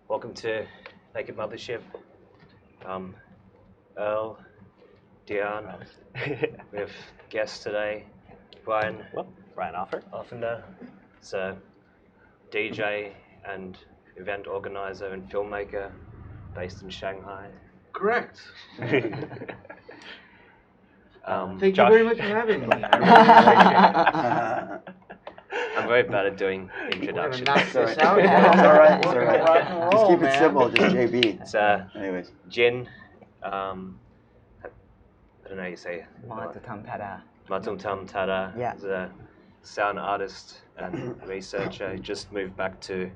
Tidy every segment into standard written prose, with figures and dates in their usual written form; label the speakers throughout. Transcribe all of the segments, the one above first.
Speaker 1: Welcome to Naked Mothership. Earl, Dhyan. We have guests today. Brian Offenther. He's a DJ and event organizer and filmmaker based in Shanghai.
Speaker 2: Correct.
Speaker 1: Thank
Speaker 2: Thank you very much for having me.
Speaker 1: I'm very bad at doing introductions.
Speaker 2: Knock this
Speaker 3: out.
Speaker 2: Yeah.
Speaker 3: It's all right. It's all right. Just keep it simple. Just JB.
Speaker 1: It's
Speaker 3: Anyways.
Speaker 1: Jin. I don't know how you say it. Matutamtada.
Speaker 4: Yeah.
Speaker 1: He's a sound artist and researcher. He just moved back to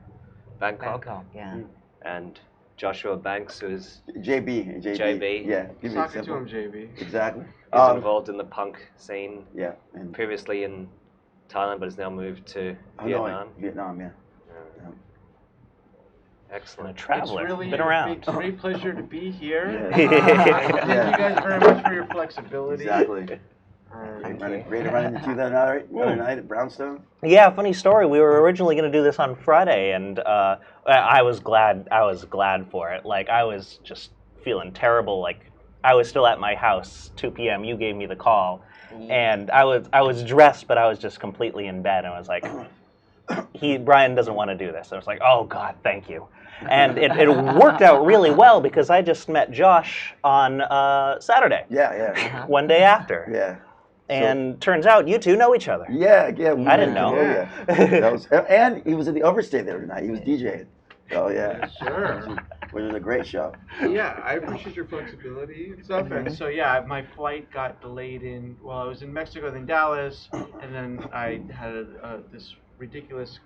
Speaker 1: Bangkok.
Speaker 4: Yeah.
Speaker 1: And Joshua Banks, who's
Speaker 3: JB. Yeah. Keep it
Speaker 2: Talking to
Speaker 3: simple.
Speaker 2: him, JB.
Speaker 3: Exactly.
Speaker 1: He's involved in the punk scene.
Speaker 3: Yeah. And
Speaker 1: Previously in Thailand, but has now moved to Vietnam.
Speaker 3: Vietnam, yeah.
Speaker 1: Excellent.
Speaker 5: Traveler.
Speaker 2: It's really
Speaker 5: Been around.
Speaker 2: a great pleasure to be here.
Speaker 3: Yeah.
Speaker 2: Thank you guys very much for your flexibility.
Speaker 3: Exactly. Ready to run into that other night at Brownstone?
Speaker 5: Yeah, funny story. We were originally going to do this on Friday, and I was glad. I was glad for it. Like, I was just feeling terrible. Like, I was still at my house, 2 p.m. You gave me the call, and I was dressed, but I was just completely in bed. And I was like, Brian doesn't want to do this. I was like, oh God, thank you. And it worked out really well because I just met Josh on Saturday.
Speaker 3: Yeah.
Speaker 5: One day after.
Speaker 3: Yeah.
Speaker 5: And turns out you two know each other.
Speaker 3: Yeah.
Speaker 5: I didn't know.
Speaker 3: Yeah. That was, and he was at the Overstay the other night. He was DJing. Oh yeah.
Speaker 2: Sure.
Speaker 3: Which was a great show.
Speaker 2: Yeah, I appreciate your flexibility and stuff. And so yeah, my flight got delayed I was in Mexico, then Dallas, and then I had this ridiculous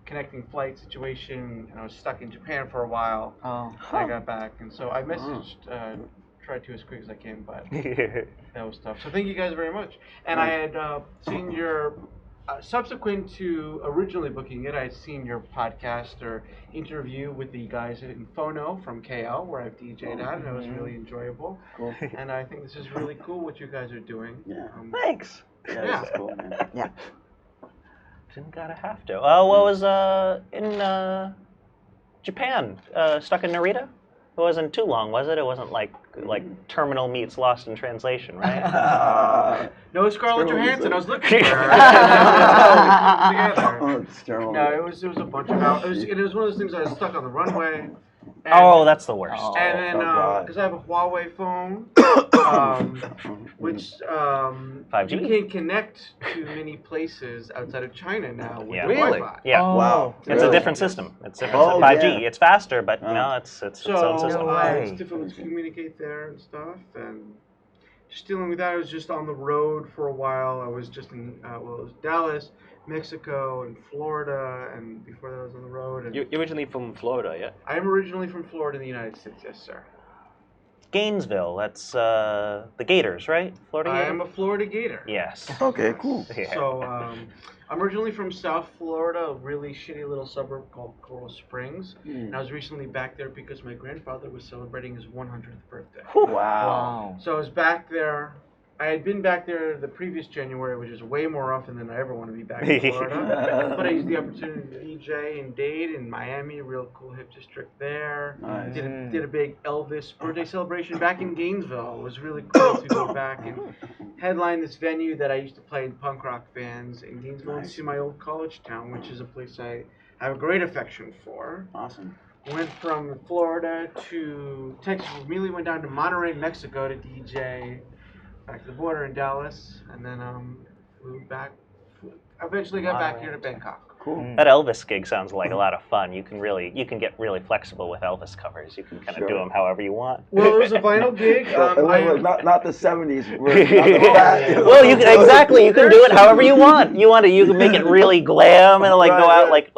Speaker 2: connecting flight situation, and I was stuck in Japan for a while. I got back, and so I messaged, tried to as quick as I can, but that was tough. So thank you guys very much. And I had seen your, subsequent to originally booking it, I had seen your podcast or interview with the guys in Phono from KL, where I've DJ'd at, and it was really enjoyable.
Speaker 3: Cool.
Speaker 2: And I think this is really cool what you guys are doing.
Speaker 3: Yeah.
Speaker 5: Thanks.
Speaker 3: Yeah. This is cool, man.
Speaker 4: Yeah.
Speaker 5: Didn't gotta have to. What was in Japan? Stuck in Narita? It wasn't too long, was it? It wasn't like Terminal meets Lost in Translation, right?
Speaker 2: No Scarlett Johansson. I was looking for her. Together. No, it was a bunch of hours. It was one of those things I was stuck on the runway.
Speaker 5: Oh, that's the worst.
Speaker 2: And then, because I have a Huawei phone, which
Speaker 5: 5G?
Speaker 2: you can connect to many places outside of China now with
Speaker 5: Yeah.
Speaker 1: Really?
Speaker 2: Wi-Fi.
Speaker 5: Yeah.
Speaker 3: Wow.
Speaker 5: It's a different system. It's different.
Speaker 3: Oh,
Speaker 5: 5G.
Speaker 3: yeah.
Speaker 5: It's faster, but no, it's its own
Speaker 2: So
Speaker 5: system.
Speaker 2: it's difficult to communicate there and stuff. And just dealing with that, I was just on the road for a while. I was just in, it was Dallas, Mexico, and Florida, and before that I was on the road. And
Speaker 1: You're originally from Florida, yeah?
Speaker 2: I am originally from Florida in the United States, yes, sir.
Speaker 5: Gainesville. That's the Gators, right? Florida
Speaker 2: I
Speaker 5: Gators?
Speaker 2: am a Florida Gator.
Speaker 5: Yes.
Speaker 3: Okay, cool.
Speaker 5: Yeah.
Speaker 2: So I'm originally from South Florida, a really shitty little suburb called Coral Springs. And I was recently back there because my grandfather was celebrating his 100th birthday.
Speaker 3: Wow.
Speaker 2: So I was back there. I had been back there the previous January, which is way more often than I ever want to be back in Florida. But I used the opportunity to DJ and date in Miami, real cool hip district there.
Speaker 3: Nice.
Speaker 2: Did a big Elvis birthday celebration back in Gainesville. It was really cool to go back and headline this venue that I used to play in punk rock bands in Gainesville and see my old college town, which is a place I have a great affection for.
Speaker 3: Awesome.
Speaker 2: Went from Florida to Texas, immediately went down to Monterrey, Mexico to DJ. Back to the border in Dallas, and then flew back. Eventually got back here to Bangkok.
Speaker 3: Cool.
Speaker 5: That Elvis gig sounds like a lot of fun. You can get really flexible with Elvis covers. You can kind of do them however you want.
Speaker 2: Well, it was a vinyl gig.
Speaker 3: Not the 70s.
Speaker 5: Well, you can You can do it however you want. You can make it really glam and go out like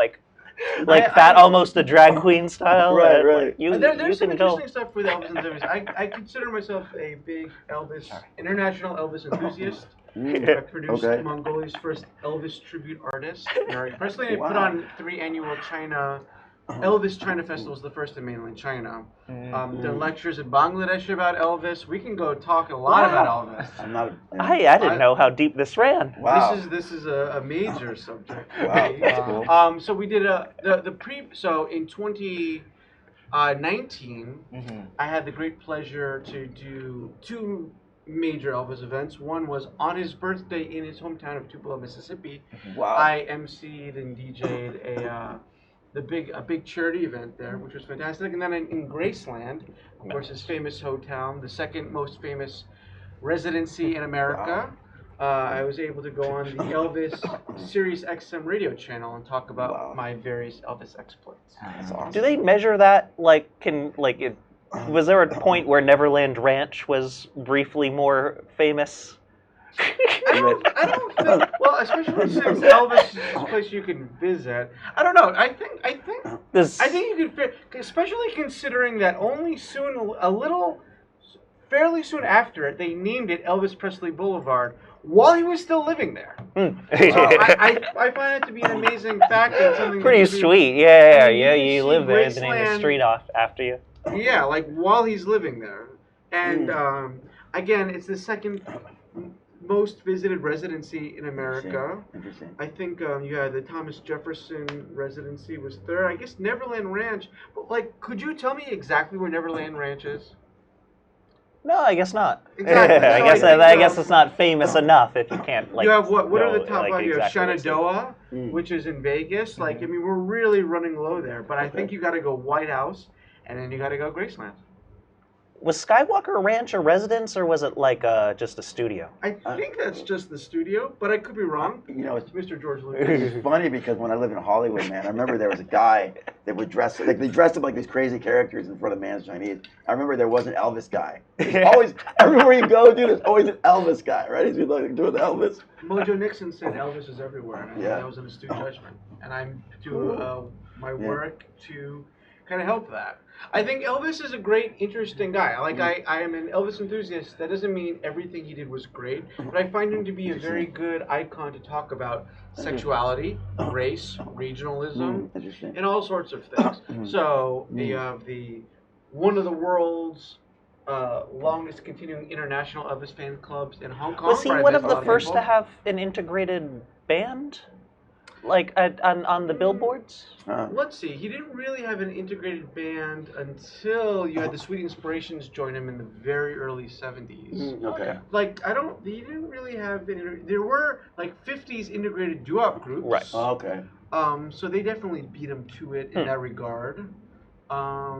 Speaker 5: Fat Almost a Drag Queen style.
Speaker 3: Right.
Speaker 2: There's some interesting stuff with Elvis and Elvis. I consider myself a big international Elvis enthusiast. I produced Mongolia's first Elvis tribute artist. Personally, I put on 3 annual China Elvis China Festival was the first in mainland China. Done lectures in Bangladesh about Elvis. We can go talk a lot about Elvis.
Speaker 3: I'm not.
Speaker 5: I didn't know how deep this ran.
Speaker 3: Wow.
Speaker 2: This is a major subject.
Speaker 3: Wow, that's cool.
Speaker 2: So we did so in 2019, I had the great pleasure to do 2 major Elvis events. One was on his birthday in his hometown of Tupelo, Mississippi.
Speaker 3: Wow.
Speaker 2: I emceed and DJ'd a big charity event there, which was fantastic. And then in Graceland, of course, his famous hotel, the second most famous residency in America. I was able to go on the Elvis Sirius XM radio channel and talk about my various Elvis exploits.
Speaker 3: That's awesome.
Speaker 5: Do they measure that? Was there a point where Neverland Ranch was briefly more famous?
Speaker 2: I don't think. Well, especially since Elvis is a place you can visit. I don't know. I think you could, especially considering that only fairly soon after it, they named it Elvis Presley Boulevard while he was still living there. So I find it to be an amazing fact and something
Speaker 5: Pretty sweet. Yeah, you live there, they name the street off after you.
Speaker 2: Yeah, like while he's living there. And again, it's the second most visited residency in America.
Speaker 3: Interesting.
Speaker 2: I think you had the Thomas Jefferson residency was third. I guess Neverland Ranch. But could you tell me exactly where Neverland Ranch is?
Speaker 5: No, I guess not.
Speaker 2: Exactly.
Speaker 5: I guess it's not famous enough if you can't
Speaker 2: you have what are the top
Speaker 5: like,
Speaker 2: you have
Speaker 5: exactly
Speaker 2: Shenandoah, which is in Vegas. I mean, we're really running low there. But I think you got to go White House, and then you got to go Graceland.
Speaker 5: Was Skywalker Ranch a residence, or was it just a studio?
Speaker 2: I think that's just the studio, but I could be wrong.
Speaker 3: It's
Speaker 2: Mr. George Lucas.
Speaker 3: It's funny because when I lived in Hollywood, man, I remember there was a guy that would dress they dressed up like these crazy characters in front of Man's Chinese. I remember there was an Elvis guy. Always, everywhere you go, dude, there's always an Elvis guy, right? He's doing Elvis.
Speaker 2: Mojo Nixon said Elvis is everywhere, and I think that was an astute judgment. And I'm doing my work to kind of help that. I think Elvis is a great, interesting guy. I am an Elvis enthusiast. That doesn't mean everything he did was great, but I find him to be a very good icon to talk about sexuality, race, regionalism, and all sorts of things. So you have one of the world's longest continuing international Elvis fan clubs in Hong Kong.
Speaker 5: Was he one of the first to have an integrated band? On the billboards?
Speaker 2: Let's see. He didn't really have an integrated band until you had the Sweet Inspirations join him in the very early 70s.
Speaker 3: Okay.
Speaker 2: He didn't really have there were 50s integrated doo-wop groups.
Speaker 5: Right.
Speaker 3: Oh, okay.
Speaker 2: So they definitely beat him to it in that regard. But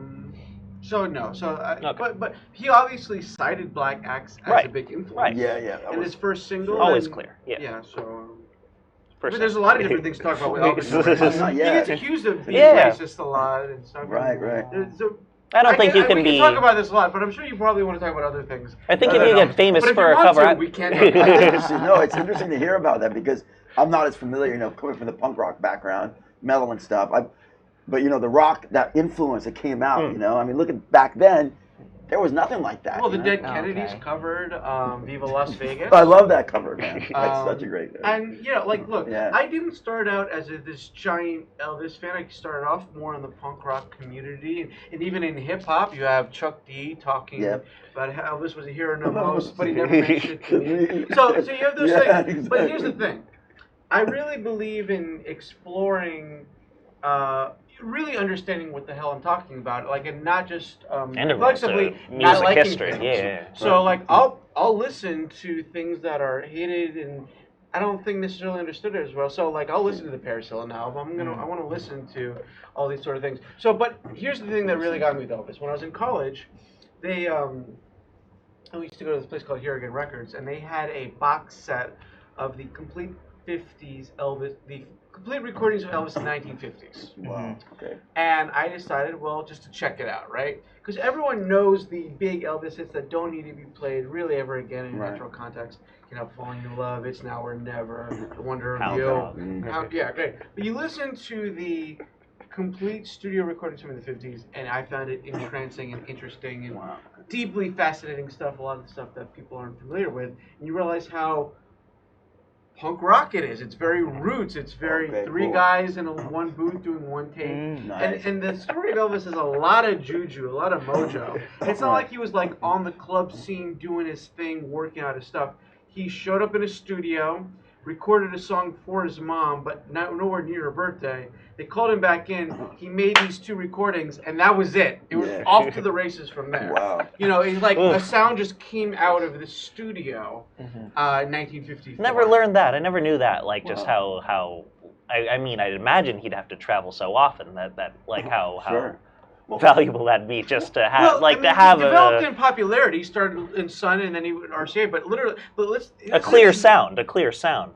Speaker 2: he obviously cited black acts as a big influence.
Speaker 5: Right.
Speaker 3: Yeah.
Speaker 2: And his first single.
Speaker 5: Always clear. Yeah.
Speaker 2: Yeah. So. But there's a lot of different things to talk about with Elvis. He gets accused of being racist a lot and stuff.
Speaker 3: Right.
Speaker 5: I don't think you can be.
Speaker 2: We can talk about this a lot, but I'm sure you probably want to talk about other things.
Speaker 5: I think if you get famous for a cover,
Speaker 2: we can't.
Speaker 3: It's interesting to hear about that because I'm not as familiar, coming from the punk rock background, metal and stuff. But the rock, that influence that came out, I mean, looking back then, there was nothing like that.
Speaker 2: Well, the Dead Kennedys covered Viva Las Vegas.
Speaker 3: I love that cover, man. That's such a great.
Speaker 2: And look, I didn't start out as this giant Elvis fan. I started off more in the punk rock community, and even in hip hop, you have Chuck D talking about how Elvis was a hero no most, but he never mentioned it to me. So you have those things. Exactly. But here's the thing: I really believe in exploring. Really understanding what the hell I'm talking about, and not just flexibly not liking
Speaker 5: history.
Speaker 2: things.
Speaker 5: Yeah.
Speaker 2: So I'll listen to things that are hated and I don't think necessarily understood it as well. So I'll listen to the Paris Hilton album. I want to listen to all these sort of things. So, but here's the thing that really got me with Elvis. When I was in college, I used to go to this place called Harrigan Records, and they had a box set of the complete 50s Elvis, the complete recordings of Elvis in the 1950s.
Speaker 3: Wow. Okay.
Speaker 2: And I decided, just to check it out, right? Because everyone knows the big Elvis hits that don't need to be played really ever again in a natural context. Falling in Love, It's Now or Never, The Wonder of You. Yeah, great. But you listen to the complete studio recordings from the 50s, and I found it entrancing and interesting and deeply fascinating stuff, a lot of the stuff that people aren't familiar with. And you realize how punk rock it is. It's very roots. It's very three guys in one booth doing one take.
Speaker 3: Nice.
Speaker 2: And the story of Elvis has a lot of juju, a lot of mojo. It's not like he was like on the club scene doing his thing, working out his stuff. He showed up in a studio, recorded a song for his mom, but nowhere near her birthday. They called him back in. He made these 2 recordings, and that was it. It was off to the races from there.
Speaker 3: Wow.
Speaker 2: You know, it's like a sound just came out of the studio in 1954.
Speaker 5: Never learned that. I never knew that. Like just how. I mean, I'd imagine he'd have to travel so often that like how valuable that'd be just to have
Speaker 2: he
Speaker 5: have
Speaker 2: developed in popularity. He started in Sun and then he went RCA, but literally,
Speaker 5: a clear sound.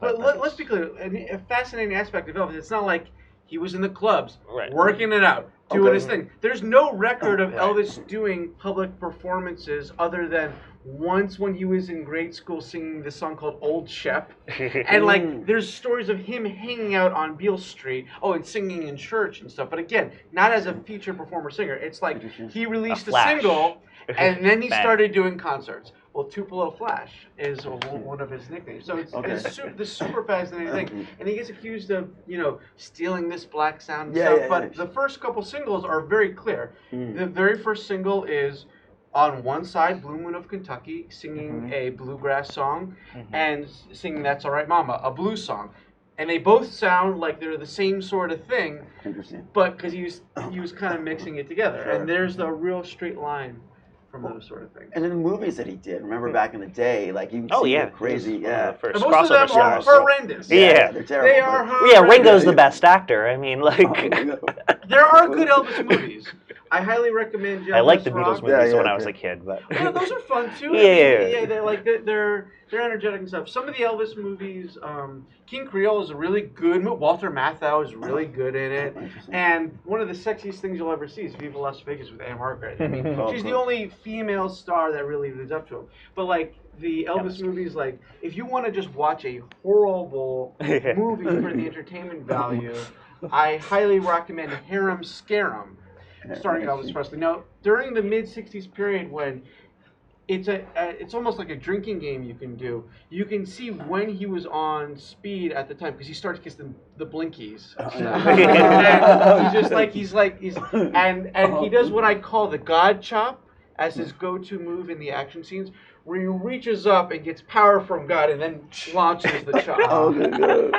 Speaker 2: But let's be clear. A fascinating aspect of Elvis. It's not like he was in the clubs, working it out, doing his thing. There's no record of Elvis doing public performances other than once when he was in grade school singing this song called Old Shep. And like there's stories of him hanging out on Beale Street, and singing in church and stuff. But again, not as a feature performer singer. It's like he released a single and then he started doing concerts. Well, Tupelo Flash is one of his nicknames. So it's this super fascinating thing. And he gets accused of, stealing this black sound and stuff. But the first couple singles are very clear. The very first single is on one side, Blue Moon of Kentucky, singing a bluegrass song and singing That's All Right Mama, a blues song. And they both sound like they're the same sort of thing.
Speaker 3: Interesting.
Speaker 2: But because he was kind of mixing it together. And there's the real straight line from those sort of things.
Speaker 3: And then the movies that he did, remember back in the day, like he would crazy,
Speaker 5: first
Speaker 2: and most of them are horrendous.
Speaker 3: They're terrible.
Speaker 2: They are horrendous.
Speaker 5: Ringo's the best actor. I mean, like
Speaker 2: there are good Elvis movies. I highly recommend.
Speaker 5: I liked the Beatles movies when I was a kid, but
Speaker 2: those are fun too. They're energetic and stuff. Some of the Elvis movies, King Creole is a really good movie. Walter Matthau is really good in it, and one of the sexiest things you'll ever see is Viva Las Vegas with Anne Margaret. I mean, she's the only female star that really lives up to him. But like the Elvis movies, like if you want to just watch a horrible movie for the entertainment value, I highly recommend Harem Scarum, starring Elvis Presley. Now, during the mid-'60s period when it's almost like a drinking game you can do. You can see when he was on speed at the time because he starts kissing the blinkies. And he does what I call the God chop as his go-to move in the action scenes, where he reaches up and gets power from God and then launches the chop.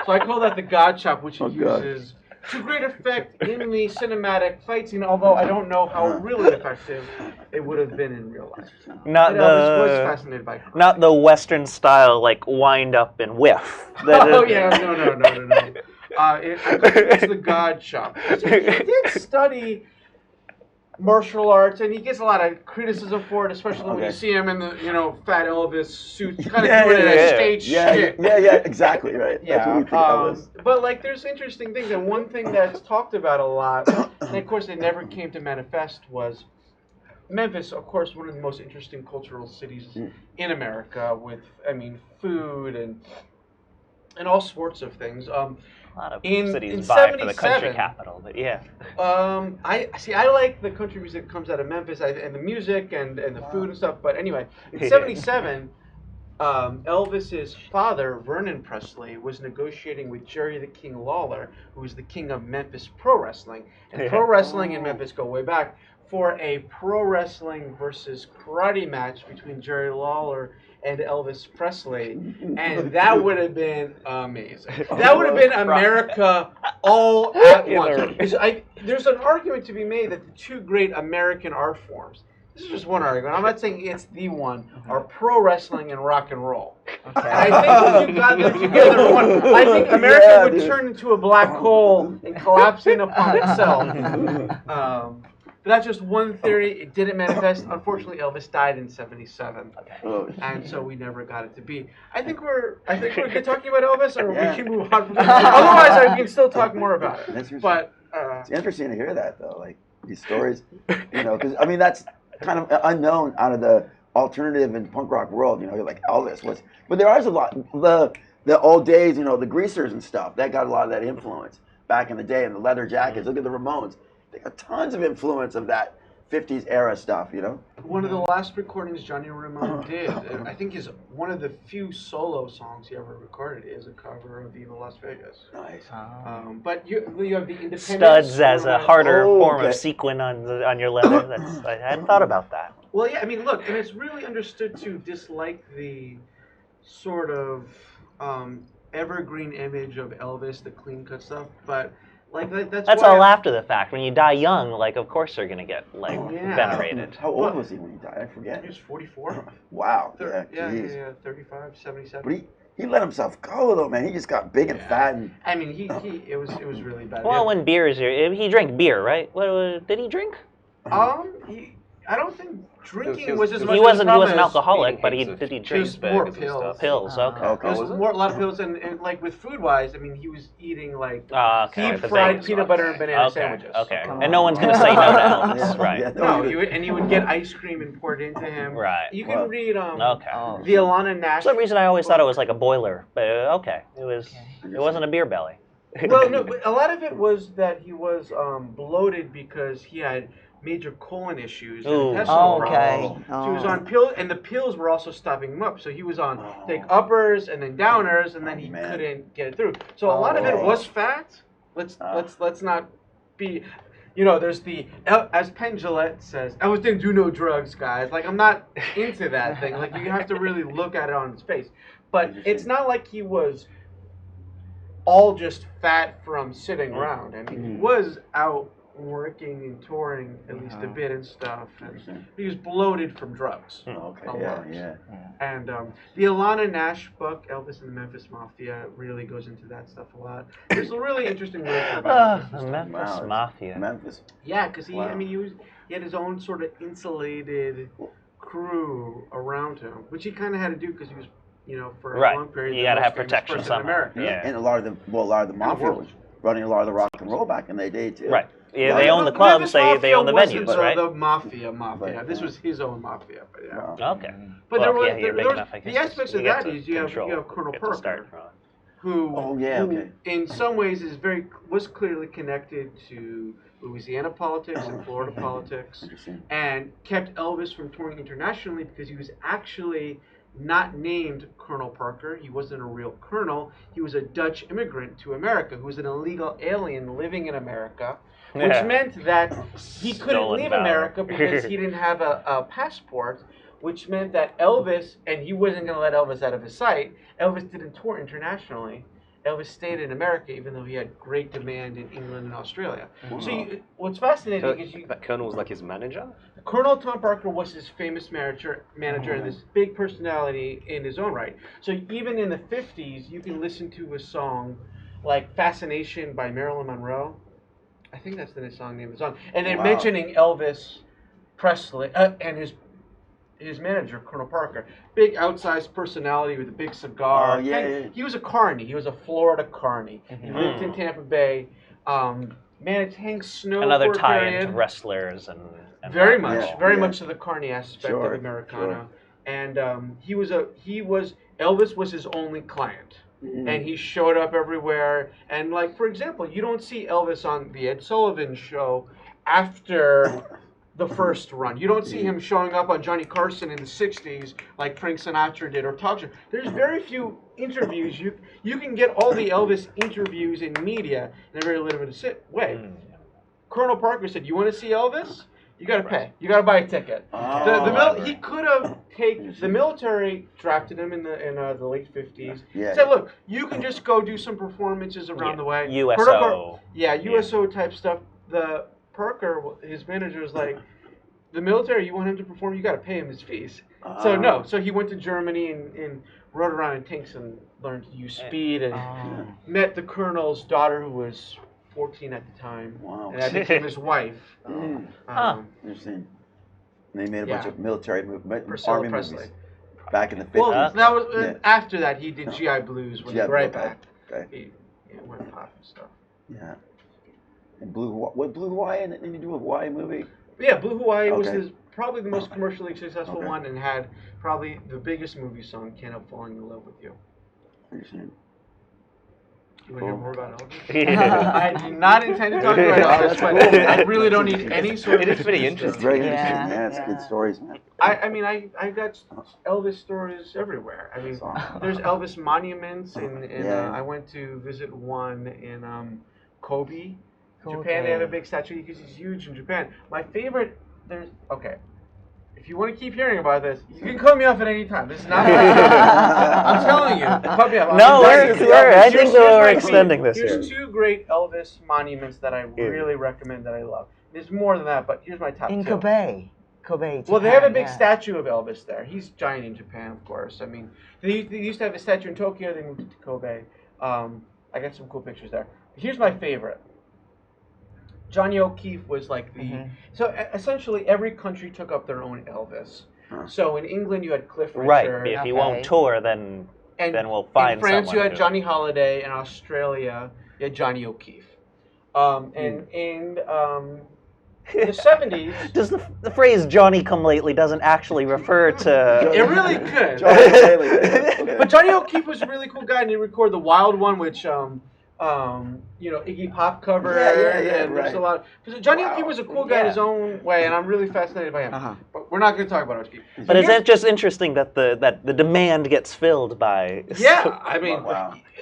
Speaker 2: So I call that the God chop, which he uses to great effect in the cinematic fight scene, although I don't know how really effective it would have been in real life.
Speaker 5: Not
Speaker 2: was fascinated by crime.
Speaker 5: Not the Western style, like wind up and whiff.
Speaker 2: No. It's the God chop. He did study martial arts, and he gets a lot of criticism for it, especially when you see him in the fat Elvis suit, kind of doing it as stage shit.
Speaker 3: Yeah, exactly right. That's what we think that was.
Speaker 2: But like, there's interesting things, and one thing that's talked about a lot, and of course it never came to manifest, was Memphis, of course, one of the most interesting cultural cities in America, with food and all sorts of things.
Speaker 5: A lot of cities vie for the country capital, but yeah.
Speaker 2: I like the country music that comes out of Memphis, and the music and the food and stuff. But anyway, in '77, Elvis's father, Vernon Presley, was negotiating with Jerry the King Lawler, who was the king of Memphis pro wrestling. And pro wrestling in Memphis go way back, for a pro wrestling versus karate match between Jerry Lawler and Elvis Presley, and that would have been amazing. That would have been America all at once. There's an argument to be made that the two great American art forms, this is just one argument, I'm not saying it's the one, are pro wrestling and rock and roll. Okay. And I think when you got them together, I think America would turn into a black hole and collapse in upon itself. But that's just one theory. It didn't manifest. Unfortunately, Elvis died in '77, and so we never got it to be. I think we're good talking about Elvis, or we can move on from that. Otherwise, we can still talk more about it. But
Speaker 3: it's interesting to hear that, though. Like these stories, because that's kind of unknown out of the alternative and punk rock world. Like Elvis was, but there is a lot. The old days, the Greasers and stuff, that got a lot of that influence back in the day, and the leather jackets. Look at the Ramones. They got tons of influence of that '50s era stuff, you know.
Speaker 2: One of the last recordings Johnny Ramone did, I think, is one of the few solo songs he ever recorded is a cover of Viva Las Vegas.
Speaker 3: Nice.
Speaker 2: But you have the independent
Speaker 5: Studs as a harder form
Speaker 3: okay.
Speaker 5: of sequin on your leather. I hadn't thought about that.
Speaker 2: Well, yeah, I mean, look, and it's really understood to dislike the sort of evergreen image of Elvis, the clean cut stuff, but like that's
Speaker 5: That's
Speaker 2: why
Speaker 5: all after the fact. When you die young, like of course you're gonna get like
Speaker 2: Yeah.
Speaker 5: venerated.
Speaker 3: How old was he when he died? I forget.
Speaker 2: He was 44.
Speaker 3: Wow.
Speaker 2: Yeah,
Speaker 3: Geez.
Speaker 2: 35, 77.
Speaker 3: But he let himself go though, man. He just got big and fat and.
Speaker 2: I mean, it was really bad.
Speaker 5: Well, when beer is he drank beer, right? What did he drink?
Speaker 2: I don't think drinking
Speaker 1: He
Speaker 2: was
Speaker 1: was-
Speaker 2: as
Speaker 1: he
Speaker 2: much
Speaker 5: He wasn't
Speaker 2: as
Speaker 5: alcoholic, but
Speaker 1: eating
Speaker 5: did he
Speaker 1: heaps
Speaker 5: drink
Speaker 2: Just more
Speaker 1: cheeseburgers and
Speaker 2: pills.
Speaker 1: stuff.
Speaker 5: pills? Okay.
Speaker 3: Okay.
Speaker 2: It was
Speaker 1: Was it?
Speaker 2: a lot of pills, and like with food wise, I mean, he was eating like
Speaker 5: Okay.
Speaker 2: deep
Speaker 5: the
Speaker 2: fried
Speaker 5: Vegas
Speaker 2: peanut
Speaker 5: one.
Speaker 2: butter and banana
Speaker 5: Okay.
Speaker 2: sandwiches.
Speaker 5: Okay.
Speaker 4: Come
Speaker 5: And no
Speaker 4: on.
Speaker 5: one's gonna say no to Elvis,
Speaker 3: Yeah.
Speaker 5: right?
Speaker 3: Yeah.
Speaker 2: No, he would get ice cream and poured into him.
Speaker 5: Right.
Speaker 2: You can
Speaker 3: Wow.
Speaker 2: read
Speaker 5: Okay.
Speaker 2: the Alana Nash.
Speaker 5: For some reason, I always thought it was like a boiler, but okay, it wasn't a beer belly.
Speaker 2: Well, no, but a lot of it was that he was bloated because he had major colon issues and
Speaker 5: Ooh.
Speaker 2: intestinal
Speaker 4: Oh, okay.
Speaker 2: problems. So he was on pills, and the pills were also stopping him up. So he was on take uppers and then downers, and then he
Speaker 3: man.
Speaker 2: couldn't get it through. So a lot of it
Speaker 3: Oh.
Speaker 2: was fat. Let's not be. You know, there's as Penn Jillette says, Elvis didn't do no drugs, guys. Like, I'm not into that thing. Like, you have to really look at it on his face. But it's not like he was all just fat from sitting around. I mean, he was out working and touring at least a bit and stuff. And he was bloated from drugs.
Speaker 3: Okay.
Speaker 2: A
Speaker 3: Yeah.
Speaker 2: lot.
Speaker 3: Yeah.
Speaker 2: And the Alana Nash book, Elvis and the Memphis Mafia, really goes into that stuff a lot. There's a really interesting literature about Elvis and
Speaker 5: The
Speaker 2: stuff.
Speaker 5: Memphis
Speaker 3: Wow.
Speaker 5: Mafia.
Speaker 3: Memphis.
Speaker 2: Yeah, because
Speaker 3: Wow.
Speaker 2: he had his own sort of insulated crew around him, which he kind of had to do because he was, for a
Speaker 5: Right.
Speaker 2: long period.
Speaker 5: You
Speaker 2: the
Speaker 5: gotta
Speaker 2: most
Speaker 5: have
Speaker 2: famous
Speaker 5: protection
Speaker 2: person in
Speaker 5: somehow.
Speaker 2: America.
Speaker 5: Yeah.
Speaker 3: And a lot of the mafia
Speaker 2: world.
Speaker 3: was running a lot of the rock and roll back in their day too.
Speaker 5: Right. Yeah,
Speaker 3: Well,
Speaker 5: they own the clubs. They own the
Speaker 2: wasn't
Speaker 5: venues, right?
Speaker 2: The mafia.
Speaker 3: But,
Speaker 2: This was his own mafia. But yeah.
Speaker 3: Wow.
Speaker 5: Okay.
Speaker 2: But
Speaker 5: Well,
Speaker 2: there was,
Speaker 5: yeah, you're big
Speaker 2: there
Speaker 5: enough, I
Speaker 2: was the
Speaker 5: guess,
Speaker 2: aspects
Speaker 5: you
Speaker 2: of
Speaker 5: get
Speaker 2: that
Speaker 5: to
Speaker 2: is you have
Speaker 5: control,
Speaker 2: Colonel
Speaker 5: get to start
Speaker 2: Parker,
Speaker 5: from.
Speaker 2: who,
Speaker 3: Oh, yeah,
Speaker 2: who
Speaker 3: okay.
Speaker 2: in some ways was clearly connected to Louisiana politics and Florida politics,
Speaker 3: Interesting.
Speaker 2: and kept Elvis from touring internationally because he was actually not named Colonel Parker. He wasn't a real colonel. He was a Dutch immigrant to America who was an illegal alien living in America, which
Speaker 5: Yeah.
Speaker 2: meant that he couldn't
Speaker 5: Stolen
Speaker 2: leave
Speaker 5: valor.
Speaker 2: America because he didn't have a passport, which meant that Elvis, and he wasn't going to let Elvis out of his sight, Elvis didn't tour internationally. Elvis stayed in America even though he had great demand in England and Australia.
Speaker 3: Wow.
Speaker 2: So what's fascinating is
Speaker 1: That Colonel was like his manager?
Speaker 2: Colonel Tom Parker was his famous manager and this big personality in his own right. So even in the 50s, you can listen to a song like Fascination by Marilyn Monroe. I think that's the song name of the song. And then
Speaker 3: Wow.
Speaker 2: mentioning Elvis Presley and his manager, Colonel Parker. Big outsized personality with a big cigar.
Speaker 3: Oh, yeah,
Speaker 2: And
Speaker 3: yeah.
Speaker 2: he was a carny. He was a Florida carny. He lived in Tampa Bay. Managed Hank Snow
Speaker 5: Another
Speaker 2: for a
Speaker 5: tie
Speaker 2: period.
Speaker 5: into wrestlers and
Speaker 2: Very
Speaker 5: rock and
Speaker 2: much,
Speaker 5: roll.
Speaker 2: very
Speaker 3: Yeah.
Speaker 2: much to the carny aspect
Speaker 3: Sure,
Speaker 2: of Americana,
Speaker 3: sure.
Speaker 2: and Elvis was his only client, and he showed up everywhere. And like for example, you don't see Elvis on the Ed Sullivan Show after the first run. You don't see him showing up on Johnny Carson in the '60s like Frank Sinatra did or talk show. There's very few interviews. You can get all the Elvis interviews in media in a very limited way. Colonel Parker said, "You want to see Elvis? You got to pay. You got to buy a ticket." He could have taken the military drafted him in the late 50s.
Speaker 3: Yeah.
Speaker 2: Said, "Look, you can just go do some performances around the way."
Speaker 5: USO.
Speaker 2: USO type stuff. The Parker, his manager, was like, "The military, you want him to perform? You got to pay him his fees." So no. So he went to Germany and rode around in tanks and learned to use speed and met the colonel's daughter, who was 14 at the time.
Speaker 3: Wow.
Speaker 2: And that became his wife.
Speaker 3: Interesting. And they made a
Speaker 2: Yeah.
Speaker 3: bunch of military
Speaker 2: Priscilla
Speaker 3: army
Speaker 2: Presley.
Speaker 3: movies back in the 50s.
Speaker 2: Well, that was
Speaker 3: Yeah.
Speaker 2: after that he did GI Blues when he
Speaker 3: GI
Speaker 2: was right
Speaker 3: Blue, okay.
Speaker 2: back.
Speaker 3: Okay.
Speaker 2: He went pop and stuff.
Speaker 3: Yeah. And what Blue Hawaii? Anything to do with Hawaii movie?
Speaker 2: But yeah, Blue Hawaii was
Speaker 3: Okay.
Speaker 2: probably the most commercially successful
Speaker 3: Okay.
Speaker 2: one, and had probably the biggest movie song, "Can't Help Falling in Love with You."
Speaker 3: Interesting.
Speaker 2: You want to hear more about Elvis?
Speaker 5: Yeah.
Speaker 2: I do not intend to talk about Elvis, but I really don't need any sort of...
Speaker 1: It is pretty
Speaker 3: It's
Speaker 1: interesting.
Speaker 3: very interesting, man. It's good stories, man.
Speaker 2: I mean, I got Elvis stories everywhere. I mean, there's Elvis monuments, and I went to visit one in Kobe, Japan. They have a big statue because he's huge in Japan. My favorite, if you want to keep hearing about this, you can cut me off at any time. This is not. I'm telling you, cut me off.
Speaker 5: No, I think we're extending this here.
Speaker 2: Here's two great Elvis monuments that I really recommend that I love. There's more than that, but here's my top two.
Speaker 4: In Kobe, Japan,
Speaker 2: Well, they have a big statue of Elvis there. He's giant in Japan, of course. I mean, they used to have a statue in Tokyo. They moved it to Kobe. I got some cool pictures there. Here's my favorite. Johnny O'Keefe was like the... So essentially every country took up their own Elvis. So in England you had Cliff Richard.
Speaker 5: Right, if you won't tour, then we'll find someone.
Speaker 2: In France you had
Speaker 5: to-
Speaker 2: Johnny Holiday. In Australia you had Johnny O'Keefe. And in the 70s...
Speaker 5: Does the phrase Johnny come lately doesn't actually refer to...
Speaker 2: It really could.
Speaker 3: Okay.
Speaker 2: But Johnny O'Keefe was a really cool guy, and he recorded The Wild One, which... Iggy Pop cover. And there's a lot. Johnny O'Keefe was a cool guy in his own way, and I'm really fascinated by him. But we're not going to talk about O'Keefe.
Speaker 5: But is it just interesting that the demand gets filled by...
Speaker 2: Yeah, I mean,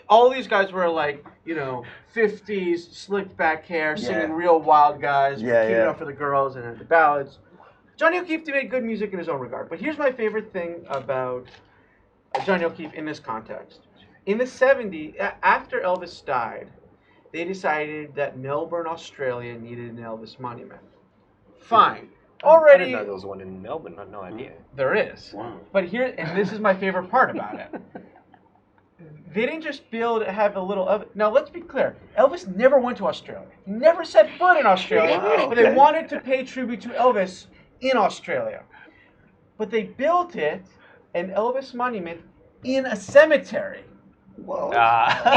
Speaker 2: all these guys were like, 50s, slicked back hair, singing real wild guys, keeping up for the girls and the ballads. Johnny O'Keefe made good music in his own regard. But here's my favorite thing about Johnny O'Keefe in this context. In the 70s, after Elvis died, they decided that Melbourne, Australia needed an Elvis monument. Fine.
Speaker 1: I didn't know there was one in Melbourne. I had no idea.
Speaker 2: There is.
Speaker 3: Wow.
Speaker 2: But here, and this is my favorite part about it. They didn't just have a little of it. Now, let's be clear. Elvis never went to Australia. He never set foot in Australia. But they wanted to pay tribute to Elvis in Australia. But they built an Elvis monument in a cemetery.
Speaker 3: Whoa.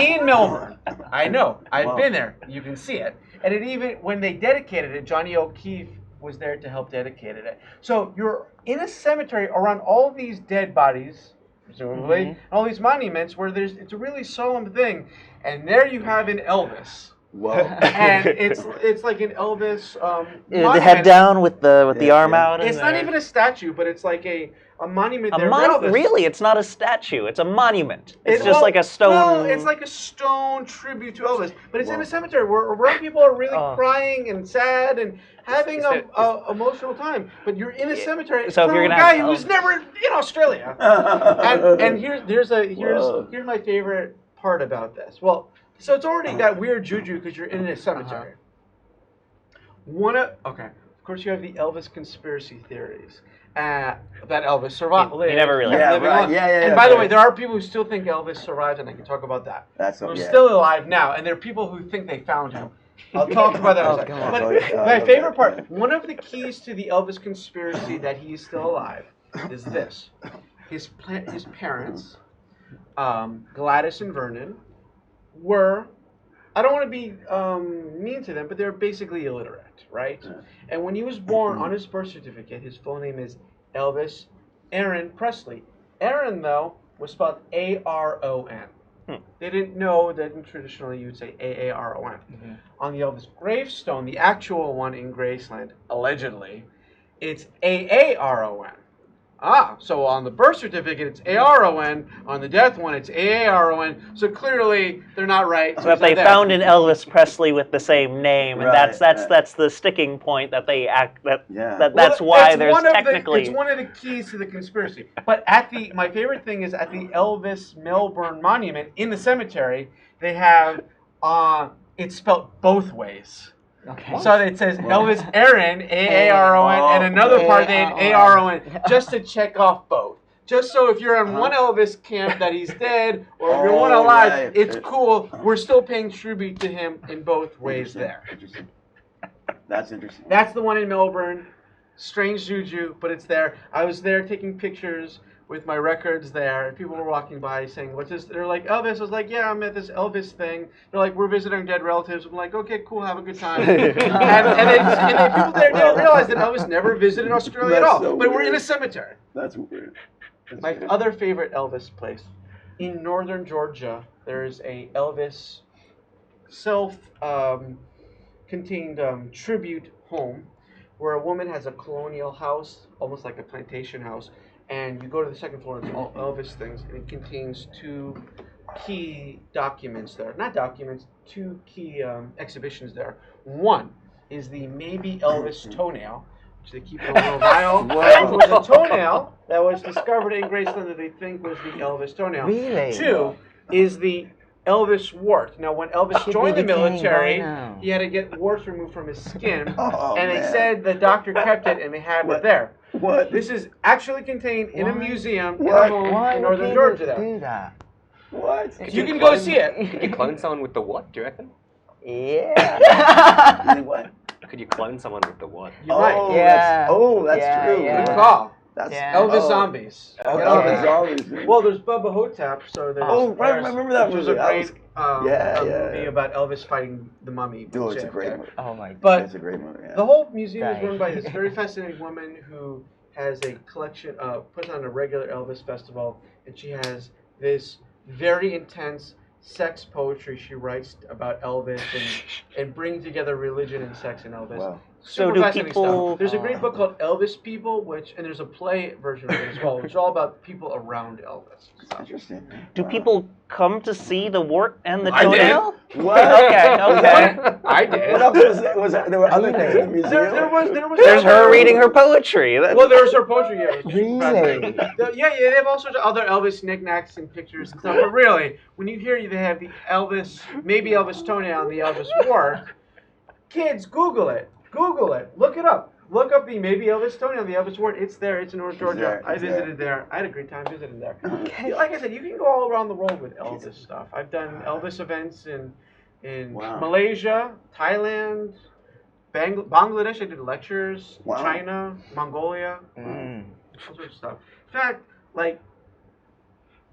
Speaker 2: In Melbourne. I know. I've been there. You can see it. And it even, when they dedicated it, Johnny O'Keefe was there to help dedicate it. So you're in a cemetery around all these dead bodies, presumably, and all these monuments where it's a really solemn thing. And there you have an Elvis.
Speaker 3: Whoa.
Speaker 2: And it's like an Elvis
Speaker 5: the head down with the arm out.
Speaker 2: It's not even a statue, but it's like a monument there.
Speaker 5: Really, it's not a statue. It's a monument. It's just like a stone.
Speaker 2: No, it's like a stone tribute to Elvis, but it's in a cemetery where people are really crying and sad and having an emotional time. But you're in a cemetery
Speaker 5: So if
Speaker 2: from
Speaker 5: you're
Speaker 2: a
Speaker 5: gonna
Speaker 2: guy
Speaker 5: have,
Speaker 2: who's never in Australia. and here's my favorite part about this. Well, so it's already got weird juju because you're in a cemetery. Of course, you have the Elvis conspiracy theories. That Elvis survived.
Speaker 5: He never really.
Speaker 3: Yeah, right.
Speaker 2: And by the way, there are people who still think Elvis survived, and I can talk about that. He's still alive now, and there are people who think they found him. I'll talk about that. But my favorite part, one of the keys to the Elvis conspiracy that he is still alive, is this: his parents, Gladys and Vernon, were. I don't want to be mean to them, but they're basically illiterate, right? Yeah. And when he was born, on his birth certificate, his full name is Elvis Aaron Presley. Aaron, though, was spelled A-R-O-N. They didn't know that traditionally you would say A-A-R-O-N. On the Elvis gravestone, the actual one in Graceland, allegedly, it's A-A-R-O-N. So on the birth certificate, it's A-R-O-N. On the death one, it's A-A-R-O-N. So clearly, they're not right.
Speaker 5: So if they found an Elvis Presley with the same name, and that's the sticking point that they that's why there's technically...
Speaker 2: It's one of the keys to the conspiracy. But my favorite thing is at the Elvis Melbourne Monument in the cemetery, they have, it's spelled both ways. Okay. So it says Elvis Aaron, A-A-R-O-N, and another part they had A-R-O-N, just to check off both. Just so if you're in one Elvis camp that he's dead, or if you're one alive, it's cool. We're still paying tribute to him in both ways there.
Speaker 3: Interesting. That's interesting.
Speaker 2: That's the one in Melbourne. Strange juju, but it's there. I was there taking pictures with my records there, and people were walking by saying, "What's this?" They're like, "Elvis." I was like, "Yeah, I'm at this Elvis thing." They're like, "We're visiting dead relatives." I'm like, "Okay, cool, have a good time." and then people there didn't realize that Elvis never visited Australia at all. So but we're in a cemetery.
Speaker 3: That's weird.
Speaker 2: My other favorite Elvis place in northern Georgia. There is a Elvis self-contained tribute home where a woman has a colonial house, almost like a plantation house, and you go to the second floor, it's all Elvis things, and it contains two key documents there. Not documents, two key exhibitions there. One is the Maybe Elvis toenail, which they keep in Ohio, which was a toenail that was discovered in Graceland that they think was the Elvis toenail.
Speaker 4: Really?
Speaker 2: Two is the Elvis wart. Now, when Elvis joined the military,
Speaker 4: now.
Speaker 2: he had to get warts removed from his skin,
Speaker 3: Oh,
Speaker 2: and they
Speaker 3: man.
Speaker 2: said the doctor kept it, and they have it there.
Speaker 3: What?
Speaker 2: This is actually contained in a
Speaker 4: Why?
Speaker 2: museum in
Speaker 3: What?
Speaker 2: a home
Speaker 4: Why
Speaker 2: in
Speaker 4: would
Speaker 2: northern
Speaker 4: people
Speaker 2: Georgia there.
Speaker 4: do that?
Speaker 3: What?
Speaker 2: You can go see it.
Speaker 1: Could you clone someone with the what? Do you reckon?
Speaker 4: Yeah.
Speaker 3: Really, what?
Speaker 1: Could you clone someone with the what?
Speaker 2: You might.
Speaker 4: Yeah.
Speaker 3: That's
Speaker 4: Yeah,
Speaker 3: true.
Speaker 4: yeah.
Speaker 2: Good call.
Speaker 3: That's
Speaker 4: Yeah.
Speaker 2: Elvis
Speaker 3: oh.
Speaker 2: zombies.
Speaker 3: Oh,
Speaker 2: Get on
Speaker 3: Elvis
Speaker 2: it.
Speaker 3: zombies.
Speaker 2: Well, there's Bubba Hotep, so there's.
Speaker 3: Oh, right, I
Speaker 2: there's-
Speaker 3: remember that
Speaker 2: which was
Speaker 3: movie.
Speaker 2: a
Speaker 3: That
Speaker 2: great movie
Speaker 3: yeah.
Speaker 2: about Elvis fighting the mummy.
Speaker 3: Dude, it's a
Speaker 2: JFK.
Speaker 3: great movie.
Speaker 4: Oh my god.
Speaker 2: But
Speaker 3: It's a great movie. Yeah.
Speaker 2: the whole museum is
Speaker 4: Right.
Speaker 2: run by this very fascinating woman who has a collection, puts on a regular Elvis festival, and she has this very intense sex poetry she writes about Elvis and bring together religion and sex and Elvis.
Speaker 3: Wow.
Speaker 5: So
Speaker 2: Super
Speaker 5: do
Speaker 2: fascinating
Speaker 5: people-
Speaker 2: stuff. There's a great book called Elvis People, and there's a play version of it as well, which is all about people around Elvis. So.
Speaker 3: Interesting.
Speaker 5: Do
Speaker 3: Wow.
Speaker 5: people come to see the wart and the
Speaker 2: I did.
Speaker 5: toenail?
Speaker 3: What?
Speaker 5: Okay, okay.
Speaker 2: I did.
Speaker 3: What else was there? There were other things in the museum?
Speaker 2: There was.
Speaker 5: There's her reading her poetry.
Speaker 2: Well, there's her poetry. Yeah, it was
Speaker 4: Really?
Speaker 2: fascinating. Yeah, they have all sorts of other Elvis knickknacks and pictures and stuff. But really, when you hear they have the Elvis, maybe Elvis toenail and the Elvis wart, kids, Google it. Google it. Look it up. Look up the maybe Elvis toenail, the Elvis wart. It's there. It's in North Georgia.
Speaker 3: there,
Speaker 2: I
Speaker 3: it's
Speaker 2: visited there. I had a great time visiting there.
Speaker 4: Okay.
Speaker 2: Like I said, you can go all around the world with Elvis stuff. I've done Elvis events in
Speaker 3: Wow.
Speaker 2: Malaysia, Thailand, Bangladesh. I did lectures.
Speaker 3: Wow.
Speaker 2: China, Mongolia,
Speaker 4: Mm.
Speaker 2: all sorts of stuff. In fact,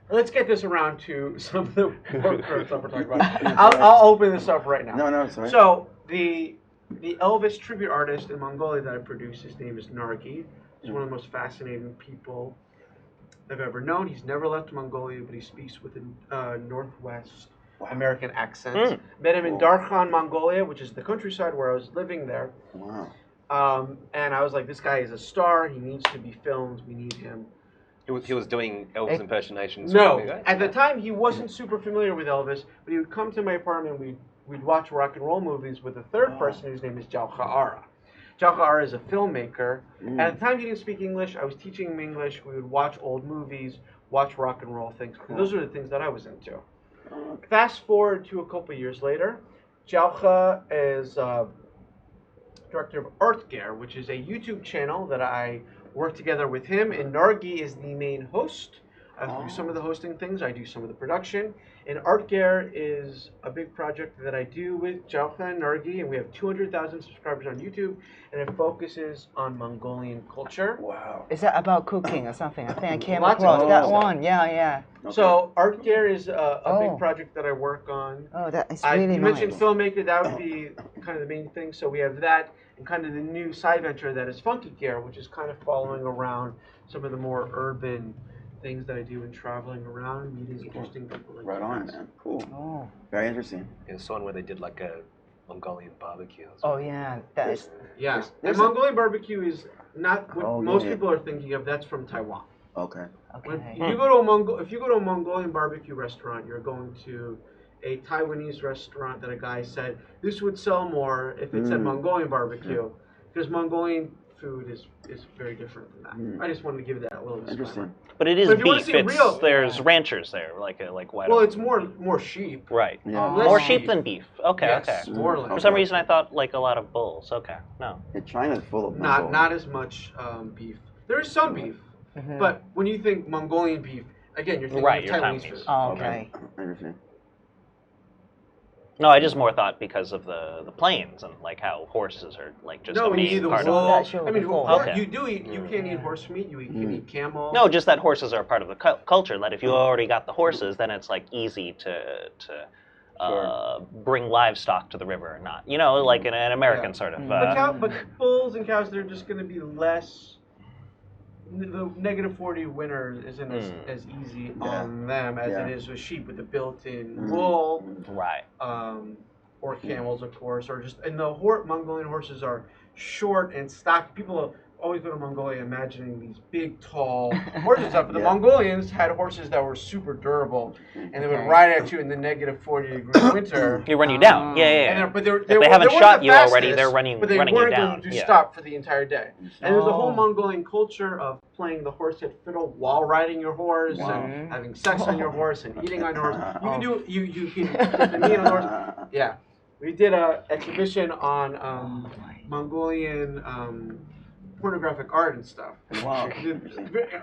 Speaker 2: let's get this around to some of the work stuff we're talking about. I'll open this up right now.
Speaker 3: No, sorry.
Speaker 2: So the Elvis tribute artist in Mongolia that I produced, his name is Nargi. He's one of the most fascinating people I've ever known. He's never left Mongolia, but he speaks with a Northwest American accent. Met him in
Speaker 3: Cool.
Speaker 2: Darkhan, Mongolia, which is the countryside where I was living there.
Speaker 3: Wow.
Speaker 2: And I was like, this guy is a star. He needs to be filmed. We need him.
Speaker 1: He was doing Elvis impersonations.
Speaker 2: No,
Speaker 1: from the
Speaker 2: at the time he wasn't super familiar with Elvis, but he would come to my apartment. We'd watch rock and roll movies with a third person whose name is Jauha Ara. Jauha Ara is a filmmaker. And at the time he didn't speak English. I was teaching him English. We would watch old movies, watch rock and roll things. Those are the things that I was into. Fast forward to a couple years later, Jauha is director of Earthgear, which is a YouTube channel that I work together with him, and Nargi is the main host. I do some of the hosting things, I do some of the production, and Artgear is a big project that I do with Jauha and Nargi, and we have 200,000 subscribers on YouTube, and it focuses on Mongolian culture.
Speaker 3: Wow.
Speaker 4: Is that about cooking or something? I think I came
Speaker 2: Lots of
Speaker 4: across that
Speaker 2: stuff.
Speaker 4: one. Yeah.
Speaker 3: Okay.
Speaker 2: So Artgear is a
Speaker 4: Oh.
Speaker 2: big project that I work on.
Speaker 4: Oh, that is
Speaker 2: You
Speaker 4: really
Speaker 2: mentioned
Speaker 4: nice.
Speaker 2: filmmaker, that would be kind of the main thing. So we have that, and kind of the new side venture that is Funky Gear, which is kind of following around some of the more urban things that I do in traveling around, meeting interesting people. Like
Speaker 3: Right
Speaker 2: you
Speaker 3: on,
Speaker 2: guys.
Speaker 3: man. Cool.
Speaker 4: Oh.
Speaker 3: Very interesting.
Speaker 1: There's one where they did like a Mongolian barbecue.
Speaker 4: Oh yeah, that is.
Speaker 2: Yeah,
Speaker 3: There's
Speaker 2: and
Speaker 3: a-
Speaker 2: Mongolian barbecue is not what
Speaker 3: Oh,
Speaker 2: most
Speaker 3: yeah.
Speaker 2: people are thinking of. That's from Taiwan.
Speaker 3: Okay.
Speaker 2: When
Speaker 4: Okay.
Speaker 2: you go to if you go to a Mongolian barbecue restaurant, you're going to a Taiwanese restaurant that a guy said this would sell more if it said Mongolian barbecue, because Mongolian food is very different than that. I just wanted to give that a little disclaimer.
Speaker 3: Interesting.
Speaker 5: But it is
Speaker 2: But if you wanna
Speaker 5: beef.
Speaker 2: see real-
Speaker 5: There's ranchers there, like white.
Speaker 2: Well, it's more sheep.
Speaker 5: right.
Speaker 3: Yeah.
Speaker 2: Less
Speaker 5: More
Speaker 2: sheep.
Speaker 5: sheep than beef. Okay,
Speaker 2: Yes,
Speaker 5: okay.
Speaker 2: more like
Speaker 5: For some reason, I thought like a lot of bulls. Okay, no.
Speaker 3: Yeah, China's full of
Speaker 2: not
Speaker 3: Mongols.
Speaker 2: as much beef. There is some beef,
Speaker 4: Mhm.
Speaker 2: but when you think Mongolian beef, again, you're thinking
Speaker 5: Right,
Speaker 2: of
Speaker 5: you're
Speaker 2: Taiwanese
Speaker 5: Taiwanese.
Speaker 2: food.
Speaker 4: Oh, okay.
Speaker 3: Interesting.
Speaker 5: No, I just more thought because of the plains and like how horses are like just
Speaker 2: No,
Speaker 5: a
Speaker 2: when you
Speaker 5: main
Speaker 2: eat the
Speaker 5: part
Speaker 2: wool.
Speaker 5: of
Speaker 4: That show
Speaker 2: I mean,
Speaker 4: before.
Speaker 5: Okay.
Speaker 2: you do eat. You can't eat horse meat. You can eat camel.
Speaker 5: No, just that horses are a part of the culture. That if you already got the horses, then it's like easy to bring livestock to the river or not. You know, like an American
Speaker 2: Yeah.
Speaker 5: sort of.
Speaker 2: But bulls and cows, they're just going to be less. The -40 winter isn't as easy on them as
Speaker 3: Yeah.
Speaker 2: it is with sheep with the built-in wool.
Speaker 5: right.
Speaker 2: or camels, of course, or just, and the Mongolian horses are short and stocky. People always go to Mongolia imagining these big, tall horses and stuff, but the Mongolians had horses that were super durable, and they would ride at you in the negative 40-degree winter.
Speaker 5: They run you down. Yeah.
Speaker 2: And
Speaker 5: If they haven't shot you already, they're running you down.
Speaker 2: But they weren't going to stop for the entire day. And there's a whole Mongolian culture of playing the horsehead fiddle while riding your horse, and having sex on your horse, and eating on your horse. You can do you can put the knee on the horse. Yeah. We did an exhibition on Mongolian pornographic art and stuff.
Speaker 3: Wow.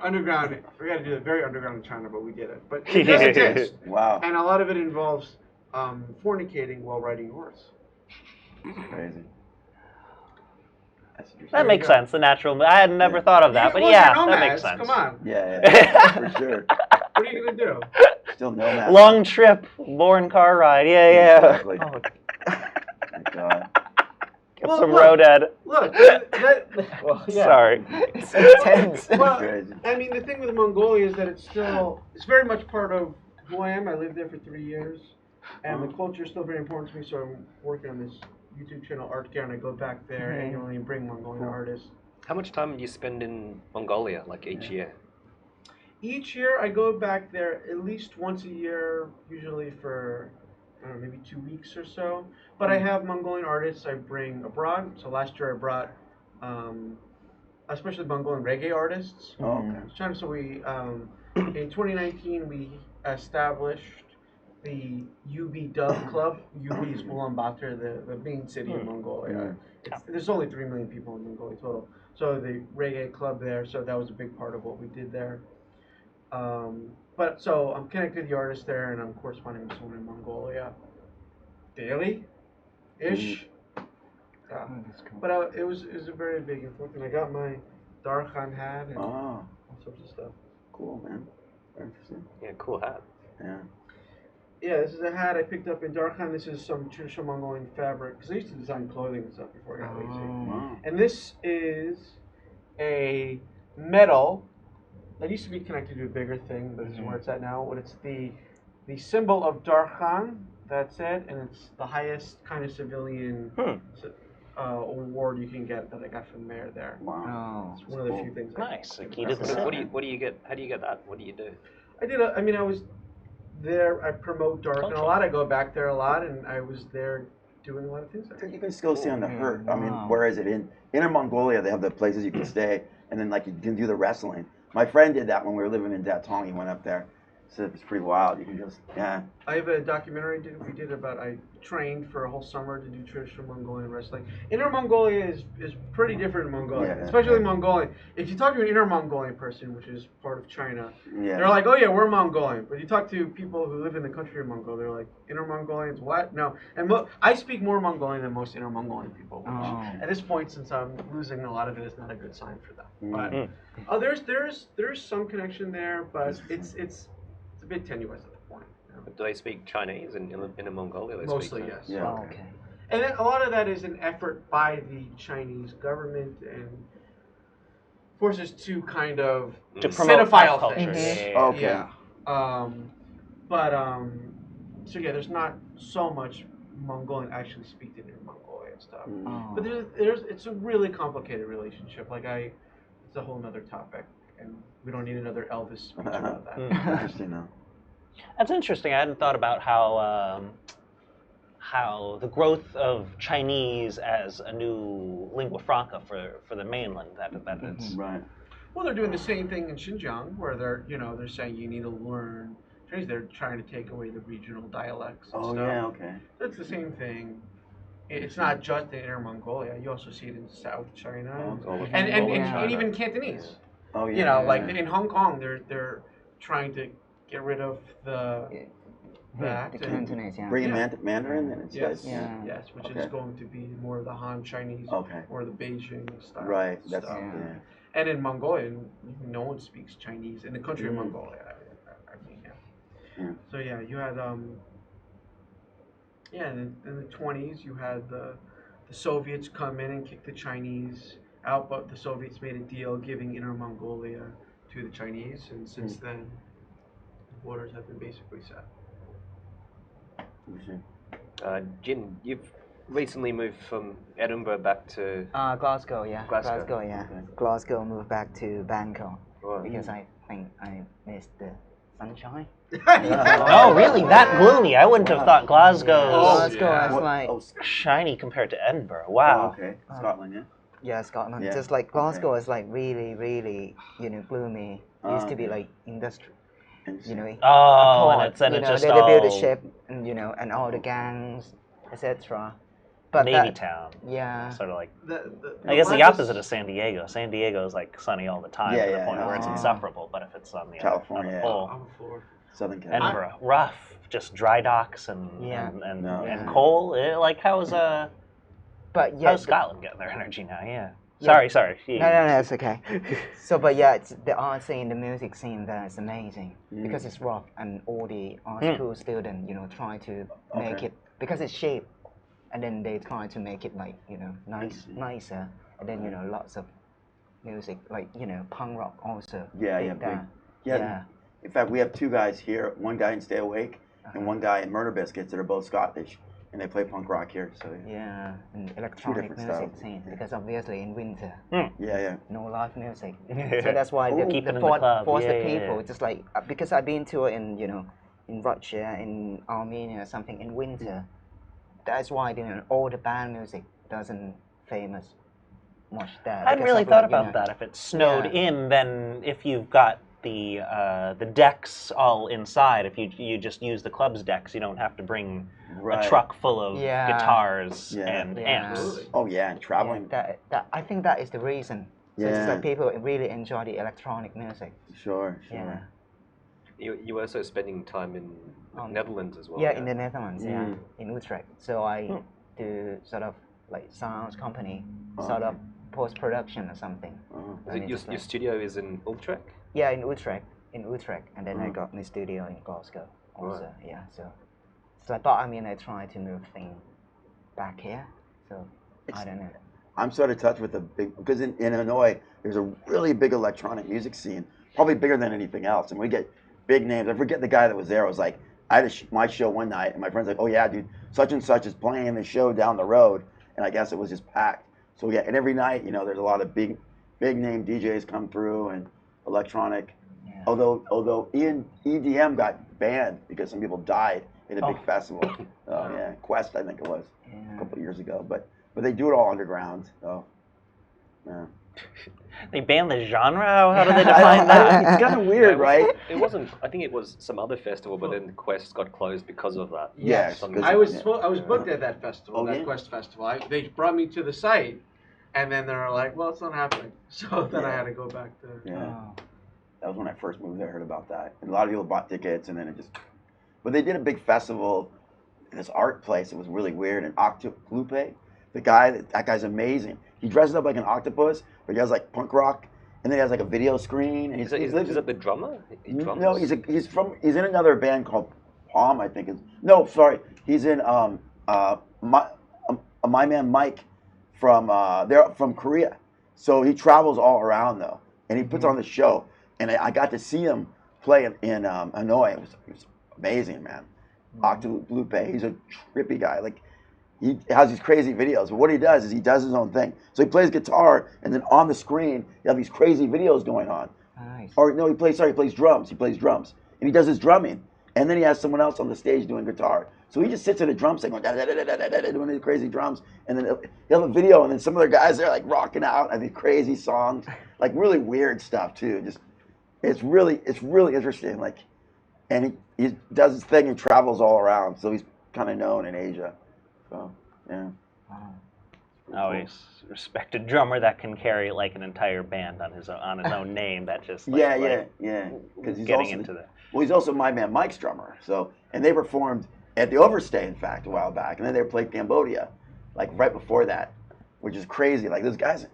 Speaker 2: Underground. We got to do it very underground in China, but we did it. But it does exist.
Speaker 3: Wow.
Speaker 2: And a lot of it involves fornicating while riding a horse.
Speaker 3: Crazy.
Speaker 5: That makes sense. The natural. I had never thought of that, but yeah, that makes sense.
Speaker 2: Come on.
Speaker 3: Yeah, for sure.
Speaker 2: What are you gonna do?
Speaker 3: Still nomad.
Speaker 5: Long trip, boring car ride. Yeah.
Speaker 3: Exactly.
Speaker 5: Oh,
Speaker 3: My God.
Speaker 5: get some roadhead.
Speaker 2: Look.
Speaker 5: Sorry.
Speaker 4: It's intense.
Speaker 2: Well,
Speaker 3: Crazy.
Speaker 2: I mean, the thing with Mongolia is that it's very much part of who I am. I lived there for 3 years, and the culture is still very important to me. So I'm working on this YouTube channel, Art Care, and I go back there annually and bring Mongolian artists.
Speaker 1: How much time do you spend in Mongolia, like each year?
Speaker 2: Each year, I go back there at least once a year, usually for, I don't know, maybe 2 weeks or so. But I have Mongolian artists I bring abroad. So last year I brought, especially Mongolian reggae artists.
Speaker 3: Oh, okay.
Speaker 2: So we, in 2019, we established the UB Dub Club. UB is Ulaanbaatar, the main city of Mongolia. There's only 3 million people in Mongolia total. So the reggae club there, so that was a big part of what we did there. But so I'm connected to the artists there, and I'm corresponding with someone in Mongolia daily-ish. Yeah. But it was a very big influence. And I got my Dhyan hat and all sorts of stuff.
Speaker 3: Cool, man. Very interesting.
Speaker 1: Yeah, cool hat.
Speaker 3: Yeah.
Speaker 2: Yeah, this is a hat I picked up in Dhyan. This is some traditional Mongolian fabric, because I used to design clothing and stuff before I got lazy.
Speaker 3: Wow.
Speaker 2: And this is a medal that used to be connected to a bigger thing, but this is where it's at now. But it's the symbol of Dhyan, that's it, and it's the highest kind of civilian award you can get that I got from the mayor there.
Speaker 3: Wow.
Speaker 2: It's one of the few things.
Speaker 5: Nice.
Speaker 1: What do you get? How do you get that? What do you do?
Speaker 2: I was there. I promote Dhyan a lot. I go back there a lot, and I was there doing a lot of things there.
Speaker 3: You can still stay on the hurt. I mean, whereas in Inner Mongolia, they have the places you can stay, and then like you can do the wrestling. My friend did that when we were living in Datong. He went up there. So it's pretty wild. You can just,
Speaker 2: I have a documentary we did about, I trained for a whole summer to do traditional Mongolian wrestling. Inner Mongolia is pretty different in Mongolia, especially Mongolian. If you talk to an Inner Mongolian person, which is part of China, they're like, oh yeah, we're Mongolian. But you talk to people who live in the country of Mongolia, they're like, Inner Mongolians, what? No. And I speak more Mongolian than most Inner Mongolian people, which at this point, since I'm losing a lot of it, is not a good sign for them. But there's some connection there, but it's a bit tenuous at the point.
Speaker 1: Do they speak Chinese in Mongolia?
Speaker 2: Mostly, yes.
Speaker 3: Yeah.
Speaker 4: Okay.
Speaker 2: And then a lot of that is an effort by the Chinese government and forces to kind of
Speaker 5: to promote
Speaker 2: cinephile
Speaker 5: culture.
Speaker 2: things.
Speaker 3: Okay.
Speaker 2: Yeah. So yeah, there's not so much Mongolian actually speaking in Mongolia and stuff. But it's a really complicated relationship. It's a whole nother topic, and we don't need another Elvis speech about that.
Speaker 3: Interesting, though.
Speaker 5: That's interesting. I hadn't thought about how the growth of Chinese as a new lingua franca for the mainland that it's
Speaker 3: Right.
Speaker 2: Well, they're doing the same thing in Xinjiang, where they're saying you need to learn Chinese. They're trying to take away the regional dialects and stuff.
Speaker 3: Yeah, okay.
Speaker 2: It's the same thing. It's not just in Inner Mongolia. You also see it in South China and even Cantonese.
Speaker 3: Oh yeah.
Speaker 2: In Hong Kong, they're trying to get rid of the
Speaker 4: Cantonese,
Speaker 3: Bring in Mandarin, and it's
Speaker 2: yes, which is going to be more of the Han Chinese, or the Beijing style.
Speaker 3: Right.
Speaker 2: Stuff.
Speaker 3: That's
Speaker 2: And in Mongolia, no one speaks Chinese in the country of Mongolia. So yeah, you had in the 20s, you had the Soviets come in and kick the Chinese out, but the Soviets made a deal giving Inner Mongolia to the Chinese, and since then, the borders have been basically set.
Speaker 1: Jin, you've recently moved from Edinburgh back to
Speaker 4: Glasgow, yeah.
Speaker 1: Glasgow.
Speaker 4: yeah.
Speaker 1: Okay.
Speaker 4: Glasgow moved back to Bangkok
Speaker 1: Right.
Speaker 4: because I think I missed the sunshine.
Speaker 5: Oh, really? That gloomy? I wouldn't have thought Glasgow's
Speaker 4: Glasgow
Speaker 2: yeah.
Speaker 4: is like,
Speaker 5: shiny compared to Edinburgh.
Speaker 3: Oh,
Speaker 5: Wow.
Speaker 3: okay. Scotland, yeah.
Speaker 4: yeah, Scotland.
Speaker 3: Yeah,
Speaker 4: Just like Glasgow
Speaker 3: okay.
Speaker 4: is like really, gloomy. It used to be
Speaker 3: okay.
Speaker 4: like industry,
Speaker 5: Oh,
Speaker 4: port,
Speaker 5: and it's then
Speaker 4: you
Speaker 5: it
Speaker 4: know,
Speaker 5: just
Speaker 4: they build a
Speaker 5: all
Speaker 4: ship, and and all the gangs, etc. But
Speaker 5: Navy
Speaker 4: that,
Speaker 5: town.
Speaker 4: yeah,
Speaker 5: Sort of like,
Speaker 2: The
Speaker 5: I guess the
Speaker 2: largest-
Speaker 5: opposite of San Diego. San Diego is like sunny all the time
Speaker 3: Yeah,
Speaker 5: to the
Speaker 3: yeah,
Speaker 5: point where it's
Speaker 4: oh.
Speaker 5: insufferable. But if it's on the
Speaker 3: California,
Speaker 5: other
Speaker 3: yeah.
Speaker 5: pole,
Speaker 2: I'm for.
Speaker 3: Southern California.
Speaker 5: Edinburgh, rough, just dry docks and
Speaker 4: Yeah.
Speaker 5: and
Speaker 3: No.
Speaker 5: and coal. Like how's
Speaker 4: but yeah,
Speaker 5: how's Scotland getting their energy now? Yeah.
Speaker 4: Yeah.
Speaker 5: Sorry.
Speaker 4: No, it's okay. So, but yeah, it's the art scene, the music scene there is amazing because it's rock and all the art school students, try to make
Speaker 3: Okay.
Speaker 4: it because it's cheap, and then they try to make it like nicer, and then lots of music like punk rock also.
Speaker 3: Yeah,
Speaker 4: big
Speaker 3: yeah, big.
Speaker 4: there.
Speaker 3: Yeah. In fact, we have two guys here. One guy in Stay Awake, and one guy in Murder Biscuits that are both Scottish, and they play punk rock here. So
Speaker 4: Yeah, and electronic
Speaker 3: different
Speaker 4: music
Speaker 3: styles.
Speaker 4: scene because obviously in winter
Speaker 3: yeah.
Speaker 4: no live music, so that's why
Speaker 5: Keep it in the
Speaker 4: force
Speaker 5: club.
Speaker 4: the
Speaker 5: Yeah.
Speaker 4: people just like because I've been to in in Russia, in Armenia or something in winter. That's why all the band music doesn't famous much there.
Speaker 5: I hadn't
Speaker 4: because
Speaker 5: really
Speaker 4: of,
Speaker 5: thought
Speaker 4: like,
Speaker 5: about that. If it snowed
Speaker 4: Yeah.
Speaker 5: in, then if you've got the decks all inside, if you just use the club's decks, you don't have to bring
Speaker 3: Right.
Speaker 5: a truck full of
Speaker 4: Yeah.
Speaker 5: guitars
Speaker 3: Yeah.
Speaker 5: and
Speaker 4: Yeah.
Speaker 5: amps.
Speaker 2: Absolutely.
Speaker 3: Oh yeah, and
Speaker 4: Yeah,
Speaker 3: traveling.
Speaker 4: that I think that is the reason. So it's just
Speaker 3: Yeah.
Speaker 4: like people really enjoy the electronic music.
Speaker 3: Sure.
Speaker 4: Yeah.
Speaker 1: You were also spending time in Netherlands as well.
Speaker 4: Yeah, in the Netherlands,
Speaker 3: Mm.
Speaker 4: in Utrecht. So I do sort of like sound company, sort of post production or something.
Speaker 3: Oh.
Speaker 1: Is
Speaker 4: And
Speaker 1: it
Speaker 4: it's just
Speaker 1: your
Speaker 4: like-
Speaker 1: studio is in Utrecht?
Speaker 4: Yeah, in Utrecht, and then I
Speaker 3: Mm.
Speaker 4: got my studio in Glasgow also.
Speaker 1: Right.
Speaker 4: Yeah, so I thought I try to move things back here. So I don't know.
Speaker 3: I'm sort of touched with the big because in Hanoi there's a really big electronic music scene, probably bigger than anything else, and we get big names. I forget the guy that was there. I was like, I had my show one night, and my friend's like, oh yeah, dude, such and such is playing the show down the road, and I guess it was just packed. So yeah, and every night, there's a lot of big name DJs come through and electronic.
Speaker 4: Yeah.
Speaker 3: Although EDM got banned because some people died at a big festival. Yeah, Quest I think it was a couple of years ago, but they do it all underground. So yeah.
Speaker 5: They banned the genre? How do they define that?
Speaker 3: It's kind of weird, right?
Speaker 1: It wasn't. I think it was some other festival, but then Quest got closed because of that.
Speaker 3: Yes,
Speaker 1: Some-
Speaker 3: 'cause-
Speaker 2: I was
Speaker 3: Yeah.
Speaker 2: I was booked at that festival,
Speaker 3: Oh,
Speaker 2: that
Speaker 3: yeah?
Speaker 2: Quest festival. They brought me to the site, and then they were like, "Well, it's not happening." So then I had to go back to.
Speaker 3: Yeah.
Speaker 4: Oh.
Speaker 3: That was when I first moved there. I heard about that, and a lot of people bought tickets, and then it just. But they did a big festival, in this art place. It was really weird. And Octoplupe, the guy, that guy's amazing. He dresses up like an octopus, but he has like punk rock, and then he has like a video screen. And
Speaker 1: Is that the drummer? He drums?
Speaker 3: No, he's in another band called Palm, I think. He's in my man Mike from they're from Korea, so he travels all around though, and he puts on the show, and I got to see him play in Hanoi. It was amazing, man. Octoplupe, he's a trippy guy. Like he has these crazy videos, but what he does is he does his own thing. So he plays guitar, and then on the screen you have these crazy videos going on.
Speaker 4: Nice.
Speaker 3: Or no, he plays drums. He plays drums, and he does his drumming, and then he has someone else on the stage doing guitar. So he just sits at a drum set going da, da, da, da, da, da, da, doing these crazy drums, and then he'll have a video, and then some other guys there like rocking out and these crazy songs, like really weird stuff too. Just it's really interesting. Like, and he does his thing and travels all around, so he's kind of known in Asia. So yeah.
Speaker 5: Always respected drummer that can carry like an entire band on his own name. That just like,
Speaker 3: Yeah. Because he's
Speaker 5: getting
Speaker 3: also
Speaker 5: into that.
Speaker 3: Well, he's also my man Mike's drummer. So, and they performed at the Overstay, in fact, a while back, and then they played Cambodia, like right before that, which is crazy. Like those guys,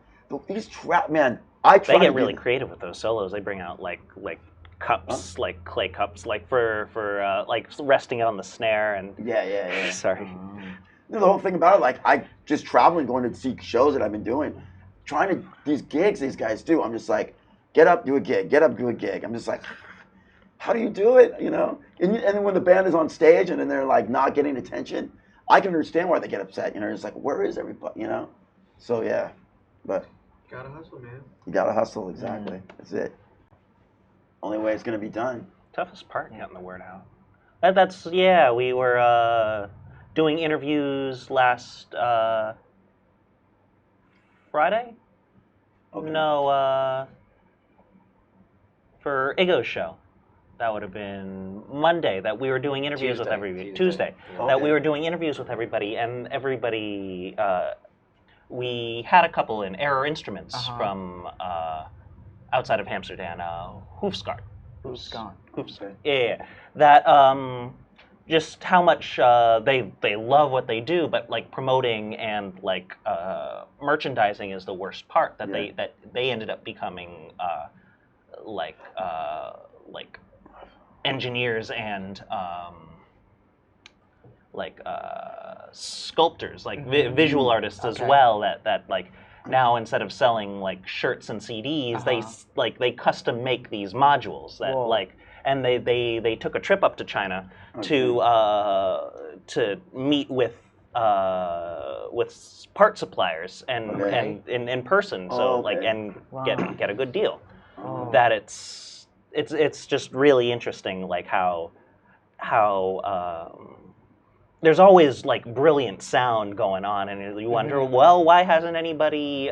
Speaker 3: these man. I try
Speaker 5: They
Speaker 3: to
Speaker 5: get
Speaker 3: do-
Speaker 5: really creative with those solos. They bring out like cups, like clay cups, like for like resting it on the snare and.
Speaker 3: Yeah.
Speaker 5: Sorry.
Speaker 3: The whole thing about it, like I just traveling, going to see shows that I've been doing, trying to these gigs these guys do. I'm just like, get up, do a gig. Get up, do a gig. I'm just like, how do you do it? And then when the band is on stage and then they're like not getting attention, I can understand why they get upset. You know, it's like, where is everybody? You know, so yeah, but
Speaker 2: Gotta hustle, man.
Speaker 3: you gotta hustle. Exactly, that's it. Only way it's gonna be done.
Speaker 5: Toughest part, getting the word out. We were doing interviews last Friday.
Speaker 3: Okay.
Speaker 5: No, for Igo's show. That would have been Monday that we were doing interviews with everybody. Tuesday.
Speaker 1: Yeah.
Speaker 5: That we were doing interviews with everybody, and everybody. We had a couple in Error Instruments from outside of Amsterdam, Hoofskaart.
Speaker 4: Hoofskaart.
Speaker 5: Hoofskaart. Yeah. That just how much they love what they do, but like promoting and like merchandising is the worst part. That they ended up becoming like engineers and sculptors, like visual artists as well. That like now instead of selling like shirts and CDs, they custom make these modules that like, and they took a trip up to China to meet with part suppliers and in person, so and get a good deal. That it's just really interesting, like how there's always like brilliant sound going on, and you wonder, well, why hasn't anybody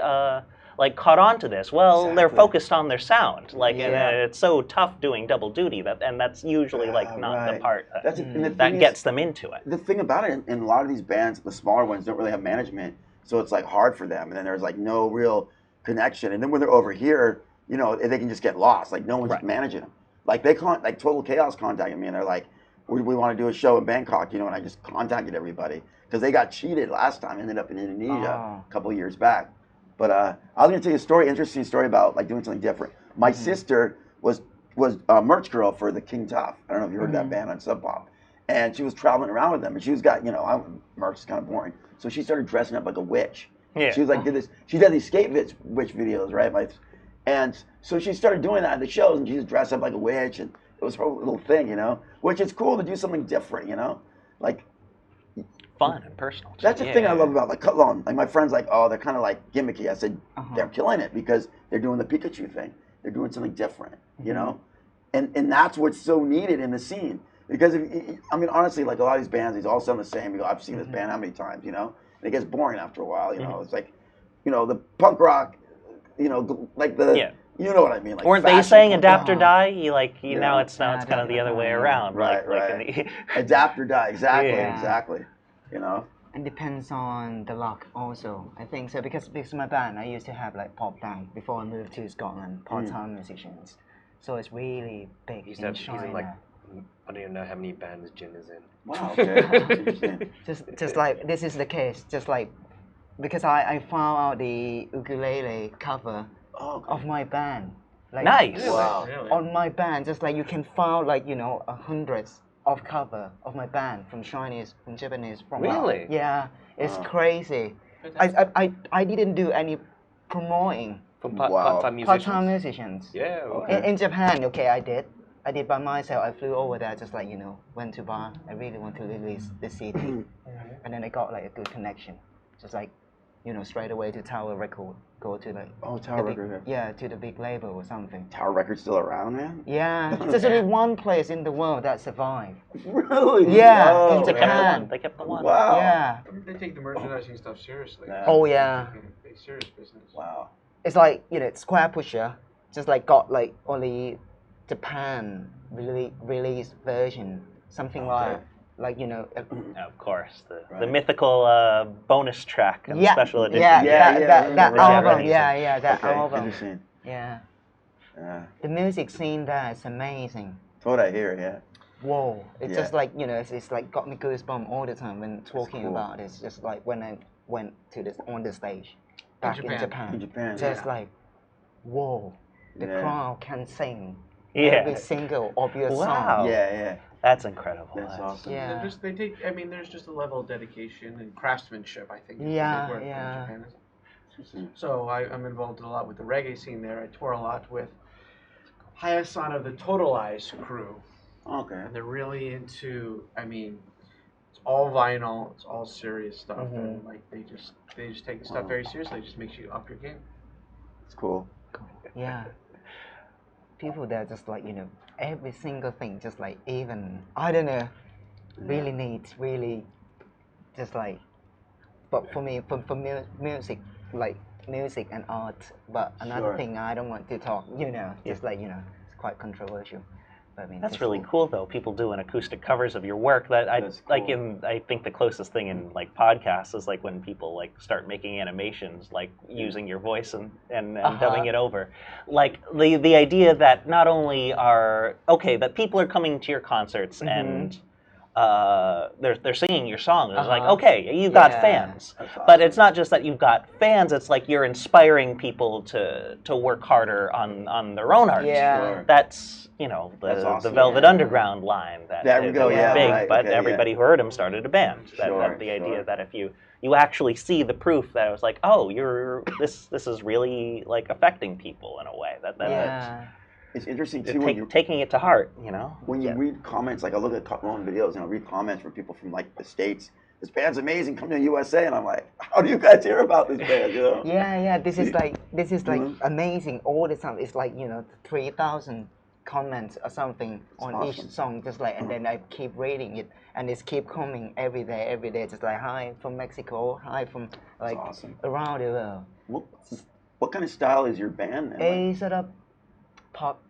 Speaker 5: like caught on to this? Well, they're focused on their sound, like, and it's so tough doing double duty and that's usually like not the part that gets them into it.
Speaker 3: The thing about it, in a lot of these bands, the smaller ones don't really have management, so it's like hard for them, and then there's like no real connection, and then when they're over here, you know, they can just get lost. Like no one's managing them. Like they can't. Like Total Chaos contacted me, and they're like, "We want to do a show in Bangkok," you know. And I just contacted everybody because they got cheated last time. Ended up in Indonesia a couple of years back. But I was gonna tell you a story, interesting story about like doing something different. My sister was a merch girl for the King Tough. I don't know if you heard that band on Sub Pop, and she was traveling around with them, and she was got, you know, merch is kind of boring, so she started dressing up like a witch.
Speaker 5: Yeah.
Speaker 3: She was like, she did these skate witch videos, right? And so she started doing that at the shows, and she just dressed up like a witch, and it was her little thing, you know, which is cool to do something different, you know, like
Speaker 5: fun and personal.
Speaker 3: That's the thing I love about like Cutlon. Like my friends, like, oh, they're kind of like gimmicky. I said they're killing it because they're doing the Pikachu thing. They're doing something different, you know, and that's what's so needed in the scene. Because I mean, honestly, like a lot of these bands, these all sound the same. You go, I've seen this band how many times, you know, and it gets boring after a while, you know. It's like, you know, the punk rock. You know, like you know what I mean. Like
Speaker 5: weren't they saying adapt or die? Now it's kind of the other way around.
Speaker 3: Right. Adapt or die. Exactly. You know.
Speaker 4: It depends on the luck also. I think so because my band, I used to have like pop band before I moved to Scotland, part-time musicians. So it's really big in China.
Speaker 1: I don't even know how many bands Jin is in.
Speaker 3: Wow. Okay.
Speaker 4: just like this is the case. Just like. Because I found out the ukulele cover of my band. Like,
Speaker 5: nice.
Speaker 3: Wow.
Speaker 2: Really?
Speaker 4: On my band, just like you can find like, you know, hundreds of cover of my band from Chinese, from Japanese, from
Speaker 5: really?
Speaker 4: Yeah, it's crazy. I didn't do any promoting.
Speaker 1: From part-time musicians?
Speaker 4: Part-time musicians.
Speaker 1: Yeah. Okay.
Speaker 4: In Japan, I did. I did by myself. I flew over there, just like, you know, went to bar. I really want to release the CD. And then I got like a good connection. Just like, you know, straight away to Tower Record, go to like
Speaker 3: Tower Record.
Speaker 4: Yeah, to the big label or something.
Speaker 3: Tower Record's still around, man?
Speaker 4: Yeah, there's only one place in the world that survived.
Speaker 3: Really?
Speaker 4: Yeah,
Speaker 3: Whoa,
Speaker 4: in Japan.
Speaker 5: They kept the one.
Speaker 3: Wow.
Speaker 4: Yeah.
Speaker 2: They take the merchandising stuff seriously.
Speaker 4: Oh yeah.
Speaker 2: Big serious business.
Speaker 3: Wow.
Speaker 4: It's like, you know, Square Pusher just like got like only Japan released version, something like, you know.
Speaker 5: Of course, the mythical bonus track and special edition.
Speaker 4: That album. That
Speaker 3: Okay,
Speaker 4: album.
Speaker 3: interesting.
Speaker 4: Yeah.
Speaker 3: Yeah.
Speaker 4: The music scene there is amazing.
Speaker 3: That's what I hear, yeah.
Speaker 4: Whoa! It's just like, you know, it's like got me goosebumps all the time when talking about it. It's just like when I went to on the stage back in Japan. Just like, whoa! The crowd can sing every single of your song.
Speaker 3: Yeah.
Speaker 5: That's incredible.
Speaker 3: That's awesome.
Speaker 4: Yeah.
Speaker 2: They take. I mean, there's just a level of dedication and craftsmanship, I think.
Speaker 4: Yeah.
Speaker 2: Japan is. So I'm involved a lot with the reggae scene there. I tour a lot with Hayasana, the Total Eyes crew.
Speaker 3: Okay.
Speaker 2: And they're really into, I mean, it's all vinyl. It's all serious stuff, and like they just take the stuff very seriously. It just makes you up your game.
Speaker 3: It's cool.
Speaker 4: Yeah. People that just like, you know, every single thing, just like even, I don't know, really neat, really just like, but for me, for music, like music and art, but another thing I don't want to talk, you know, just like, you know, it's quite controversial. But I mean,
Speaker 5: that's really cool, though. People doing acoustic covers of your work. That I like. I think the closest thing in like podcasts is like when people like start making animations, like using your voice and dubbing it over. Like the idea that not only are that people are coming to your concerts and they're singing your song. It's like, okay, you've got fans. Awesome. But it's not just that you've got fans, it's like you're inspiring people to work harder on their own art.
Speaker 4: Yeah.
Speaker 5: That's, you know, the Velvet Underground line that is big, but everybody who heard him started a band. The idea that if you actually see the proof that it was like, oh, this is really like affecting people in a way.
Speaker 3: It's interesting too
Speaker 5: taking it to heart, you know.
Speaker 3: When you read comments, like I look at my own videos and I read comments from people from like the States. This band's amazing. Come to the USA, and I'm like, how do you guys hear about this band? You know?
Speaker 4: Yeah. This is like amazing all the time. It's like, you know, 3,000 comments or something on each song, just like, and then I keep reading it, and it's keep coming every day, just like hi from Mexico, hi from like around the world.
Speaker 3: What kind of style is your band then?
Speaker 4: A sort of pop,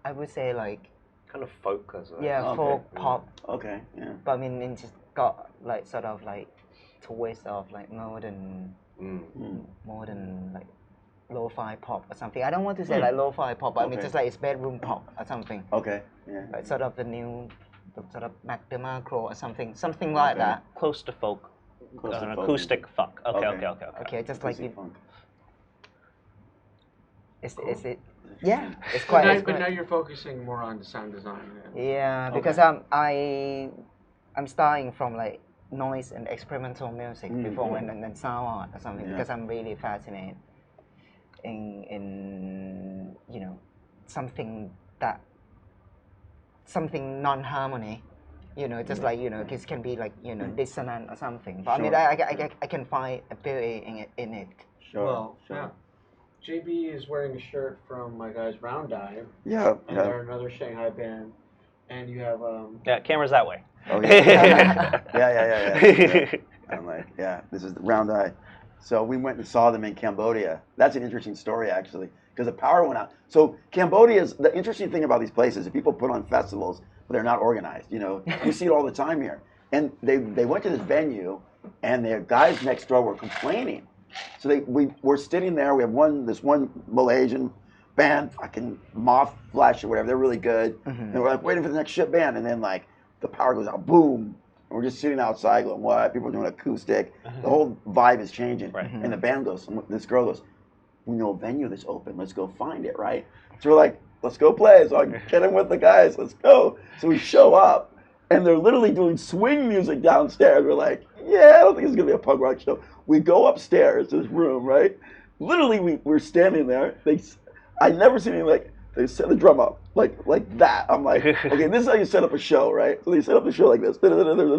Speaker 4: I would say like
Speaker 1: kind of folk as well.
Speaker 4: Yeah, folk pop.
Speaker 3: Okay, yeah.
Speaker 4: But I mean, it just got like sort of like twist of like modern like lo-fi pop or something. I don't want to say like lo-fi pop, but I mean just like it's bedroom pop or something.
Speaker 3: Okay, yeah.
Speaker 4: Like sort of the sort of Mac DeMarco or something like that.
Speaker 5: Close to folk. Acoustic funk. Okay,
Speaker 4: just like you. Is it? Yeah, it's quite.
Speaker 2: But now you're focusing more on sound design.
Speaker 4: Yeah, because I'm starting from like noise and experimental music before and then sound art or something because I'm really fascinated in you know something non-harmony, you know, just like, you know, it can be like, you know, dissonant or something. But I mean, I can find a beauty in it.
Speaker 2: Sure. Yeah. JB is wearing a shirt from my guys Round Dive.
Speaker 3: Yeah.
Speaker 2: And they're another Shanghai band. And you have
Speaker 5: camera's that way.
Speaker 3: Oh yeah. yeah. I'm like, this is the Round Eye. So we went and saw them in Cambodia. That's an interesting story actually, because the power went out. So Cambodia is the interesting thing about these places. If people put on festivals, but they're not organized. You know, you see it all the time here. And they went to this venue, and the guys next door were complaining. So we were sitting there. We have this one Malaysian band, fucking Moth Flesh or whatever. They're really good. And we're like waiting for the next ship band, and then like the power goes out, boom. And we're just sitting outside going, what? People are doing acoustic. The whole vibe is changing. And the band goes, this girl goes, we know a venue that's open. Let's go find it, right? So we're like, let's go play. So I get in with the guys. Let's go. So we show up, and they're literally doing swing music downstairs. We're like, I don't think it's going to be a punk rock show. We go upstairs to this room, right? Literally, we're standing there. I never seen anything like, they set the drum up like that. I'm like, okay, this is how you set up a show, right? So they set up the show like this. There's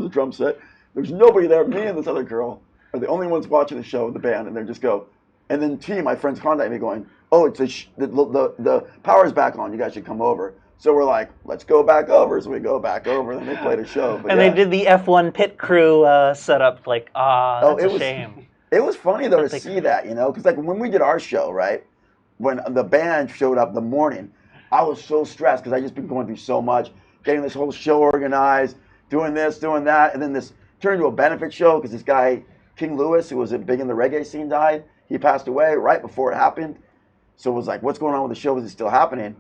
Speaker 3: a drum set. There's nobody there. Me and this other girl are the only ones watching the show, the band, and they just go. And then my friends contact me going, oh, it's the power's back on. You guys should come over. So we're like, let's go back over. So we go back over, and they played a show. But
Speaker 5: and they did the F1 pit crew setup, like, that's a shame.
Speaker 3: It was funny, though, to see that, you know, because like when we did our show, right, when the band showed up the morning, I was so stressed because I just been going through so much, getting this whole show organized, doing this, doing that, and then this turned into a benefit show because this guy, King Lewis, who was big in the reggae scene, died. He passed away right before it happened. So it was like, what's going on with the show? Is it still happening?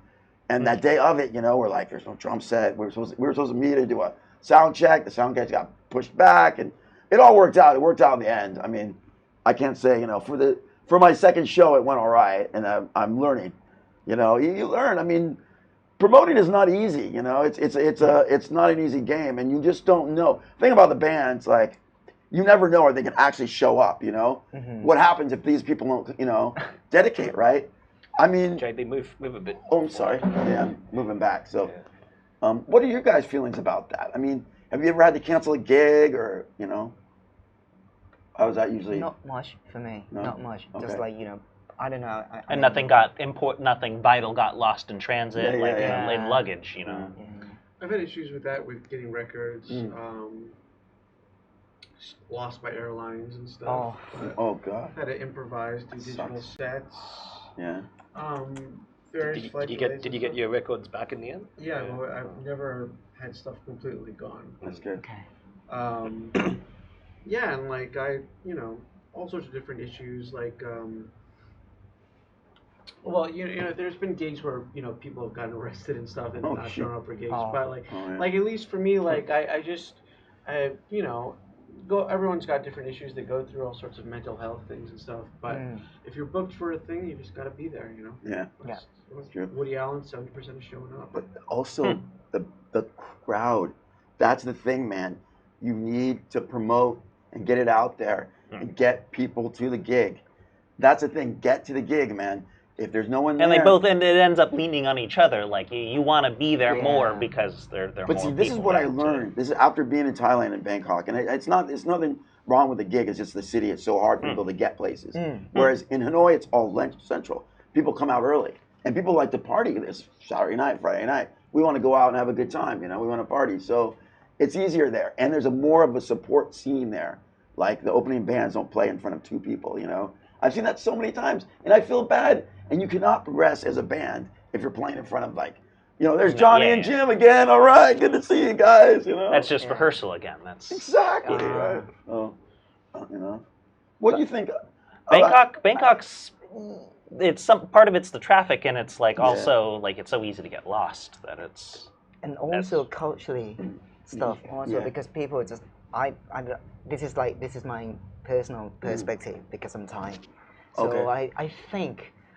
Speaker 3: And that day of it, you know, we're like, there's no drum set. We were supposed to meet and do a sound check. The sound check got pushed back, and it all worked out. It worked out in the end. I mean, I can't say, you know, for my second show, it went all right, and I'm learning. You know, you learn. I mean, promoting is not easy. You know, it's not an easy game, and you just don't know. The thing about the bands, like, you never know if they can actually show up. You know, what happens if these people don't, you know, dedicate, right? I mean,
Speaker 1: JB, move a bit.
Speaker 3: Oh, I'm sorry. Yeah, I'm moving back. So, what are your guys' feelings about that? I mean, Have you ever had to cancel a gig or, you know? How was that usually?
Speaker 4: Not much for me.
Speaker 3: No?
Speaker 4: Not much.
Speaker 3: Okay.
Speaker 4: Just like, I don't know.
Speaker 5: And nothing vital got lost in transit, in luggage,
Speaker 4: Yeah.
Speaker 2: I've had issues with that, with getting records lost by airlines and stuff.
Speaker 3: Oh God.
Speaker 2: Had to improvise, do digital sets.
Speaker 3: Yeah.
Speaker 1: Did you get your records back in the end?
Speaker 2: Yeah, well, I've never had stuff completely gone.
Speaker 3: That's good.
Speaker 4: Okay.
Speaker 2: Yeah, and like all sorts of different issues, like well, there's been gigs where people have gotten arrested and stuff and not shown up for gigs, but like at least for me, like I go. Everyone's got different issues. They go through all sorts of mental health things and stuff. But if you're booked for a thing, you just got to be there.
Speaker 3: Yeah.
Speaker 2: That's true. Woody Allen, 70% is showing up.
Speaker 3: But also the crowd. That's the thing, man. You need to promote and get it out there and get people to the gig. That's the thing. Get to the gig, man. If there's no one there,
Speaker 5: and it ends up leaning on each other. Like you want to be there more because they're more.
Speaker 3: But see, this is what I learned. This is after being in Thailand and Bangkok, and it's nothing wrong with the gig. It's just the city. It's so hard for people to get places. Whereas in Hanoi, it's all central. People come out early, and people like to party this Saturday night, Friday night. We want to go out and have a good time. We want to party. So it's easier there, and there's more of a support scene there. Like the opening bands don't play in front of 2 people. I've seen that so many times, and I feel bad. And you cannot progress as a band if you're playing in front of there's Johnny and Jim again. All right, good to see you guys.
Speaker 5: That's just rehearsal again. That's
Speaker 3: exactly right. What do you think?
Speaker 5: Bangkok's. It's some part of it's the traffic, and it's also like it's so easy to get lost that it's.
Speaker 4: And also culturally stuff also because people just this is my personal perspective because I'm Thai. So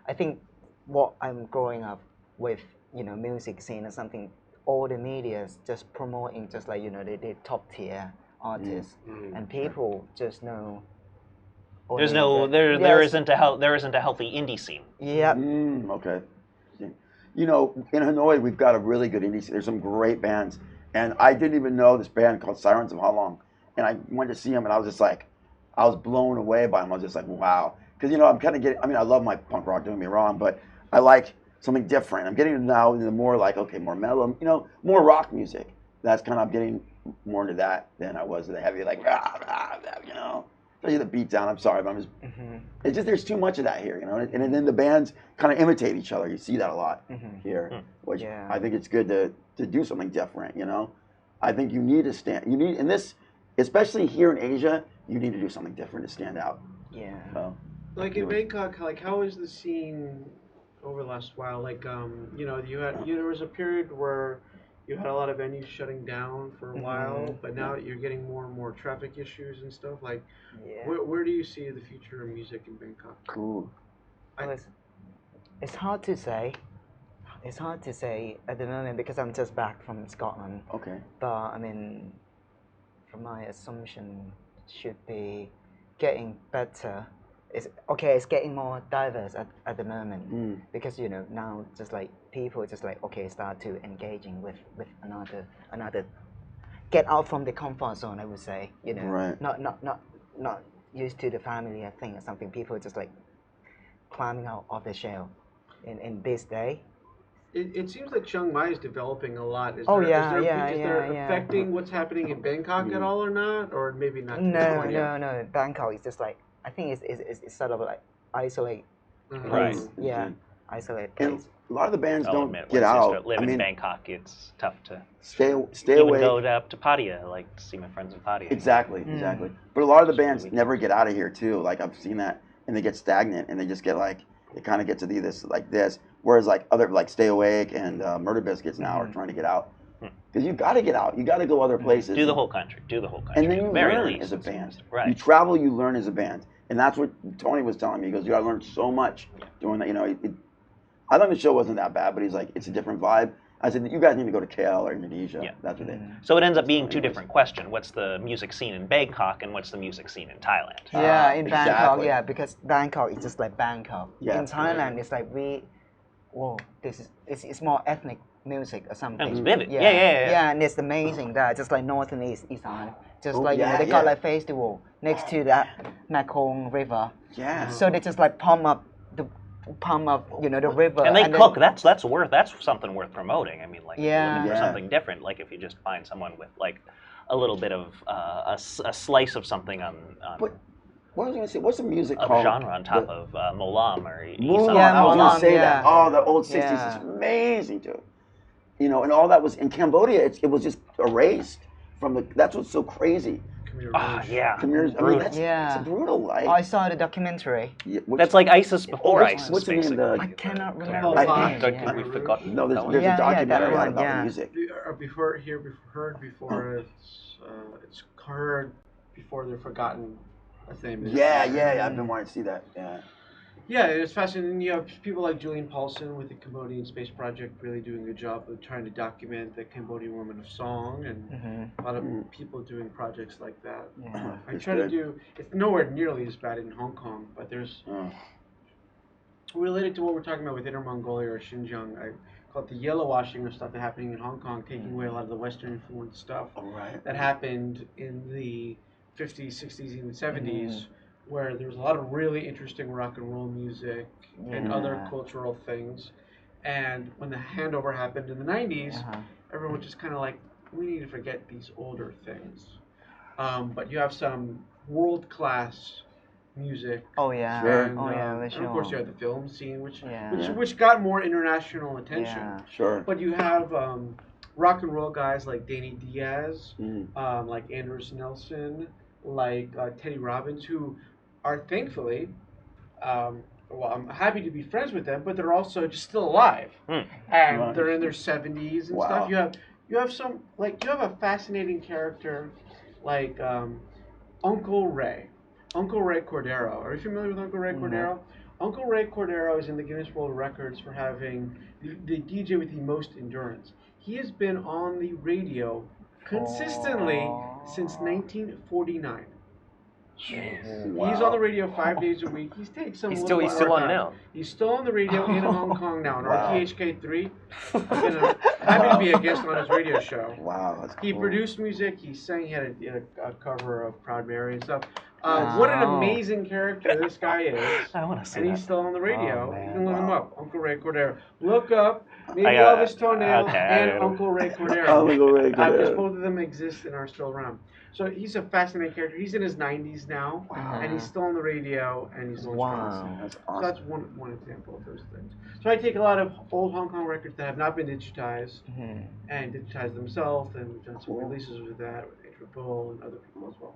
Speaker 4: I think what I'm growing up with, music scene or something, all the media's just promoting just like, the top tier artists and people just know.
Speaker 5: There isn't a healthy indie scene.
Speaker 4: Yeah.
Speaker 3: Okay. In Hanoi we've got a really good indie scene. There's some great bands, and I didn't even know this band called Sirens of Halong, and I went to see them, and I was just like, I was blown away by them. I was just like, wow. Because, I'm kind of getting, I love my punk rock, don't get me wrong, but I like something different. I'm getting now into more more mellow, more rock music. That's kind of, I'm getting more into that than I was the heavy, like, rah, rah, rah, especially the beat down. I'm sorry, but I'm just, it's just, there's too much of that here, and then the bands kind of imitate each other. You see that a lot here, which I think it's good to do something different, I think you need to in this, especially here in Asia, you need to do something different to stand out.
Speaker 4: Yeah.
Speaker 3: So,
Speaker 2: like in Bangkok, how is the scene over the last while? Like, there was a period where you had a lot of venues shutting down for a while, but now you're getting more and more traffic issues and stuff. Like, where do you see the future of music in Bangkok?
Speaker 3: Cool.
Speaker 4: It's hard to say. It's hard to say at the moment because I'm just back from Scotland.
Speaker 3: Okay.
Speaker 4: But from my assumption, it should be getting better. It's getting more diverse at the moment because now just like people just like start to engaging with another get out from the comfort zone. I would say
Speaker 3: right.
Speaker 4: not used to the family thing or something. People just like climbing out of the shell in this day.
Speaker 2: It seems like Chiang Mai is developing a lot. Is
Speaker 4: there
Speaker 2: affecting what's happening in Bangkok at all or not, or maybe not?
Speaker 4: No. Bangkok is just like. I think it's sort of like isolate
Speaker 5: Right.
Speaker 4: Yeah, isolate
Speaker 3: And
Speaker 4: place.
Speaker 3: a lot of the bands
Speaker 5: I'll
Speaker 3: don't
Speaker 5: admit,
Speaker 3: get
Speaker 5: once you
Speaker 3: out.
Speaker 5: start living in Bangkok, it's tough to
Speaker 3: stay
Speaker 5: even
Speaker 3: away.
Speaker 5: go up to Pattaya, like to see my friends in Pattaya.
Speaker 3: Exactly. But a lot of the bands never get out of here too. Like I've seen that, and they get stagnant, and they just get like they kind of get to be this like this. Whereas like other like Stay Awake and Murder Biscuits now are trying to get out because you got to get out. You got to go other places.
Speaker 5: Do the whole country.
Speaker 3: And then you learn as a band. Right. You travel, you learn as a band. And that's what Tony was telling me. He goes, you gotta learn so much doing that. I thought the show wasn't that bad, but he's like, it's a different vibe. I said, you guys need to go to KL or Indonesia. Yeah. That's what they.
Speaker 5: So it ends up being two different questions. What's the music scene in Bangkok and what's the music scene in Thailand?
Speaker 4: Yeah, in Bangkok, because Bangkok is just like Bangkok.
Speaker 3: Yeah.
Speaker 4: In Thailand, it's like it's more ethnic music or something.
Speaker 5: It's vivid.
Speaker 4: Yeah.
Speaker 5: Yeah,
Speaker 4: and it's amazing that just like North and East Isan, just
Speaker 3: Oh,
Speaker 4: like you know,
Speaker 3: yeah,
Speaker 4: they got
Speaker 3: yeah.
Speaker 4: like festival next to that Mekong River.
Speaker 3: Yeah.
Speaker 4: So they just like pump up you know the river.
Speaker 5: And they
Speaker 4: then-
Speaker 5: cook. That's something worth promoting. I mean, like if you're
Speaker 4: Yeah.
Speaker 5: looking for
Speaker 3: Yeah.
Speaker 5: something different, like if you just find someone with like a little bit of a slice of something on
Speaker 3: What was I going to say? What's the music
Speaker 5: of
Speaker 3: called?
Speaker 5: genre on top of Molam or
Speaker 3: Mulan.
Speaker 5: Isan.
Speaker 3: I was going
Speaker 4: Mulan,
Speaker 3: to say
Speaker 4: yeah.
Speaker 3: that. Oh, the old 60s
Speaker 4: Yeah.
Speaker 3: is amazing, too. You know, and all that was in Cambodia. It was just erased from the. That's what's so crazy.
Speaker 5: Yeah.
Speaker 3: Khmer's, I mean,
Speaker 5: Brutal.
Speaker 3: that's
Speaker 4: Yeah.
Speaker 3: it's a brutal life.
Speaker 4: I saw the documentary.
Speaker 3: Yeah, which-
Speaker 5: That's like ISIS before
Speaker 3: what's-
Speaker 5: ISIS.
Speaker 3: what's the name of
Speaker 5: basically.
Speaker 3: the-
Speaker 4: I cannot remember
Speaker 2: Oh,
Speaker 4: the
Speaker 2: I-
Speaker 4: name.
Speaker 1: Don't
Speaker 4: yeah.
Speaker 1: we've forgotten.
Speaker 3: No, there's
Speaker 1: that one.
Speaker 3: a
Speaker 4: Yeah, that
Speaker 3: documentary
Speaker 4: one,
Speaker 3: about
Speaker 4: yeah.
Speaker 3: the music.
Speaker 2: Before it's heard before they're forgotten. That's the name of it.
Speaker 3: Yeah. I've been wanting to see that. Yeah.
Speaker 2: Yeah, it's fascinating. You have people like Julian Paulson with the Cambodian Space Project really doing a good job of trying to document the Cambodian woman of song, and a lot of people doing projects like that.
Speaker 4: Yeah.
Speaker 2: I
Speaker 3: It's
Speaker 2: try
Speaker 3: good.
Speaker 2: to do. It's nowhere nearly as bad in Hong Kong, but there's
Speaker 3: Oh.
Speaker 2: related to what we're talking about with Inner Mongolia or Xinjiang. I call it the yellow washing of stuff that happening in Hong Kong, taking away a lot of the Western influenced stuff
Speaker 3: All right.
Speaker 2: that happened in the 50s, 60s, even 70s, where there was a lot of really interesting rock and roll music and other cultural things. And when the handover happened in the 90s, everyone was just kind of like, we need to forget these older things. But you have some world-class music.
Speaker 4: Oh yeah.
Speaker 3: Sure.
Speaker 2: And,
Speaker 4: Oh yeah.
Speaker 2: and of course you have the film scene, which
Speaker 4: Yeah.
Speaker 2: which got more international attention.
Speaker 4: Yeah.
Speaker 3: Sure.
Speaker 2: But you have rock and roll guys like Danny Diaz,
Speaker 3: Mm.
Speaker 2: like Anders Nelson, like Teddy Robbins, who are thankfully, well, I'm happy to be friends with them, but they're also just still alive, and
Speaker 3: Right.
Speaker 2: they're in their 70s and
Speaker 3: Wow.
Speaker 2: stuff. You have a fascinating character like Uncle Ray Cordero. Are you familiar with Uncle Ray Cordero? Uncle Ray Cordero is in the Guinness World Records for having the DJ with the most endurance. He has been on the radio consistently since 1949.
Speaker 3: Wow.
Speaker 2: He's on the radio 5 days a week. He's taking some.
Speaker 1: He's
Speaker 2: little
Speaker 1: still
Speaker 2: bit more
Speaker 1: on
Speaker 2: time.
Speaker 1: now.
Speaker 2: He's still on the radio in Hong Kong now on
Speaker 3: Wow.
Speaker 2: RTHK3. Happy to be a guest on his radio show.
Speaker 3: Wow. That's
Speaker 2: He
Speaker 3: cool.
Speaker 2: produced music. He sang. He had a cover of Proud Mary and stuff. What an amazing character this guy is.
Speaker 5: I want to see
Speaker 2: And
Speaker 5: that.
Speaker 2: he's still on the radio.
Speaker 5: Oh, man.
Speaker 2: You can look him up, Uncle Ray Cordero. Look up maybe
Speaker 5: I got it.
Speaker 2: Elvis Toenail
Speaker 5: Okay, I
Speaker 2: and
Speaker 5: got it.
Speaker 2: Uncle Ray Cordero.
Speaker 3: Uncle Ray
Speaker 2: Because
Speaker 3: Cordero.
Speaker 2: both of them exist and are still around. So he's a fascinating character. He's in his 90s now, and he's still on the radio, and he's still strong.
Speaker 3: That's
Speaker 2: So
Speaker 3: awesome.
Speaker 2: that's one example of those things. So I take a lot of old Hong Kong records that have not been digitized and digitize themselves, and we've done some releases with that, with Adrian Bull and other people as well.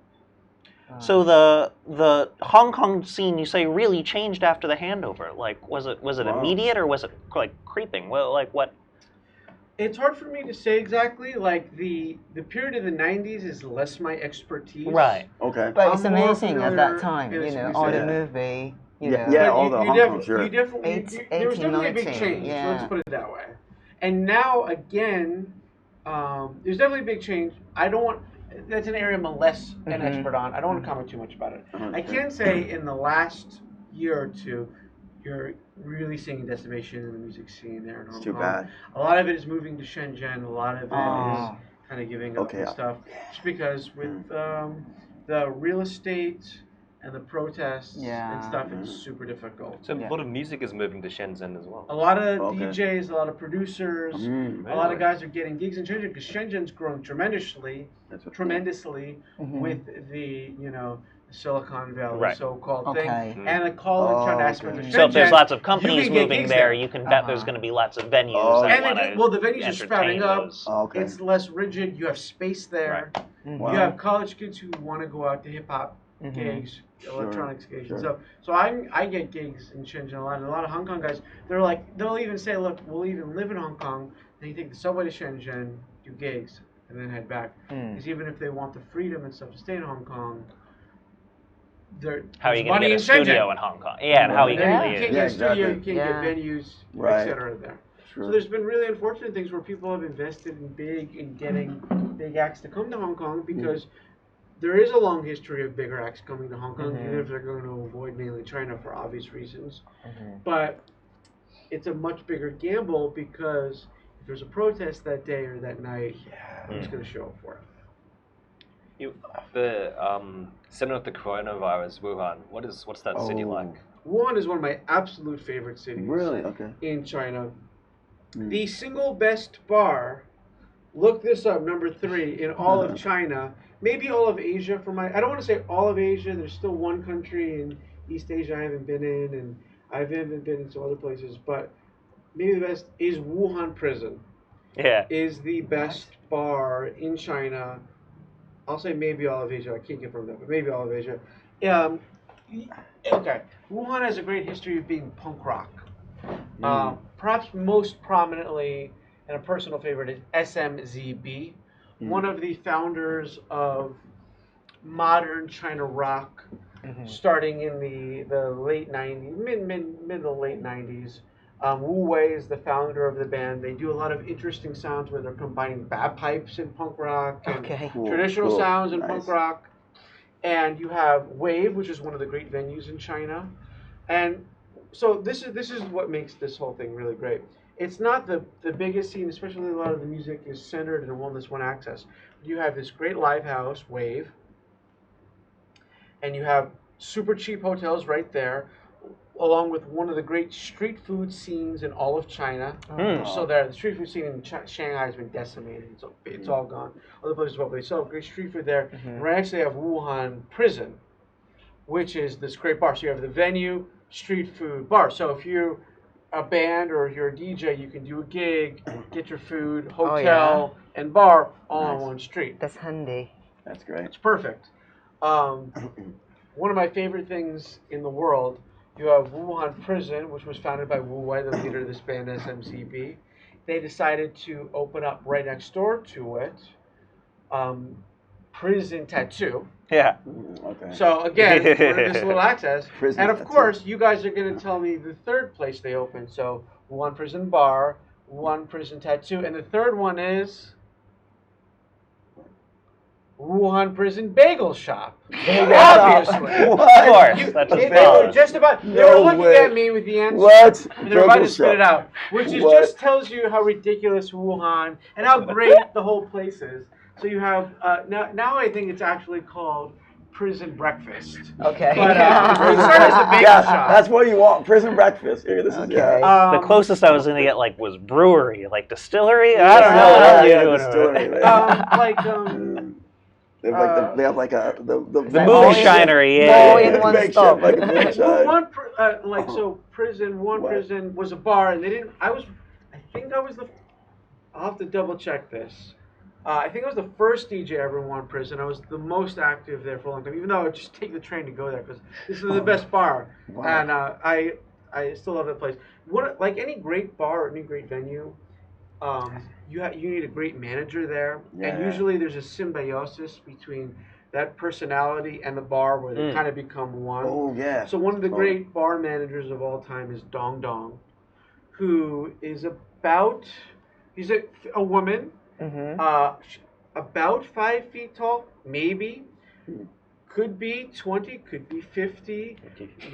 Speaker 5: So the Hong Kong scene, you say, really changed after the handover. Like, was it
Speaker 3: Wow.
Speaker 5: immediate or was it like creeping? Well, like what?
Speaker 2: It's hard for me to say exactly. Like the period of the 90s is less my expertise.
Speaker 5: Right.
Speaker 3: Okay.
Speaker 4: But it's
Speaker 2: I'm more
Speaker 4: amazing at
Speaker 2: familiar
Speaker 4: that time,
Speaker 2: in
Speaker 4: you
Speaker 2: its
Speaker 4: know,
Speaker 2: music.
Speaker 4: all the
Speaker 3: Yeah.
Speaker 4: movie, you
Speaker 3: Yeah,
Speaker 4: know.
Speaker 3: yeah.
Speaker 2: But
Speaker 3: all the Hong Kong, sure.
Speaker 2: you definitely, there was definitely a big
Speaker 4: 18,
Speaker 2: change.
Speaker 4: yeah.
Speaker 2: So let's put it that way. And now again, there's definitely a big change. I don't want. That's an area I'm less an expert on. I don't want to comment too much about it. I can say in the last year or two, you're really seeing a decimation in the music scene there in Hong
Speaker 3: It's too
Speaker 2: Kong.
Speaker 3: bad.
Speaker 2: A lot of it is moving to Shenzhen. A lot of it is
Speaker 4: Oh.
Speaker 2: kind of giving up
Speaker 3: Okay.
Speaker 2: and stuff. Just because with the real estate and the protests and stuff, it's super difficult.
Speaker 1: So a lot of music is moving to Shenzhen as well.
Speaker 2: A lot of
Speaker 3: Okay.
Speaker 2: DJs, a lot of producers,
Speaker 3: Mm.
Speaker 2: a lot of guys are getting gigs in Shenzhen because Shenzhen's growing tremendously
Speaker 3: That's what,
Speaker 2: with the Silicon Valley
Speaker 5: Right.
Speaker 2: so-called
Speaker 4: Okay.
Speaker 2: thing and the college
Speaker 3: Oh,
Speaker 2: aspect
Speaker 3: okay.
Speaker 2: of Shenzhen.
Speaker 5: So if there's lots of
Speaker 2: you
Speaker 5: companies
Speaker 2: can get
Speaker 5: moving
Speaker 2: gigs
Speaker 5: there, you can bet there's
Speaker 4: Uh-huh.
Speaker 5: going to be lots of venues
Speaker 3: Oh,
Speaker 5: that
Speaker 3: yeah.
Speaker 2: And
Speaker 5: want
Speaker 2: they
Speaker 5: to
Speaker 2: do, well, the venues are sprouting up.
Speaker 5: those.
Speaker 3: Oh, okay.
Speaker 2: It's less rigid. You have space there.
Speaker 3: Wow.
Speaker 2: You have college kids who want to go out to hip hop gigs, electronics gigs, and stuff. So I get gigs in Shenzhen a lot. And a lot of Hong Kong guys, they'll even say, look, we'll even live in Hong Kong. Then you take the subway to Shenzhen, do gigs, and then head back. Because even if they want the freedom and stuff to stay in Hong Kong,
Speaker 5: How are you
Speaker 2: there's
Speaker 5: going to
Speaker 2: money
Speaker 5: get a
Speaker 2: in
Speaker 5: studio
Speaker 2: Shenzhen.
Speaker 5: in Hong Kong? Yeah, and how are you
Speaker 2: There
Speaker 5: going to
Speaker 2: you
Speaker 5: do
Speaker 2: can't
Speaker 5: it?
Speaker 2: get a studio, you
Speaker 3: exactly.
Speaker 2: can't get venues,
Speaker 3: Right.
Speaker 2: etc. there.
Speaker 3: Sure.
Speaker 2: So there's been really unfortunate things where people have invested in getting big acts to come to Hong Kong because there is a long history of bigger acts coming to Hong Kong, even if they're going to avoid mainly China for obvious reasons. But it's a much bigger gamble because if there's a protest that day or that night, I'm just going to show up for it.
Speaker 1: The center of the coronavirus, Wuhan. What's that city like?
Speaker 2: Wuhan is one of my absolute favorite cities.
Speaker 3: Really? Okay.
Speaker 2: In China. The single best bar, look this up, number 3 in all of China, maybe all of Asia. I don't want to say all of Asia. There's still one country in East Asia I haven't been in, and I haven't been in some other places. But maybe the best is Wuhan Prison.
Speaker 5: Yeah.
Speaker 2: Is the best bar in China. I'll say maybe all of Asia. I can't confirm that, but maybe all of Asia. Okay. Wuhan has a great history of being punk rock. Perhaps most prominently, and a personal favorite, is SMZB, one of the founders of modern China rock, starting in the late 90s, mid to late 90s. Wu Wei is the founder of the band. They do a lot of interesting sounds where they're combining bagpipes in punk rock and traditional sounds in punk rock. And you have Wave, which is one of the great venues in China. And so this is what makes this whole thing really great. It's not the biggest scene, especially a lot of the music is centered in this one access. You have this great live house, Wave, and you have super cheap hotels right there, along with one of the great street food scenes in all of China. So the street food scene in Shanghai has been decimated. So it's all gone. Other places as well, but they still have great street food there. And right next they have Wuhan Prison, which is this great bar. So you have the venue, street food, bar. So if you're a band or if you're a DJ, you can do a gig, get your food, hotel, and bar all on one street.
Speaker 4: That's handy.
Speaker 3: That's great.
Speaker 2: It's perfect. One of my favorite things in the world, you have Wuhan Prison, which was founded by Wu Wei, the leader of this band, SMCB. They decided to open up right next door to it, Prison Tattoo.
Speaker 5: Yeah.
Speaker 3: Okay.
Speaker 2: So again, we're in this little access.
Speaker 3: Prison
Speaker 2: and of
Speaker 3: Tattoo.
Speaker 2: course, you guys are going to tell me the third place they opened. So Wuhan Prison Bar, Wuhan Prison Tattoo, and the third one is Wuhan Prison Bagel Shop. Obviously.
Speaker 5: Of course. That's
Speaker 2: They
Speaker 5: just
Speaker 2: were
Speaker 5: valid.
Speaker 2: just about. They
Speaker 3: No
Speaker 2: were looking
Speaker 3: way.
Speaker 2: at me with the answer.
Speaker 3: What?
Speaker 2: And they're about to
Speaker 3: Bagel
Speaker 2: spit it
Speaker 3: shop.
Speaker 2: out, which is
Speaker 3: What?
Speaker 2: just tells you how ridiculous Wuhan and how great the whole place is. So you have now I think it's actually called Prison Breakfast.
Speaker 4: Okay.
Speaker 2: But it started as a bagel shop.
Speaker 3: That's what you want. Prison breakfast. Here, this is
Speaker 5: The closest I was going to get was brewery, like distillery. I don't know what else you're doing.
Speaker 3: distillery. They have like a the
Speaker 5: moonshinery,
Speaker 4: All in one
Speaker 3: makeshift,
Speaker 4: stop.
Speaker 3: like a moonshine.
Speaker 2: Prison
Speaker 3: What?
Speaker 2: prison was a bar, and they didn't. I think I was the. I'll have to double check this. I think I was the first DJ ever in Wuhan Prison. I was the most active there for a long time, even though I would just take the train to go there because this is the best bar, and I still love that place. Like any great bar or any great venue, you need a great manager there, and usually there's a symbiosis between that personality and the bar where they kind of become one.
Speaker 3: Oh yeah.
Speaker 2: So one of the great bar managers of all time is Dong Dong, who is he's a woman, about 5 feet tall, maybe. Could be 20, could be 50.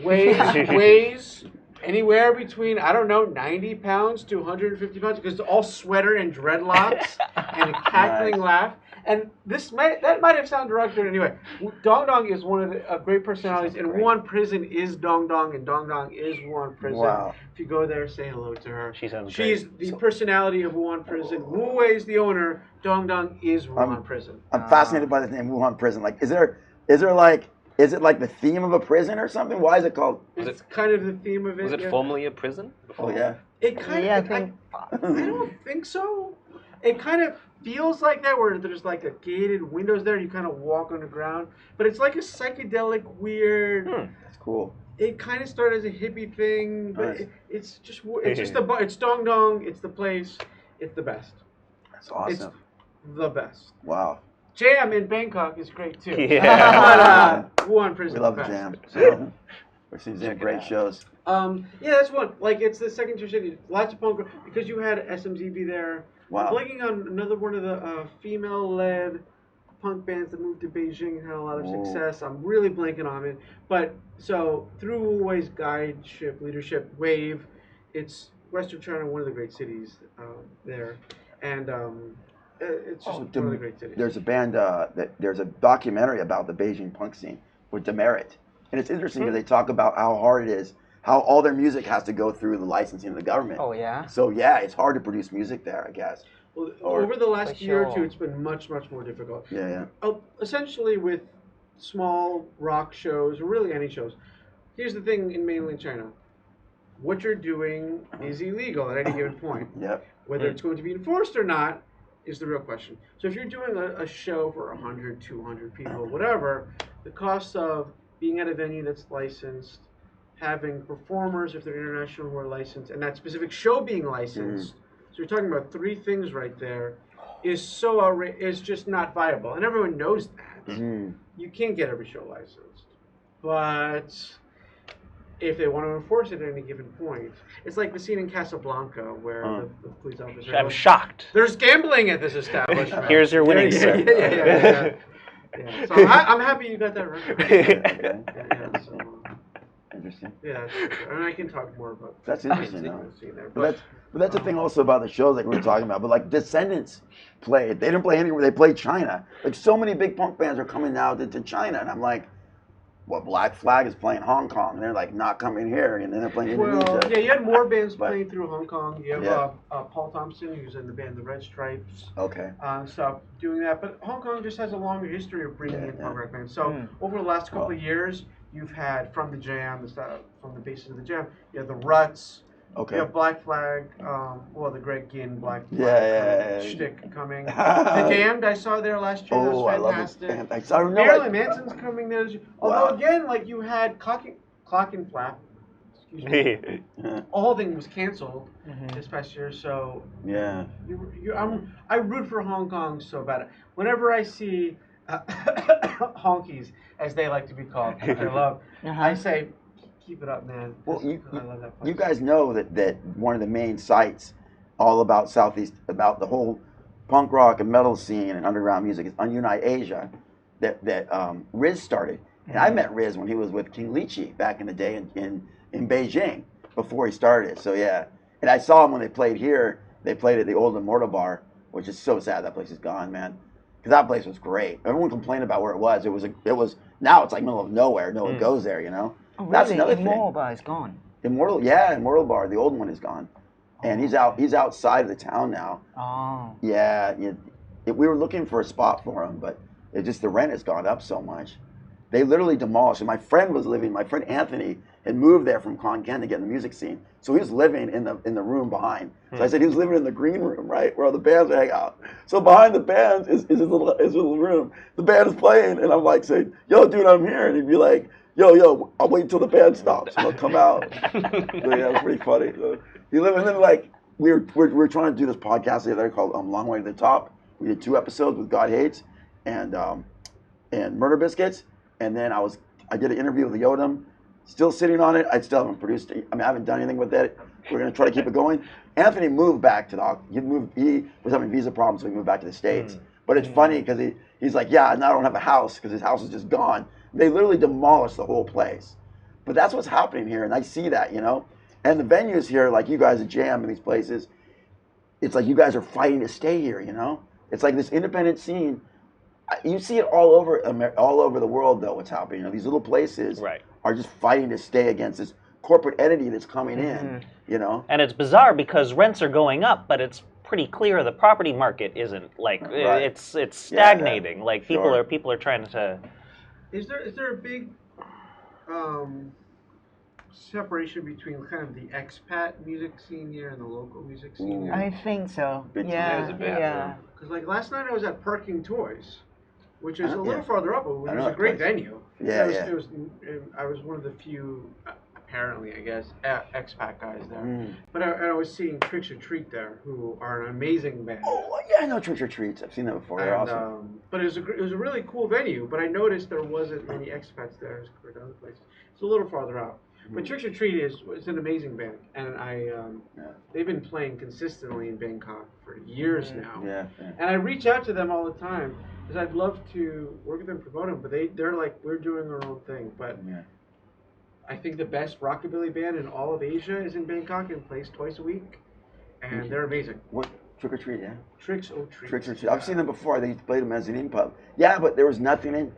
Speaker 2: Weighs anywhere between, 90 pounds to 150 pounds because it's all sweater and dreadlocks and a cackling laugh. And that might have sounded derogatory anyway. Dong Dong is one of the great personalities, and Wuhan Prison is Dong Dong, and Dong Dong is Wuhan Prison.
Speaker 3: Wow.
Speaker 2: If you go there, say hello to her.
Speaker 5: She's
Speaker 2: the personality of Wuhan Prison. Wu Wei is the owner. Dong Dong is Wuhan Prison.
Speaker 3: I'm fascinated by the name Wuhan Prison. Like, is it like the theme of a prison or something? Why is it called?
Speaker 2: It's kind of the theme of it.
Speaker 1: Was it formerly a prison?
Speaker 3: Oh yeah.
Speaker 2: It kind of. I don't think so. It kind of feels like that, where there's like a gated windows there. You kind of walk on the ground, but it's like a psychedelic, weird.
Speaker 3: That's cool.
Speaker 2: It kind of started as a hippie thing, but
Speaker 3: Nice.
Speaker 2: it's just it's Dong Dong. It's the place. It's the best.
Speaker 3: That's awesome.
Speaker 2: It's the best.
Speaker 3: Wow.
Speaker 2: Jam in Bangkok is great too.
Speaker 5: Yeah.
Speaker 2: But Wuhan Prison.
Speaker 3: We love
Speaker 2: is the
Speaker 3: Jam.
Speaker 2: best.
Speaker 3: So, we're seeing great shows.
Speaker 2: Yeah, that's one. Like it's the second tier city. Lots of punk rock because you had SMZB there.
Speaker 3: Wow.
Speaker 2: I'm blanking on another one of the female-led punk bands that moved to Beijing and had a lot of success. I'm really blanking on it. But so through Wu Wei's guideship, leadership, Wave, it's Western China, one of the great cities there, and it's just one of the great cities.
Speaker 3: There's a band there's a documentary about the Beijing punk scene with Demerit, and it's interesting because they talk about how hard it is, how all their music has to go through the licensing of the government.
Speaker 4: Oh yeah.
Speaker 3: So yeah, it's hard to produce music there, I guess.
Speaker 2: Well, over the last year or two, it's been much more difficult.
Speaker 3: Yeah.
Speaker 2: Essentially, with small rock shows, or really any shows, here's the thing in mainland China. What you're doing is illegal at any given point.
Speaker 3: Yep.
Speaker 2: Whether it's going to be enforced or not is the real question. So if you're doing a show for 100, 200 people, whatever, the cost of being at a venue that's licensed, having performers, if they're international, who are licensed, and that specific show being licensed, so you're talking about three things right there, is just not viable. And everyone knows that. You can't get every show licensed. But if they want to enforce it at any given point, it's like the scene in Casablanca where the police officer.
Speaker 5: I'm shocked.
Speaker 2: There's gambling at this establishment.
Speaker 5: Here's your winnings, sir.
Speaker 2: Yeah. So I'm happy you got that right. So,
Speaker 3: interesting.
Speaker 2: Yeah, and I can talk more about.
Speaker 3: That's interesting, though.
Speaker 2: But
Speaker 3: that's the thing also about the shows like we were talking about. But like Descendants played, they didn't play anywhere. They played China. Like so many big punk bands are coming now to China, and I'm like, what? Black Flag is playing Hong Kong, and they're like not coming here, and then they're playing Indonesia.
Speaker 2: Well, yeah, you had more bands playing through Hong Kong. You have Paul Thompson, who's in the band The Red Stripes.
Speaker 3: Okay.
Speaker 2: Stopped doing that, but Hong Kong just has a longer history of bringing in punk rock bands. So over the last couple of years, you've had From the Jam, from the basis of the Jam. You have the Ruts.
Speaker 3: Okay.
Speaker 2: You have Black Flag. The Greg Ginn Black Flag shtick coming. The Damned I saw there last year. That was fantastic.
Speaker 3: I love it. I saw
Speaker 2: Marilyn Manson's coming there. Although again, like you had Clock and Flap. Excuse me. All thing was canceled this past year, so
Speaker 3: yeah.
Speaker 2: I root for Hong Kong so bad. Whenever I see honkies, as they like to be called, which I love, I say, keep it up, man.
Speaker 3: Well,
Speaker 2: I love that place.
Speaker 3: You guys know that one of the main sites all about Southeast, about the whole punk rock and metal scene and underground music is Unite Asia that Riz started. And I met Riz when he was with King Lychee back in the day in Beijing before he started. So yeah, and I saw him when they played here. They played at the old Immortal Bar, which is so sad that place is gone, man. Because that place was great. Everyone complained about where it was. It was now it's like middle of nowhere. No one goes there, you know.
Speaker 4: Oh, really?
Speaker 3: That's another
Speaker 4: Immortal
Speaker 3: thing.
Speaker 4: Bar is gone.
Speaker 3: Immortal Bar. The old one is gone, and he's outside of the town now.
Speaker 4: Oh.
Speaker 3: Yeah, we were looking for a spot for him, but the rent has gone up so much. They literally demolished it. My friend Anthony had moved there from Konkan to get in the music scene, so he was living in the room behind. So I said he was living in the green room, right, where all the bands hang out. So behind the bands is his little room. The band is playing, and I'm like saying, "Yo, dude, I'm here," and he'd be like, Yo, I'll wait until the band stops and I'll come out. So, yeah, it was pretty funny. So, and then like we were trying to do this podcast the other day called Long Way to the Top. We did 2 episodes with God Hates and Murder Biscuits, and then I did an interview with Yodam. Still sitting on it. I still haven't produced it. I haven't done anything with it. We're gonna try to keep it going. Anthony moved back to he was having visa problems, so he moved back to the States. But it's funny because he's like, yeah, now I don't have a house because his house is just gone. They literally demolished the whole place. But that's what's happening here, and I see that, you know? And the venues here, like you guys at Jam in these places, it's like you guys are fighting to stay here, you know? It's like this independent scene. You see it all over the world, though, what's happening. You know, these little places are just fighting to stay against this corporate entity that's coming in, you know?
Speaker 5: And it's bizarre because rents are going up, but it's pretty clear the property market isn't. Like, it's stagnating. Yeah, like, people are trying to...
Speaker 2: Is there a big separation between kind of the expat music scene here and the local music scene here?
Speaker 4: I think so. Yeah.
Speaker 2: Because like last night I was at Parking Toys, which is a little farther up, but it was a great venue. It was I was one of the few, apparently, I guess, expat guys there. But I was seeing Tricks or Treat there, who are an amazing band.
Speaker 3: Oh yeah, I know Tricks or Treats. I've seen them before. They're awesome.
Speaker 2: But it was a really cool venue. But I noticed there wasn't many expats there as compared to other places. It's a little farther out. But Tricks or Treat is an amazing band, and they've been playing consistently in Bangkok for years now.
Speaker 3: Yeah.
Speaker 2: And I reach out to them all the time because I'd love to work with them, promote them. But they're like, we're doing our own thing. But I think the best rockabilly band in all of Asia is in Bangkok and plays twice a week, and they're amazing.
Speaker 3: What Trick or Treat? Yeah.
Speaker 2: Tricks or Treats.
Speaker 3: Tricks or Treat. I've seen them before. They used to play the mezzanine pub. Yeah, but there was nothing in.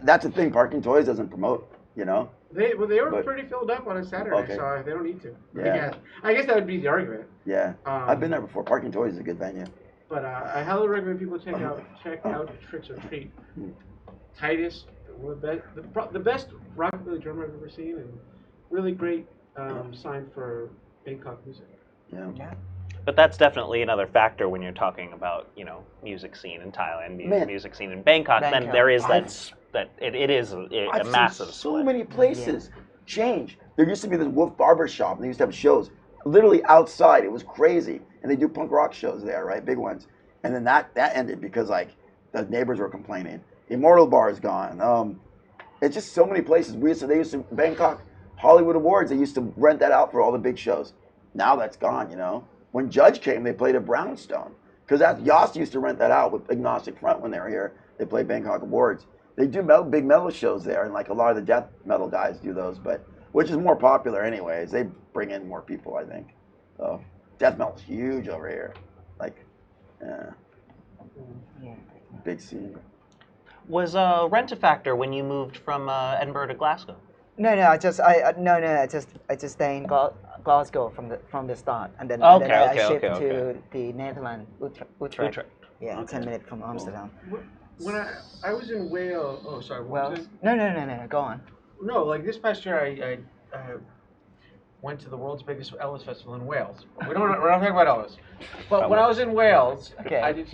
Speaker 3: That's the thing. Parking Toys doesn't promote. You know.
Speaker 2: They were pretty filled up on a Saturday, so they don't need to.
Speaker 3: Yeah.
Speaker 2: I guess that would be the argument.
Speaker 3: Yeah. I've been there before. Parking Toys is a good venue.
Speaker 2: But I highly recommend people check out Tricks or Treat. Titus, the best rockabilly drummer I've ever seen, and really great sign for Bangkok music.
Speaker 3: Yeah.
Speaker 5: But that's definitely another factor when you're talking about, music scene in Thailand, music scene in Bangkok. Then there is that it is a massive
Speaker 3: seen so
Speaker 5: split.
Speaker 3: many places change. There used to be this Wolf Barber Shop, and they used to have shows literally outside. It was crazy, and they do punk rock shows there, right? Big ones. And then that ended because the neighbors were complaining. Immortal Bar is gone. It's just so many places. They used to Bangkok Hollywood Awards. They used to rent that out for all the big shows. Now that's gone. When Judge came, they played at Brownstone because Yost used to rent that out with Agnostic Front when they were here. They played Bangkok Awards. They do big metal shows there, and a lot of the death metal guys do those, but which is more popular anyways. They bring in more people, I think. So death metal's huge over here. Big scene.
Speaker 5: Was rent a factor when you moved from Edinburgh to Glasgow?
Speaker 4: No, I just stay in Glasgow from the start, and then I shipped to the Netherlands, Utrecht. Yeah, 10 minutes from Amsterdam.
Speaker 2: When I was in Wales,
Speaker 4: Wales? No, go on.
Speaker 2: No, this past year I went to the world's biggest Elvis festival in Wales. We're not talking about Elvis. But when I was in Wales, I did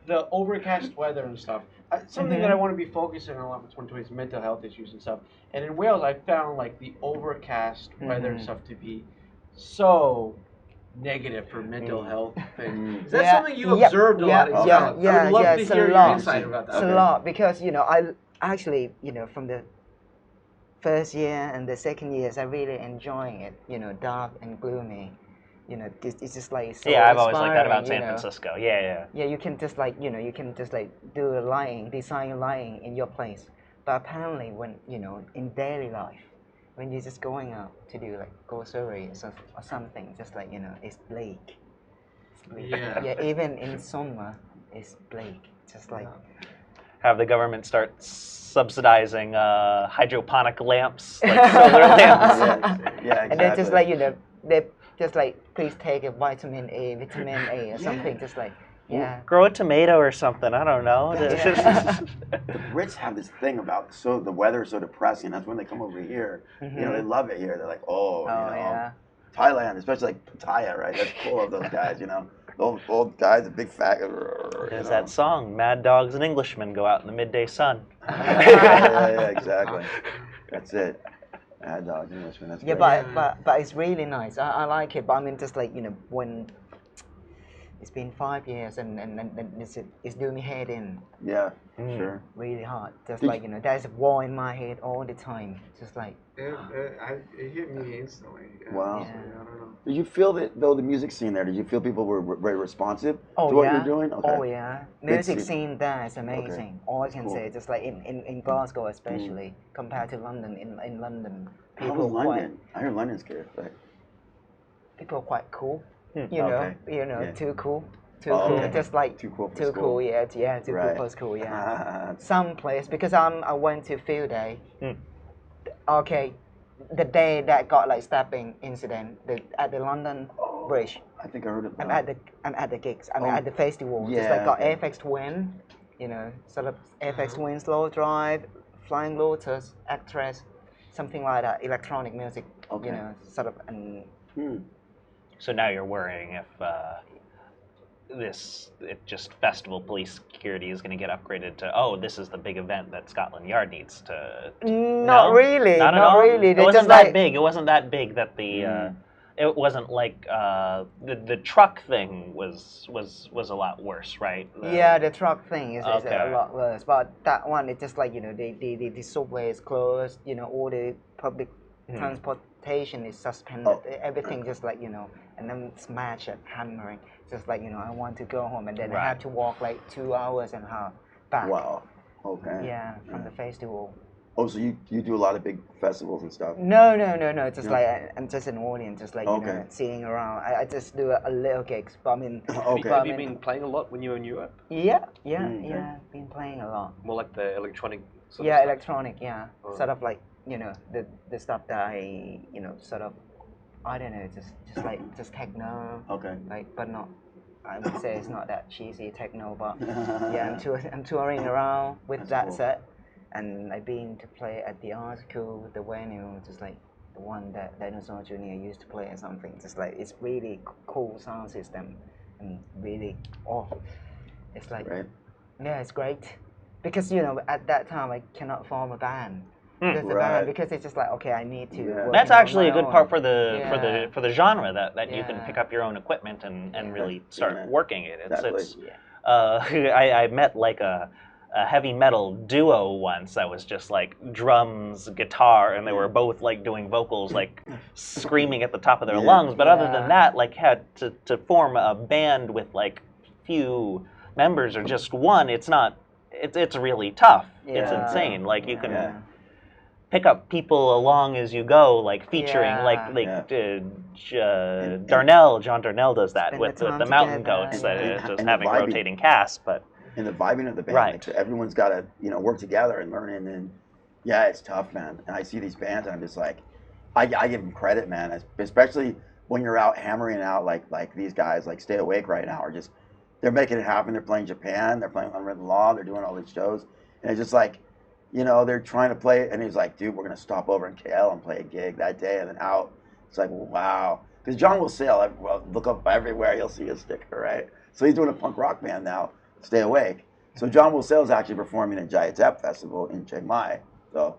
Speaker 2: the overcast weather and stuff. Something that I want to be focusing on a lot for 2020 is mental health issues and stuff. And in Wales, I found the overcast weather and stuff to be so negative for mental health things. Is that something you observed a lot? I would love to hear your insight about that.
Speaker 4: It's a lot because I actually from the first year and the second years I really enjoying it. Dark and gloomy. It's just so
Speaker 5: I've always liked that about San Francisco. Yeah,
Speaker 4: you can just you can just do design lighting in your place. But apparently when in daily life, when you're just going out to do groceries or something, just it's bleak. Yeah, even in summer, it's bleak. Just
Speaker 5: have the government start subsidizing hydroponic lamps, solar lamps.
Speaker 3: Yeah, exactly.
Speaker 4: And then just they just please take a vitamin A or something. Just
Speaker 5: grow a tomato or something. I don't know.
Speaker 3: The Brits have this thing about the weather is so depressing. That's when they come over here. They love it here. They're like, Thailand, especially Pattaya, right? That's cool of those guys. The old guys, the big fat.
Speaker 5: There's that song, "Mad Dogs and Englishmen Go Out in the Midday Sun."
Speaker 3: yeah, exactly. That's it. Mad Dogs and Englishmen. That's great.
Speaker 4: But it's really nice. I like it. But I mean, just when. It's been 5 years and it's doing me head in.
Speaker 3: Yeah, sure.
Speaker 4: Really hard. Just there's a war in my head all the time. Just
Speaker 2: it hit me instantly.
Speaker 3: Wow.
Speaker 2: Yeah. I don't know.
Speaker 3: Did you feel that though the music scene there? Did you feel people were very responsive to what you're doing? Okay.
Speaker 4: Oh yeah. Music scene there is amazing. Okay. All I can say, just in Glasgow especially, compared to London. In London,
Speaker 3: how was London? I heard London's good, but
Speaker 4: people are quite cool. Too cool. Too cool.
Speaker 3: Okay.
Speaker 4: Just
Speaker 3: too cool for
Speaker 4: too
Speaker 3: school.
Speaker 4: cool, yeah, too cool for school, yeah. Some place because I went to field day. Okay, the day that got stabbing incident at the London Bridge.
Speaker 3: I think I heard it.
Speaker 4: I'm at the gigs. I'm at the festival.
Speaker 3: Yeah,
Speaker 4: just got FX Twin, sort of FX Twin Slow Drive, Flying Lotus, Actress, something like that. Electronic music.
Speaker 3: Okay.
Speaker 4: Sort of and.
Speaker 5: So now you're worrying if festival police security is going to get upgraded to, this is the big event that Scotland Yard needs to.
Speaker 4: Not really.
Speaker 5: Not at
Speaker 4: not
Speaker 5: all?
Speaker 4: really.
Speaker 5: It wasn't that big. It wasn't that big that the. It wasn't the truck thing was a lot worse, right?
Speaker 4: The truck thing is a lot worse. But that one, it's just the subway is closed. All the public transportation is suspended. Everything just and then smash it, hammering. Just I want to go home, and then I had to walk 2 hours and a half back.
Speaker 3: Wow. Okay.
Speaker 4: Yeah, from the festival.
Speaker 3: Oh, so you do a lot of big festivals and stuff?
Speaker 4: No. Just
Speaker 3: No?
Speaker 4: like I'm just an audience, just like seeing around. I just do a little gigs, but I mean.
Speaker 3: Okay.
Speaker 1: Have you been playing a lot when you were in Europe?
Speaker 4: Yeah. Been playing a lot.
Speaker 1: More like the electronic sort of
Speaker 4: Yeah,
Speaker 1: stuff?
Speaker 4: electronic. Yeah, sort of like the stuff that I sort of I don't know, just techno.
Speaker 3: Okay.
Speaker 4: Like, but not. I would say it's not that cheesy techno, but yeah, I'm touring around with
Speaker 3: That's
Speaker 4: that
Speaker 3: cool.
Speaker 4: set, and I've been to play at the Article, the venue, just like the one that Dinosaur Jr. used to play or something. Just like it's really cool sound system, and really it's like
Speaker 3: Right.
Speaker 4: yeah, it's great because at that time I cannot form a band. Because it's just like okay, I need to.
Speaker 3: Yeah.
Speaker 4: Work
Speaker 5: That's
Speaker 4: on
Speaker 5: actually a
Speaker 4: my
Speaker 5: good
Speaker 4: own.
Speaker 5: part for the genre that you can
Speaker 4: Yeah.
Speaker 5: pick up your own equipment and really start
Speaker 3: Yeah.
Speaker 5: working it. It's
Speaker 3: Exactly.
Speaker 5: I met like a heavy metal duo once that was just like drums, guitar, and they were both like doing vocals, like screaming at the top of their lungs. But other than that, like had to form a band with like few members or just one. It's not. It's really tough. It's
Speaker 4: Yeah.
Speaker 5: insane. Like you can.
Speaker 3: Yeah.
Speaker 5: Pick up people along as you go, like featuring, Darnell. John Darnell does that
Speaker 4: Spend
Speaker 5: with
Speaker 4: the time
Speaker 5: the Mountain
Speaker 4: together,
Speaker 5: Goats,
Speaker 3: yeah.
Speaker 5: just
Speaker 3: And
Speaker 5: having
Speaker 3: the vibing.
Speaker 5: rotating casts. But
Speaker 3: And the vibing of the band,
Speaker 5: Right.
Speaker 3: like, everyone's got to work together and learn. And yeah, it's tough, man. And I see these bands, and I'm just like, I give them credit, man. Especially when you're out hammering out like these guys, like Stay Awake right now, are just they're making it happen. They're playing Japan, they're playing Unwritten Law, they're doing all these shows, and it's just like, they're trying to play. And he's like, dude, we're gonna stop over in KL and play a gig that day, and then out. It's like, wow, because John will sail. Well, look up everywhere, you'll see his sticker, right? So he's doing a punk rock band now. Stay Awake. So John Will is actually performing at Jaya Tep Festival in Chiang Mai. So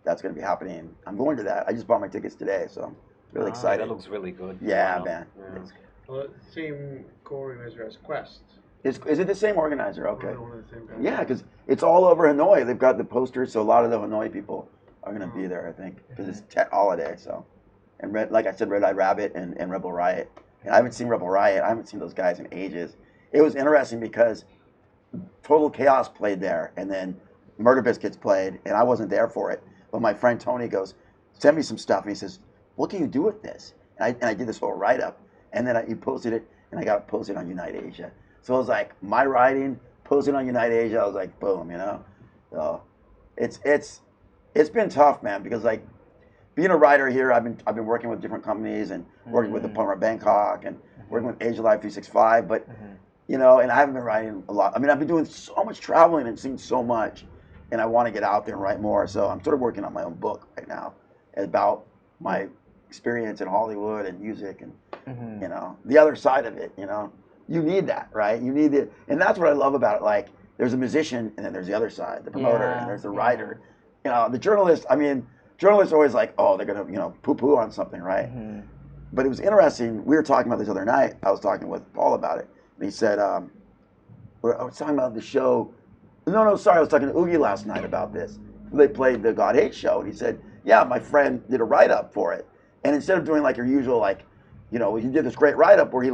Speaker 3: that's going to be happening. I'm going to that. I just bought my tickets today, so I'm really excited.
Speaker 1: That looks really good.
Speaker 3: Yeah,
Speaker 1: Wow.
Speaker 3: man.
Speaker 1: Yeah.
Speaker 2: Well, same co-organizer as Quest.
Speaker 3: Is it the same organizer? Okay.
Speaker 2: One of the same guys.
Speaker 3: Yeah, because it's all over Hanoi. They've got the posters, so a lot of the Hanoi people are going to be there, I think, because it's Tet holiday. So, and like I said, Red Eyed Rabbit and Rebel Riot. And I haven't seen Rebel Riot. I haven't seen those guys in ages. It was interesting because Total Chaos played there, and then Murder Biscuits played, and I wasn't there for it. But my friend Tony goes, "Send me some stuff," and he says, "What can you do with this?" And I did this whole write-up, and then he posted it, and I got it posted on Unite Asia. So it was like my writing posted on Unite Asia. I was like, boom, So it's been tough, man, because like being a writer here, I've been working with different companies and working with the Plumber Bangkok and working with Asia Live 365, but and I haven't been writing a lot. I mean, I've been doing so much traveling and seeing so much, and I want to get out there and write more. So I'm sort of working on my own book right now about my experience in Hollywood and music and the other side of it. You need that, right? You need it, and that's what I love about it. Like, there's a musician, and then there's the other side, the promoter, and there's the writer. The journalist. I mean, journalists are always like, oh, they're gonna poo-poo on something, right? But it was interesting. We were talking about this other night. I was talking with Paul about it. And he said, I was talking about the show. No, sorry. I was talking to Oogie last night about this. They played the God Hates show. And he said, yeah, my friend did a write-up for it. And instead of doing like your usual, he did this great write-up where he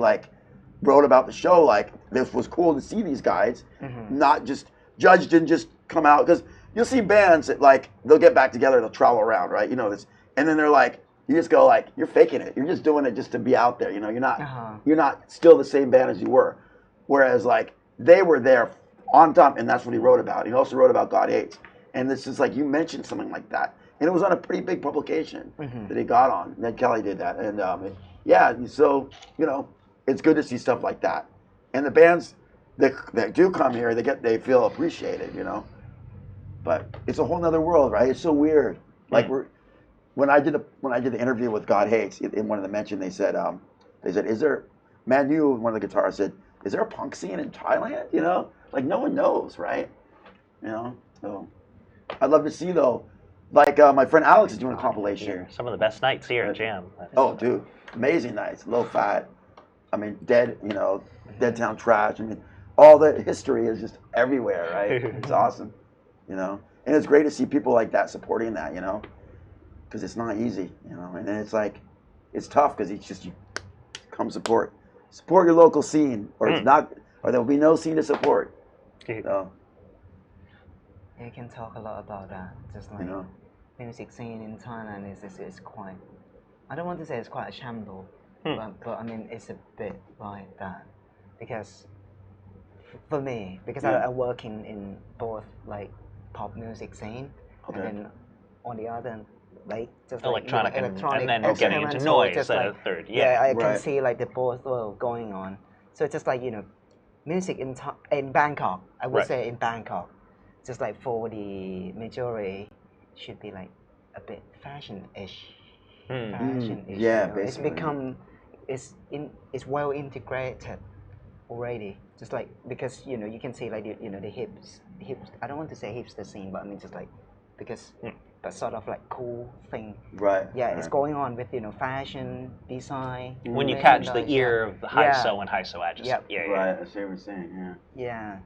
Speaker 3: wrote about the show, like this was cool to see these guys, not just, Judge didn't just come out. Because you'll see bands that they'll get back together, they'll travel around, right? This. And then they're like, you just go you're faking it. You're just doing it just to be out there. You're not still the same band as you were. Whereas they were there on time, and that's what he wrote about. He also wrote about God Hates. And this is you mentioned something like that. And it was on a pretty big publication that he got on. Ned Kelly did that. And so, it's good to see stuff like that. And the bands that do come here, they feel appreciated, But it's a whole nother world, right? It's so weird. When I did the interview with God Hates, in one of the mentions, they said, is there, Manu, one of the guitarists said, is there a punk scene in Thailand? No one knows, right? So I'd love to see though, my friend Alex is doing a compilation.
Speaker 5: Here, some of the best nights here at Jam.
Speaker 3: Oh, dude, amazing nights, low fat. I mean, Dead Town Trash. I mean, all the history is just everywhere, right? It's awesome, and it's great to see people like that supporting that, because it's not easy, and then it's tough because it's just, you come support your local scene, or it's not, or there will be no scene to support. So
Speaker 4: You can talk a lot about that. Just like music scene in Thailand is quite. I don't want to say it's quite a shamble, but I mean it's a bit like that, because for me, because I work in both like pop music scene, and then on the other like just
Speaker 5: electronic,
Speaker 4: like,
Speaker 5: and then getting into noise at a third. Yeah,
Speaker 4: I can see like the both world going on. So it's just like music in Bangkok. I would say in Bangkok, just like for the majority, should be like a bit fashion-ish. Fashion-ish.
Speaker 3: Yeah,
Speaker 4: basically. It's become it's well integrated already. Just like because you can see like the hips. I don't want to say hipster scene, but I mean just like because but sort of like cool thing.
Speaker 3: Right.
Speaker 4: Yeah, it's going on with fashion, design.
Speaker 5: When you catch the ear of the high-so and high-so, I just
Speaker 3: Right, I see what you're saying. Yeah.
Speaker 4: Yeah,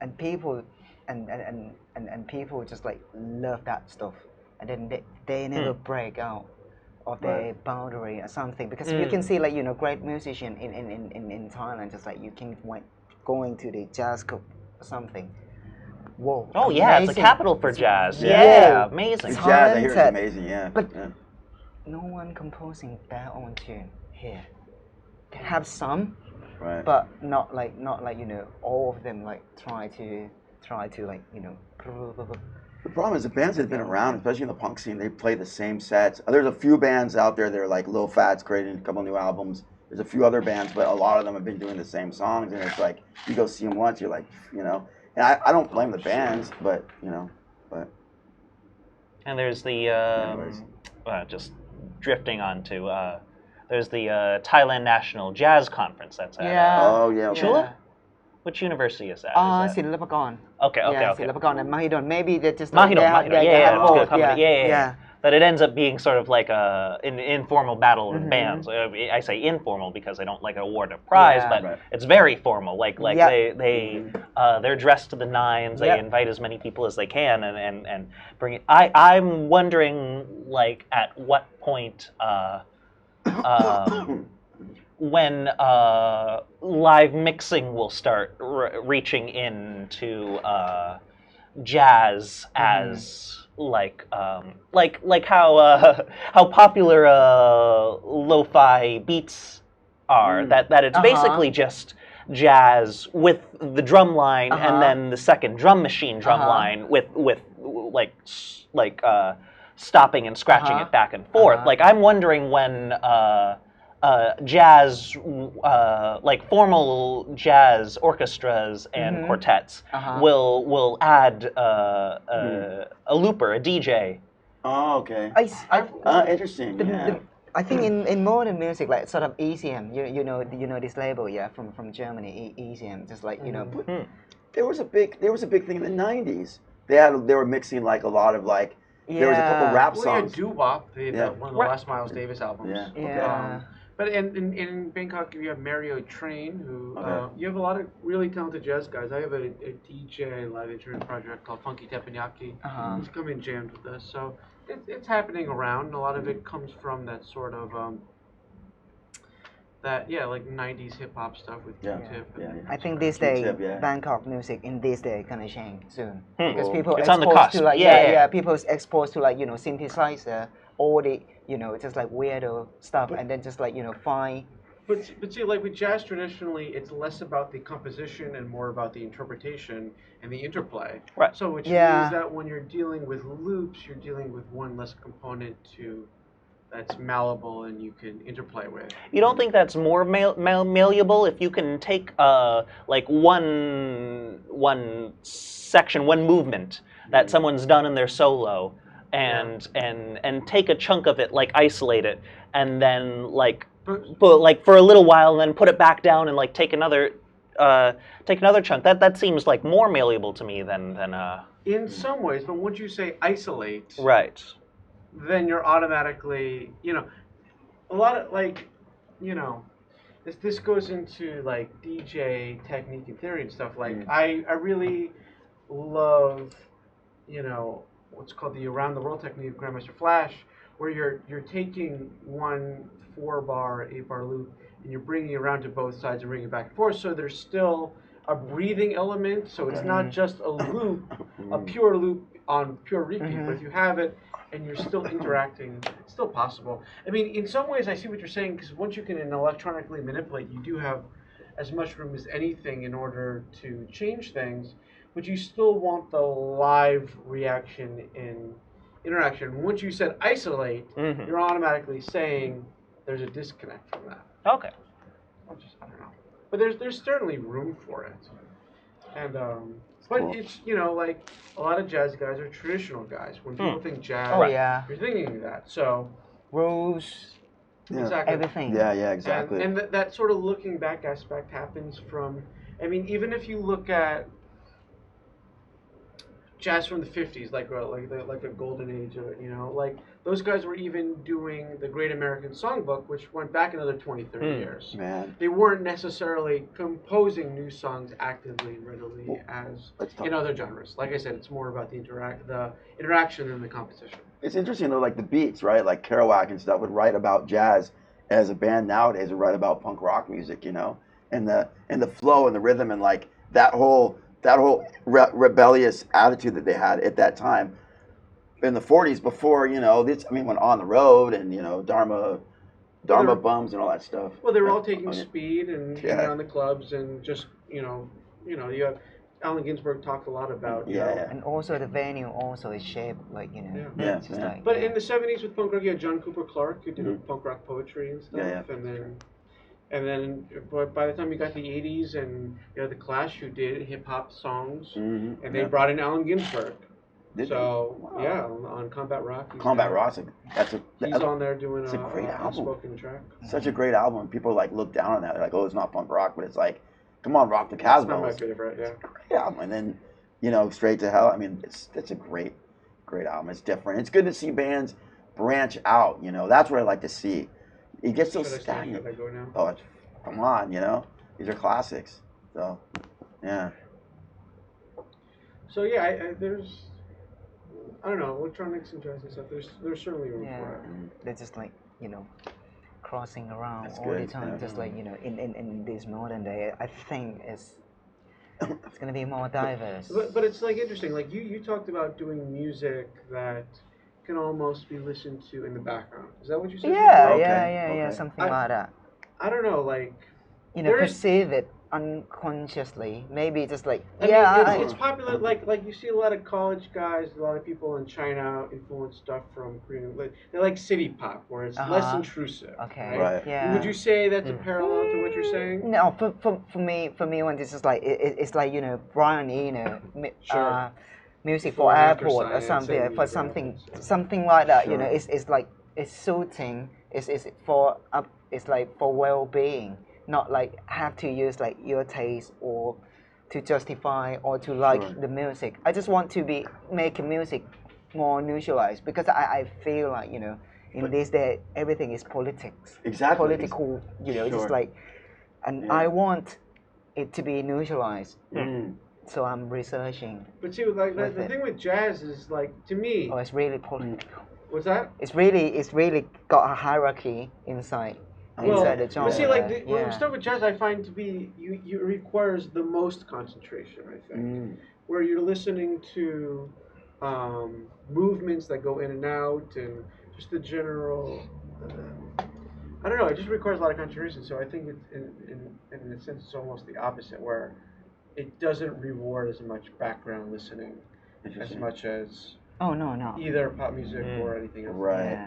Speaker 4: and people and people just like love that stuff, and then they never break out of their boundary or something, because you can see like great musician in Thailand, just like you can going to the jazz club or something. Whoa!
Speaker 5: Oh yeah, it's a capital for jazz.
Speaker 4: Yeah,
Speaker 5: amazing.
Speaker 3: The jazz I hear is amazing. Yeah,
Speaker 4: but no one composing their own tune here. They have some, but not like all of them like try to like
Speaker 3: The problem is the bands that have been around, especially in the punk scene, they play the same sets. There's a few bands out there that are like Lil Fats creating a couple new albums. There's a few other bands, but a lot of them have been doing the same songs, and it's like you go see them once, you're like, And I don't blame the bands, but but.
Speaker 5: And there's the just drifting onto there's the Thailand National Jazz Conference that's at Chula. Which university is that?
Speaker 4: Silapakon.
Speaker 5: Okay.
Speaker 4: Silapakon and Mahidol. Maybe they're just
Speaker 5: Mahidol.
Speaker 4: Yeah.
Speaker 5: That it ends up being sort of like an informal battle of bands. I say informal because they don't like award a prize, but it's very formal. Like they're dressed to the nines. They invite as many people as they can and bring it. I'm wondering like at what point when live mixing will start reaching into jazz as like how popular lo-fi beats are. That it's basically just jazz with the drum line and then the second drum machine drum line with stopping and scratching it back and forth. Like I'm wondering when jazz, like formal jazz orchestras and quartets will add a looper, a DJ.
Speaker 3: Oh, okay. Interesting.
Speaker 4: I think in modern music, like sort of ECM, you know this label, from Germany, ECM, just like
Speaker 3: There was a big thing in the '90s. They were mixing like a lot of like. There was a couple rap songs.
Speaker 2: Well, yeah, doo-wop, one of the last Miles Davis albums. But in Bangkok, you have Mario Train, who you have a lot of really talented jazz guys. I have a DJ live instrument project called Funky Teppanyaki. He's come and jammed with us, so it's happening around. And a lot of it comes from that sort of like '90s hip hop stuff with Q-Tip.
Speaker 4: I think this day Bangkok music in this day gonna change soon because people
Speaker 5: it's exposed
Speaker 4: to like people exposed to like synthesizer, all the just like weirdo stuff, and then just like find.
Speaker 2: But see, like with jazz traditionally, it's less about the composition and more about the interpretation and the interplay.
Speaker 5: Right.
Speaker 2: So which means that when you're dealing with loops, you're dealing with one less component that's malleable and you can interplay with.
Speaker 5: You don't think that's more malleable if you can take like one section, one movement that someone's done in their solo, and take a chunk of it, like isolate it, and then like for a little while, and then put it back down and like take another chunk. That seems like more malleable to me than
Speaker 2: in some ways, but once you say isolate,
Speaker 5: right,
Speaker 2: then you're automatically, a lot of like, this goes into like DJ technique and theory and stuff. Like I really love, what's called the around the world technique of Grandmaster Flash, where you're taking one 4-bar, 8-bar loop and you're bringing it around to both sides and bringing it back and forth. So there's still a breathing element, so it's not just a loop, a pure loop on pure repeat. But if you have it and you're still interacting, it's still possible. I mean, in some ways, I see what you're saying, because once you can electronically manipulate, you do have as much room as anything in order to change things, but you still want the live reaction in interaction. Once you said isolate, you're automatically saying there's a disconnect from that.
Speaker 5: Okay.
Speaker 2: I don't know. But there's certainly room for it. And but it's, you know, like a lot of jazz guys are traditional guys. When people think jazz, you're thinking that. So
Speaker 4: rules,
Speaker 2: exactly,
Speaker 4: everything.
Speaker 3: Yeah, exactly.
Speaker 2: And that sort of looking back aspect happens from, I mean, even if you look at jazz from the 50s, like a golden age, you know, like those guys were even doing the Great American Songbook, which went back another 20, 30 years.
Speaker 3: Man.
Speaker 2: They weren't necessarily composing new songs actively and readily as in other genres. Like I said, it's more about the interaction than the competition.
Speaker 3: It's interesting though, like the beats, right? Like Kerouac and stuff would write about jazz as a band nowadays would write about punk rock music, you know, and the flow and the rhythm and like that whole rebellious attitude that they had at that time in the 40s before, you know, when On the Road and, you know, Dharma Bums and all that stuff.
Speaker 2: Well, they were all taking speed and being around the clubs and just, you know, you have Allen Ginsberg talked a lot about, you know.
Speaker 4: And also the venue also is shaped like, you know. Like,
Speaker 2: but in the 70s with punk rock, you had John Cooper Clarke who did punk rock poetry and stuff, and then by the time you got the 80s and you know the Clash who did hip hop songs, and they brought in Allen Ginsberg. On Combat Rock. He's on there doing a great album. Spoken track.
Speaker 3: Such a great album. People like look down on that. They're like, oh, it's not punk rock, but it's like, come on, Rock the Cosmos.
Speaker 2: It's not my favorite. Yeah.
Speaker 3: It's a great album. And then, you know, Straight to Hell. I mean, it's a great album. It's different. It's good to see bands branch out. You know, that's what I like to see. It gets so stagnant.
Speaker 2: Should I go now?
Speaker 3: Oh, come on, you know, these are classics. So, yeah.
Speaker 2: So yeah, there's, I don't know, electronics and jazz and stuff. There's certainly room for it.
Speaker 4: They're just like, you know, crossing around all the time. Just like, you know, in this modern day, I think it's gonna be more diverse.
Speaker 2: But it's like interesting. Like you talked about doing music that can almost be listened to in the background. Is that what you said?
Speaker 4: Yeah, something like that.
Speaker 2: I don't know, like,
Speaker 4: you know, perceive it unconsciously. Maybe just like
Speaker 2: it's popular. Like you see a lot of college guys, a lot of people in China influence stuff from Korean. They like city pop, where it's less intrusive.
Speaker 4: Okay.
Speaker 3: Right.
Speaker 4: Yeah.
Speaker 2: Would you say that's a parallel to what you're saying?
Speaker 4: No, for me, when this is like it's like, you know, Brian Eno, music for airport or something, for something like that. You know, it's like it's soothing. It's for it's like for well-being. Not like have to use like your taste or to justify or to like the music. I just want to make music more neutralized, because I feel like, you know, in this day everything is politics.
Speaker 3: Exactly.
Speaker 4: Political, you know, just like, and I want it to be neutralized. So I'm researching.
Speaker 2: But see, like the thing with jazz is like, to me.
Speaker 4: Oh, it's really political.
Speaker 2: What's that?
Speaker 4: It's really got a hierarchy inside. Inside the genre.
Speaker 2: But see, like the stuff with jazz, I find to be you requires the most concentration. I think where you're listening to movements that go in and out, and just the general. I don't know. It just requires a lot of concentration. So I think it's in a sense it's almost the opposite, where it doesn't reward as much background listening as much as either pop music or anything else.
Speaker 3: Right.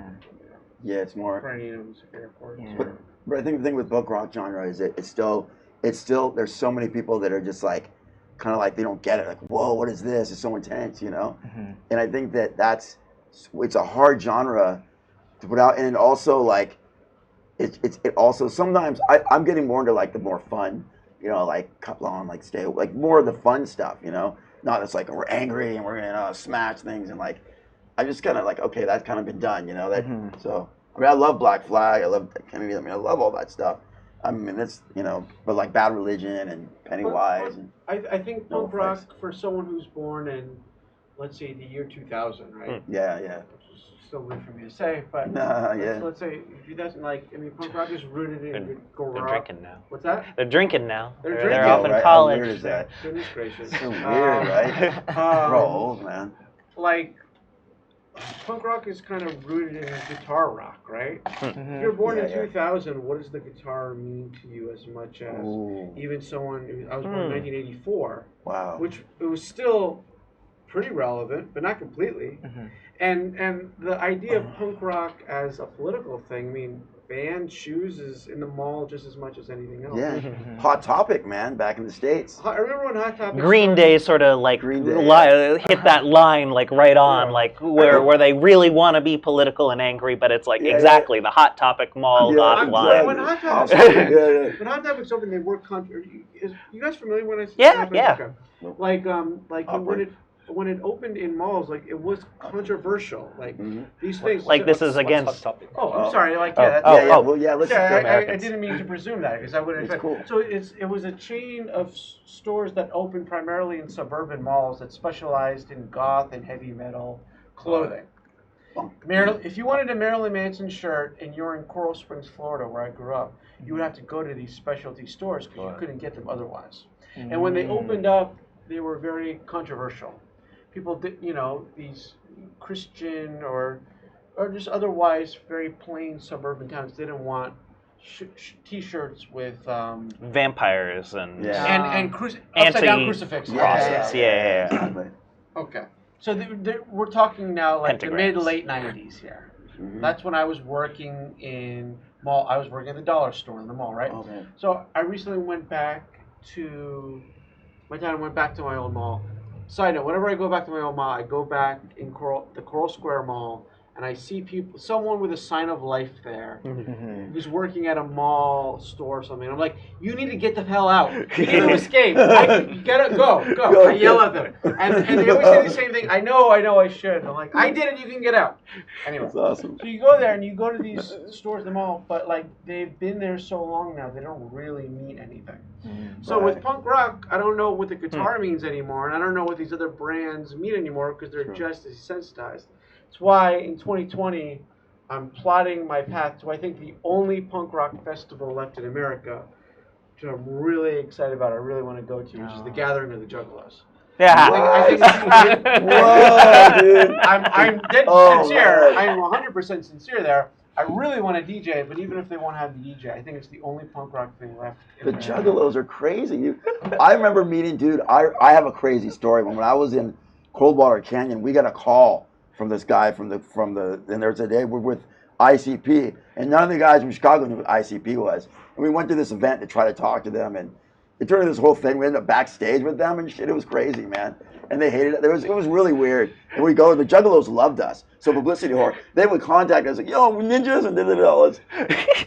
Speaker 3: Yeah, it's more. But I think the thing with punk rock genre is it's still there's so many people that are just like kind of like they don't get it, like, whoa, what is this? It's so intense, you know. And I think it's a hard genre to put out, and it also like it also sometimes I'm getting more into like the more fun, you know, like cut long, like stay, like more of the fun stuff, you know. Not it's like we're angry and we're gonna smash things, and like I just kind of like, okay, that's kind of been done, you know. That so I mean, I love Black Flag, I love Kennedy, I mean, I love all that stuff. I mean, that's, you know, but like Bad Religion and Pennywise.
Speaker 2: I think punk rock for someone who's born in, let's say, the year 2000, right?
Speaker 3: Yeah.
Speaker 2: still weird for me to say, but let's say if he doesn't like, I mean, punk rock is rooted in garage.
Speaker 5: They're drinking now.
Speaker 2: What's that?
Speaker 5: They're drinking now.
Speaker 2: They're
Speaker 5: They're
Speaker 2: drinking.
Speaker 5: off in
Speaker 3: Right?
Speaker 5: college.
Speaker 3: How weird is that?
Speaker 2: Goodness gracious.
Speaker 3: So weird, right? We're all old, man.
Speaker 2: Like, punk rock is kind of rooted in guitar rock, right? If you're born in 2000, what does the guitar mean to you as much as even someone, I was born in 1984, which it was still pretty relevant, but not completely. And the idea of punk rock as a political thing, I mean, band shoes is in the mall just as much as anything else.
Speaker 3: Yeah, Hot Topic, man, back in the States.
Speaker 2: I remember when Hot Topic
Speaker 5: Green Day sort of like hit that line like right on, like where they really want to be political and angry, but it's like exactly the Hot Topic mall line.
Speaker 2: When Hot Topic's open, they were you guys familiar when I say
Speaker 5: yeah.
Speaker 2: Like when it opened in malls, like it was controversial. Like these things.
Speaker 5: Like this is against.
Speaker 2: Oh, I'm sorry. Like
Speaker 3: let's
Speaker 2: I didn't mean to presume that because I would have.
Speaker 3: Cool.
Speaker 2: So it was a chain of stores that opened primarily in suburban malls that specialized in goth and heavy metal clothing. If you wanted a Marilyn Manson shirt and you're in Coral Springs, Florida, where I grew up, you would have to go to these specialty stores because you couldn't get them otherwise. And when they opened up, they were very controversial. People did, these Christian or just otherwise very plain suburban towns didn't want T-shirts with
Speaker 5: vampires and
Speaker 2: upside down crucifixes.
Speaker 5: Crosses. Yeah.
Speaker 2: Okay, so we're talking now like the late 90s here. That's when I was working in mall. I was working at the dollar store in the mall, right?
Speaker 3: Okay.
Speaker 2: So I recently went back to my old mall. Side note, whenever I go back to my old mall, I go back in the Coral Square Mall, and I see someone with a sign of life there, who's working at a mall store or something. I'm like, you need to get the hell out. You need to escape. You gotta go. I yell at them, and they always say the same thing. I know, I should. I'm like, I did it. You can get out. Anyway,
Speaker 3: that's awesome.
Speaker 2: So you go there and you go to these stores in the mall, but like they've been there so long now, they don't really mean anything. So with punk rock, I don't know what the guitar means anymore, and I don't know what these other brands mean anymore because they're just desensitized. That's why in 2020, I'm plotting my path to, I think, the only punk rock festival left in America, which I'm really excited about, I really want to go to, which is the Gathering of the Juggalos.
Speaker 5: Yeah.
Speaker 2: I think
Speaker 3: Whoa, dude.
Speaker 2: I'm dead sincere. I'm 100% sincere there. I really want to DJ, but even if they won't have the DJ, I think it's the only punk rock thing left.
Speaker 3: The Juggalos are crazy. I remember meeting, dude, I have a crazy story. When I was in Coldwater Canyon, we got a call from this guy from the and there's a day we're with ICP, and none of the guys from Chicago knew what ICP was. And we went to this event to try to talk to them, and it turned into this whole thing. We ended up backstage with them and shit. It was crazy, man. And they hated it. It was really weird. And we go, the Juggalos loved us. So publicity whore. They would contact us like, yo, we ninjas and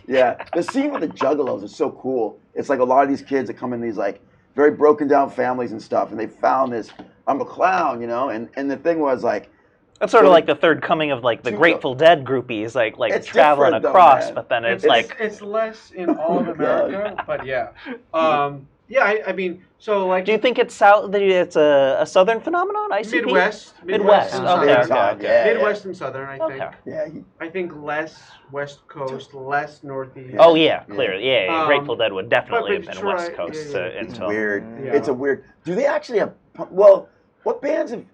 Speaker 3: yeah. The scene with the Juggalos is so cool. It's like a lot of these kids that come in these like very broken down families and stuff, and they found this, I'm a clown, and the thing was like,
Speaker 5: that's sort of like the third coming of like the Grateful Dead groupies, like traveling across, though, but then it's like
Speaker 2: it's less in all of America, but yeah. I mean, so like.
Speaker 5: Do you think it's it's a southern phenomenon? ICP?
Speaker 2: Midwest.
Speaker 5: Okay.
Speaker 2: Midwest and southern, I think.
Speaker 5: Okay.
Speaker 3: Yeah.
Speaker 2: I think less West Coast, less Northeast.
Speaker 5: Oh yeah, clearly, yeah. Grateful Dead would definitely have been West Coast.
Speaker 3: It's weird. Yeah. It's a weird. Do they actually have? Well, what bands have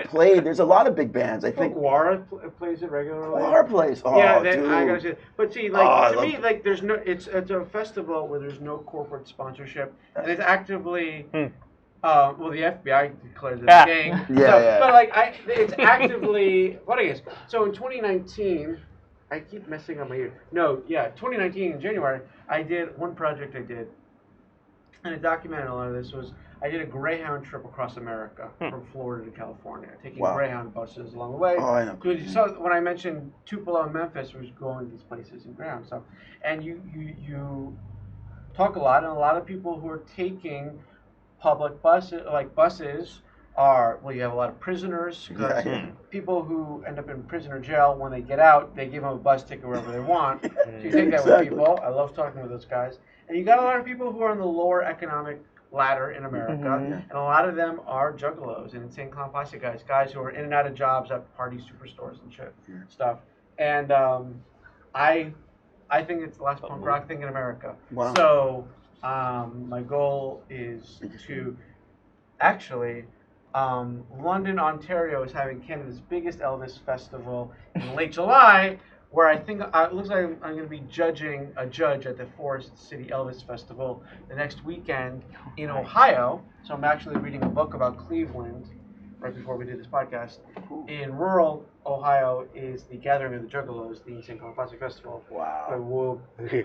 Speaker 3: played? There's a lot of big bands. I think
Speaker 2: Guara plays it regularly.
Speaker 3: Guara plays. Oh,
Speaker 2: yeah,
Speaker 3: dude.
Speaker 2: I gotta say. But see, like to me, like there's no. It's a festival where there's no corporate sponsorship, and it's actively. Well, the FBI declared this gang. But like, it's actively. What I guess. So in 2019, I keep messing up my year. 2019 in January, I did one project. And it documented a lot of this. I did a Greyhound trip across America from Florida to California, taking Greyhound buses along the way.
Speaker 3: Oh, I know.
Speaker 2: So when I mentioned Tupelo and Memphis, we was going to these places in Greyhound stuff, and you talk a lot, and a lot of people who are taking public buses are you have a lot of prisoners because people who end up in prisoner jail when they get out, they give them a bus ticket wherever they want. So you take that with people. I love talking with those guys, and you got a lot of people who are on the lower economic ladder in America, and a lot of them are juggalos and Insane Clown Posse guys who are in and out of jobs at party superstores and stuff. And I think it's the last punk rock thing in America.
Speaker 3: Wow.
Speaker 2: So my goal is to actually. London, Ontario is having Canada's biggest Elvis festival in late July, where I think it looks like I'm going to be a judge at the Forest City Elvis Festival the next weekend in Ohio. So I'm actually reading a book about Cleveland right before we did this podcast. In rural Ohio is the Gathering of the Juggalos, the Insane Clown Posse Festival.
Speaker 3: Wow.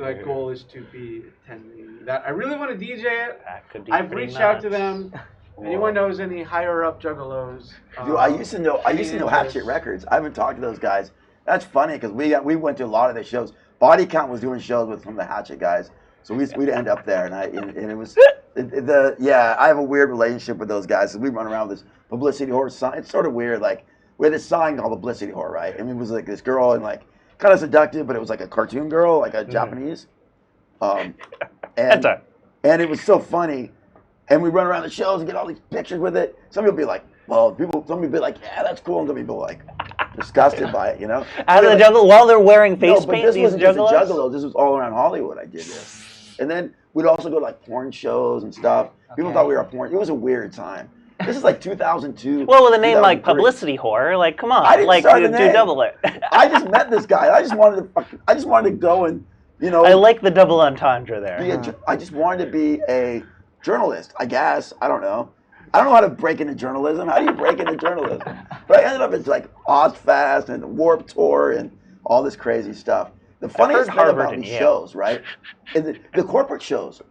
Speaker 2: My goal is to be attending that. I really want to DJ it.
Speaker 5: That could be
Speaker 2: I've
Speaker 5: pretty
Speaker 2: reached out
Speaker 5: nuts.
Speaker 2: to them. Anyone knows any higher up juggalos?
Speaker 3: Dude, I used to know Hatchet Records. I haven't talked to those guys. That's funny because we went to a lot of their shows. Body Count was doing shows with some of the Hatchet guys, so we'd end up there, and it was I have a weird relationship with those guys. We run around with this publicity whore sign. It's sort of weird. Like we had this sign called publicity whore, right? I mean, it was like this girl and like kind of seductive, but it was like a cartoon girl, like a Japanese. And it was so funny. And we run around the shows and get all these pictures with it. Some people be like, some people be like, yeah, that's cool. And some people like disgusted by it, you know?
Speaker 5: Out of the jungle while they're wearing face paint,
Speaker 3: this
Speaker 5: these
Speaker 3: wasn't just a
Speaker 5: juggalos?
Speaker 3: juggalo. This was all around Hollywood I did this. And then we'd also go to like porn shows and stuff. People thought we were a porn. It was a weird time. This is like 2002.
Speaker 5: Well, with a name like
Speaker 3: 2003.
Speaker 5: Publicity Whore, like, come on.
Speaker 3: I didn't
Speaker 5: like,
Speaker 3: start the
Speaker 5: do
Speaker 3: name.
Speaker 5: double it.
Speaker 3: I just met this guy. I just wanted to go and, you know.
Speaker 5: I like the double entendre there.
Speaker 3: I just wanted to be a journalist, I guess. I don't know. I don't know how to break into journalism. How do you break into journalism? But I ended up at like Ozfest and Warped Tour and all this crazy stuff. The funniest thing about these shows, right, is the corporate shows,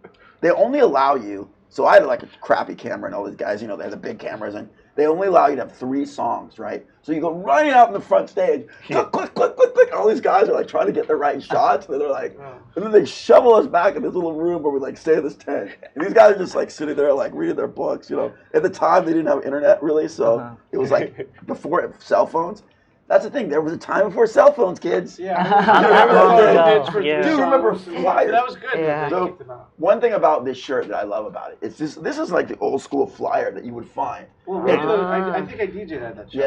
Speaker 3: they only allow you, so I had like a crappy camera and all these guys, you know, they have the big cameras, and they only allow you to have 3 songs, right? So you go running out in the front stage, click, click, click, click, click. All these guys are like trying to get the right shots, and they're like, and then they shovel us back in this little room where we like stay in this tent. And these guys are just like sitting there like reading their books, you know. At the time they didn't have internet really, so it was like before cell phones. That's the thing. There was a time before cell phones, kids.
Speaker 2: Yeah.
Speaker 3: Do you remember flyers?
Speaker 2: That was good.
Speaker 4: Yeah.
Speaker 3: So one thing about this shirt that I love about it, it's this is like the old school flyer that you would find.
Speaker 2: Well, I think I DJ'd at that show.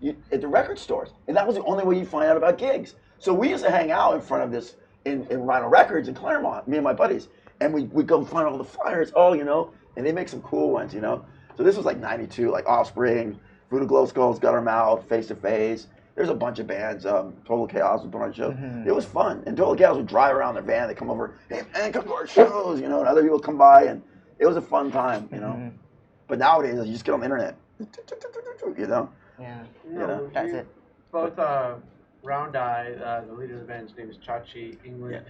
Speaker 3: Yeah. At the record stores. And that was the only way you find out about gigs. So we used to hang out in front of this in Rhino Records in Claremont, me and my buddies. And we'd go find all the flyers, you know, and they make some cool ones, you know. So this was like 92, like Offspring, Voodoo Glow Skulls, Gutter Mouth, Face to Face. There's a bunch of bands. Total Chaos would put on shows. It was fun. And Total Chaos would drive around their van. They come over, hey man, come to our shows, you know, and other people come by, and it was a fun time, you know. But nowadays, you just get on the internet, you know.
Speaker 4: Yeah.
Speaker 3: You know?
Speaker 4: That's it.
Speaker 2: Both Round Eye, the leader of the band, his name is Chachi England.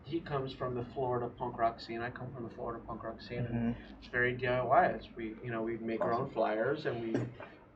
Speaker 2: He comes from the Florida punk rock scene. I come from the Florida punk rock scene, and it's very DIY. We make our own flyers and we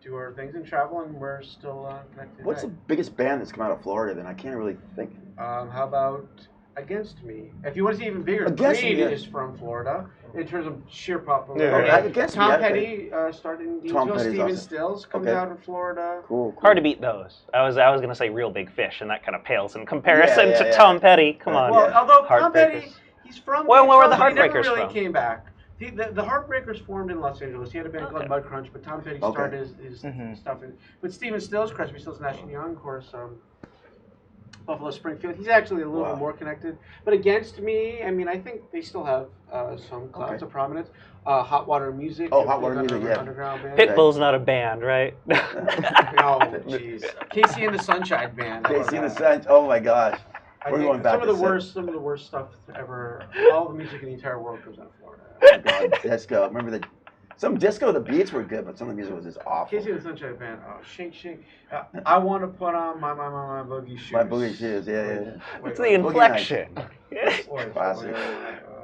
Speaker 2: do our things and travel, and we're still connected.
Speaker 3: What's the biggest band that's come out of Florida? Then I can't really think.
Speaker 2: How about Against Me? If you want to see even bigger,
Speaker 3: Against
Speaker 2: Creed
Speaker 3: Me,
Speaker 2: is from Florida in terms of sheer popularity.
Speaker 3: Yeah. Against Me,
Speaker 2: Tom
Speaker 3: I
Speaker 2: Petty started in
Speaker 3: Tom
Speaker 2: Gainesville.
Speaker 3: Petty's
Speaker 2: Steven
Speaker 3: awesome.
Speaker 2: Stills comes out of Florida.
Speaker 3: Cool.
Speaker 5: Hard to beat those. I was gonna say Real Big Fish, and that kind of pales in comparison to Tom Petty. Come on.
Speaker 2: Well, although Tom Petty, he's from.
Speaker 5: Where were the
Speaker 2: Detroit, but
Speaker 5: Heartbreakers
Speaker 2: he never really
Speaker 5: from?
Speaker 2: came back. The Heartbreakers formed in Los Angeles. He had a band called Mud Crunch, but Tom Petty started his stuff in. But Steven Stills, Crosby, Stills, Nash and Young, of course, Buffalo Springfield. He's actually a little bit more connected. But Against Me, I mean, I think they still have some clouds of prominence. Hot Water Music.
Speaker 3: Oh, Hot Water Music, yeah.
Speaker 2: Underground band.
Speaker 5: Pitbull's not a band, right?
Speaker 2: No, jeez. Casey and the Sunshine Band.
Speaker 3: Casey and the Sunshine. Oh my gosh. We're going back
Speaker 2: some of the worst stuff ever. All the music in the entire world comes out of Florida.
Speaker 3: Oh my God, disco. Remember some disco, the beats were good, but some of the music was just awful.
Speaker 2: Casey and the Sunshine Band. Oh, shake, shake. I want to put on my boogie shoes.
Speaker 3: My boogie shoes, yeah.
Speaker 5: It's the inflection.
Speaker 3: Classic.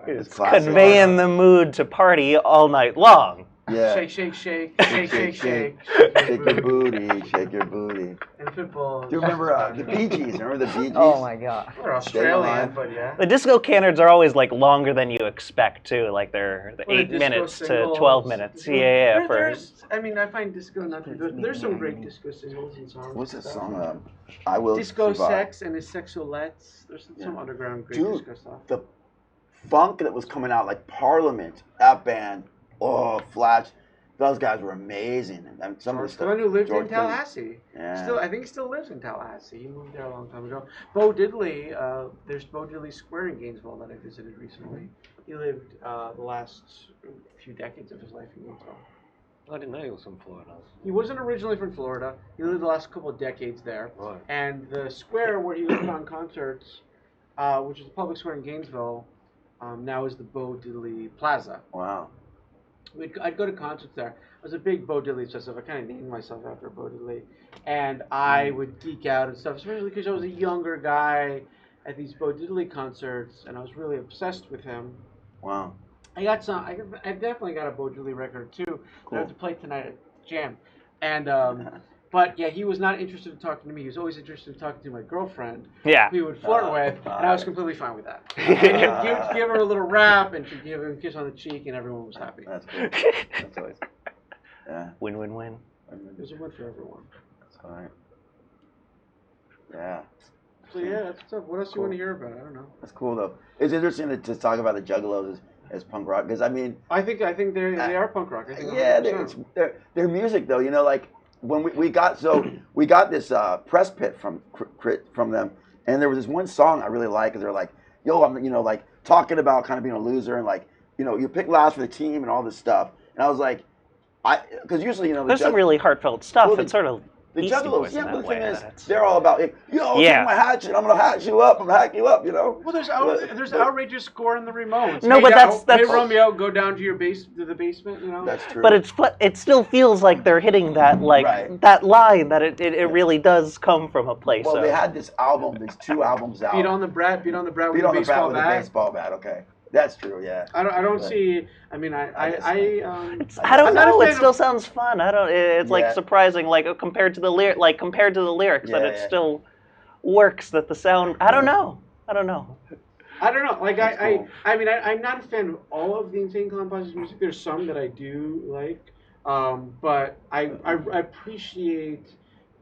Speaker 5: It's conveying the mood to party all night long.
Speaker 3: Yeah.
Speaker 2: Shake, shake, shake, shake, shake, shake.
Speaker 3: Shake your booty, shake your booty.
Speaker 2: And Pitbull.
Speaker 3: Do you remember the Bee Gees? Remember the Bee Gees?
Speaker 4: Oh my God.
Speaker 2: They're Australian, but yeah.
Speaker 5: The disco canards are always like longer than you expect too. Like they're 8 minutes to 12 minutes. Yeah.
Speaker 2: I mean, I find disco not too good. There's some great disco singles and songs.
Speaker 3: What's that song? I Will
Speaker 2: Disco
Speaker 3: Survive.
Speaker 2: Sex and his Sexualettes. There's some underground great disco stuff.
Speaker 3: The funk that was coming out, like Parliament, that band, Flash, those guys were amazing. And some of the stuff.
Speaker 2: Someone who lived in
Speaker 3: George Clinton.
Speaker 2: Tallahassee.
Speaker 3: Yeah.
Speaker 2: I think he still lives in Tallahassee. He moved there a long time ago. Bo Diddley, there's Bo Diddley Square in Gainesville that I visited recently. He lived the last few decades of his life in Gainesville.
Speaker 1: I didn't know he was from Florida.
Speaker 2: He wasn't originally from Florida. He lived the last couple of decades there.
Speaker 1: Right.
Speaker 2: And the square where he lived on concerts, which is a public square in Gainesville, now is the Bo Diddley Plaza.
Speaker 3: Wow.
Speaker 2: I'd go to concerts there. I was a big Bo Diddley obsessive. I kind of named myself after Bo Diddley. And I would geek out and stuff, especially because I was a younger guy at these Bo Diddley concerts, and I was really obsessed with him.
Speaker 3: Wow.
Speaker 2: I definitely got a Bo Diddley record too. Cool. I have to play tonight at Jam. And but yeah, he was not interested in talking to me. He was always interested in talking to my girlfriend.
Speaker 5: Yeah.
Speaker 2: Who he would flirt with, and I was completely fine with that. And he'd give her a little rap, and she'd give him a kiss on the cheek, and everyone was happy.
Speaker 3: That's cool. That's always. Yeah.
Speaker 5: Win-win-win.
Speaker 2: It was a win for everyone.
Speaker 3: That's all right. Yeah.
Speaker 2: So yeah, that's what's up. What else do you want to hear about? I don't know.
Speaker 3: That's cool though. It's interesting to talk about the Juggalos as punk rock because I mean.
Speaker 2: I think they are punk rock. I think
Speaker 3: yeah, their music though. You know, like when we got this press pit from them, and there was this one song I really liked. Because they're like, yo, I'm like talking about kind of being a loser and like you pick last for the team and all this stuff. And I was like, because usually
Speaker 5: there's some really heartfelt stuff.
Speaker 3: Well,
Speaker 5: it's sort of
Speaker 3: the Juggalos,
Speaker 5: yeah,
Speaker 3: but the thing is, they're all about, take my hatchet, I'm gonna hatch you up, I'm gonna hack you up,
Speaker 2: Well, there's outrageous score in the Ramones.
Speaker 5: No, but that's
Speaker 2: hey Romeo, go down to the basement,
Speaker 3: That's true.
Speaker 5: But it still feels like they're hitting that that line that it really does come from a place.
Speaker 3: Well, they had this album, these 2 albums out.
Speaker 2: Beat on the Brat with a baseball bat.
Speaker 3: Okay. That's true, yeah.
Speaker 2: I don't see. I mean, I
Speaker 5: don't know. It still sounds fun. It's like surprising, like compared to the lyrics, that it still works. That the sound. I don't know.
Speaker 2: Like
Speaker 3: cool.
Speaker 2: I'm not a fan of all of the Insane Clown Posse's music. There's some that I do like, but I appreciate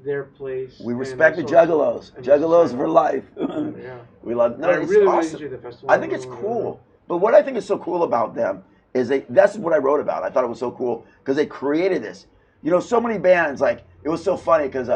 Speaker 2: their place.
Speaker 3: We respect the Juggalos. Juggalos for life.
Speaker 2: Yeah.
Speaker 3: We love. No,
Speaker 2: I
Speaker 3: it's
Speaker 2: really
Speaker 3: awesome.
Speaker 2: enjoy the festival.
Speaker 3: I think it's cool. But what I think is so cool about them is that's what I wrote about. I thought it was so cool because they created this. So many bands, like, it was so funny because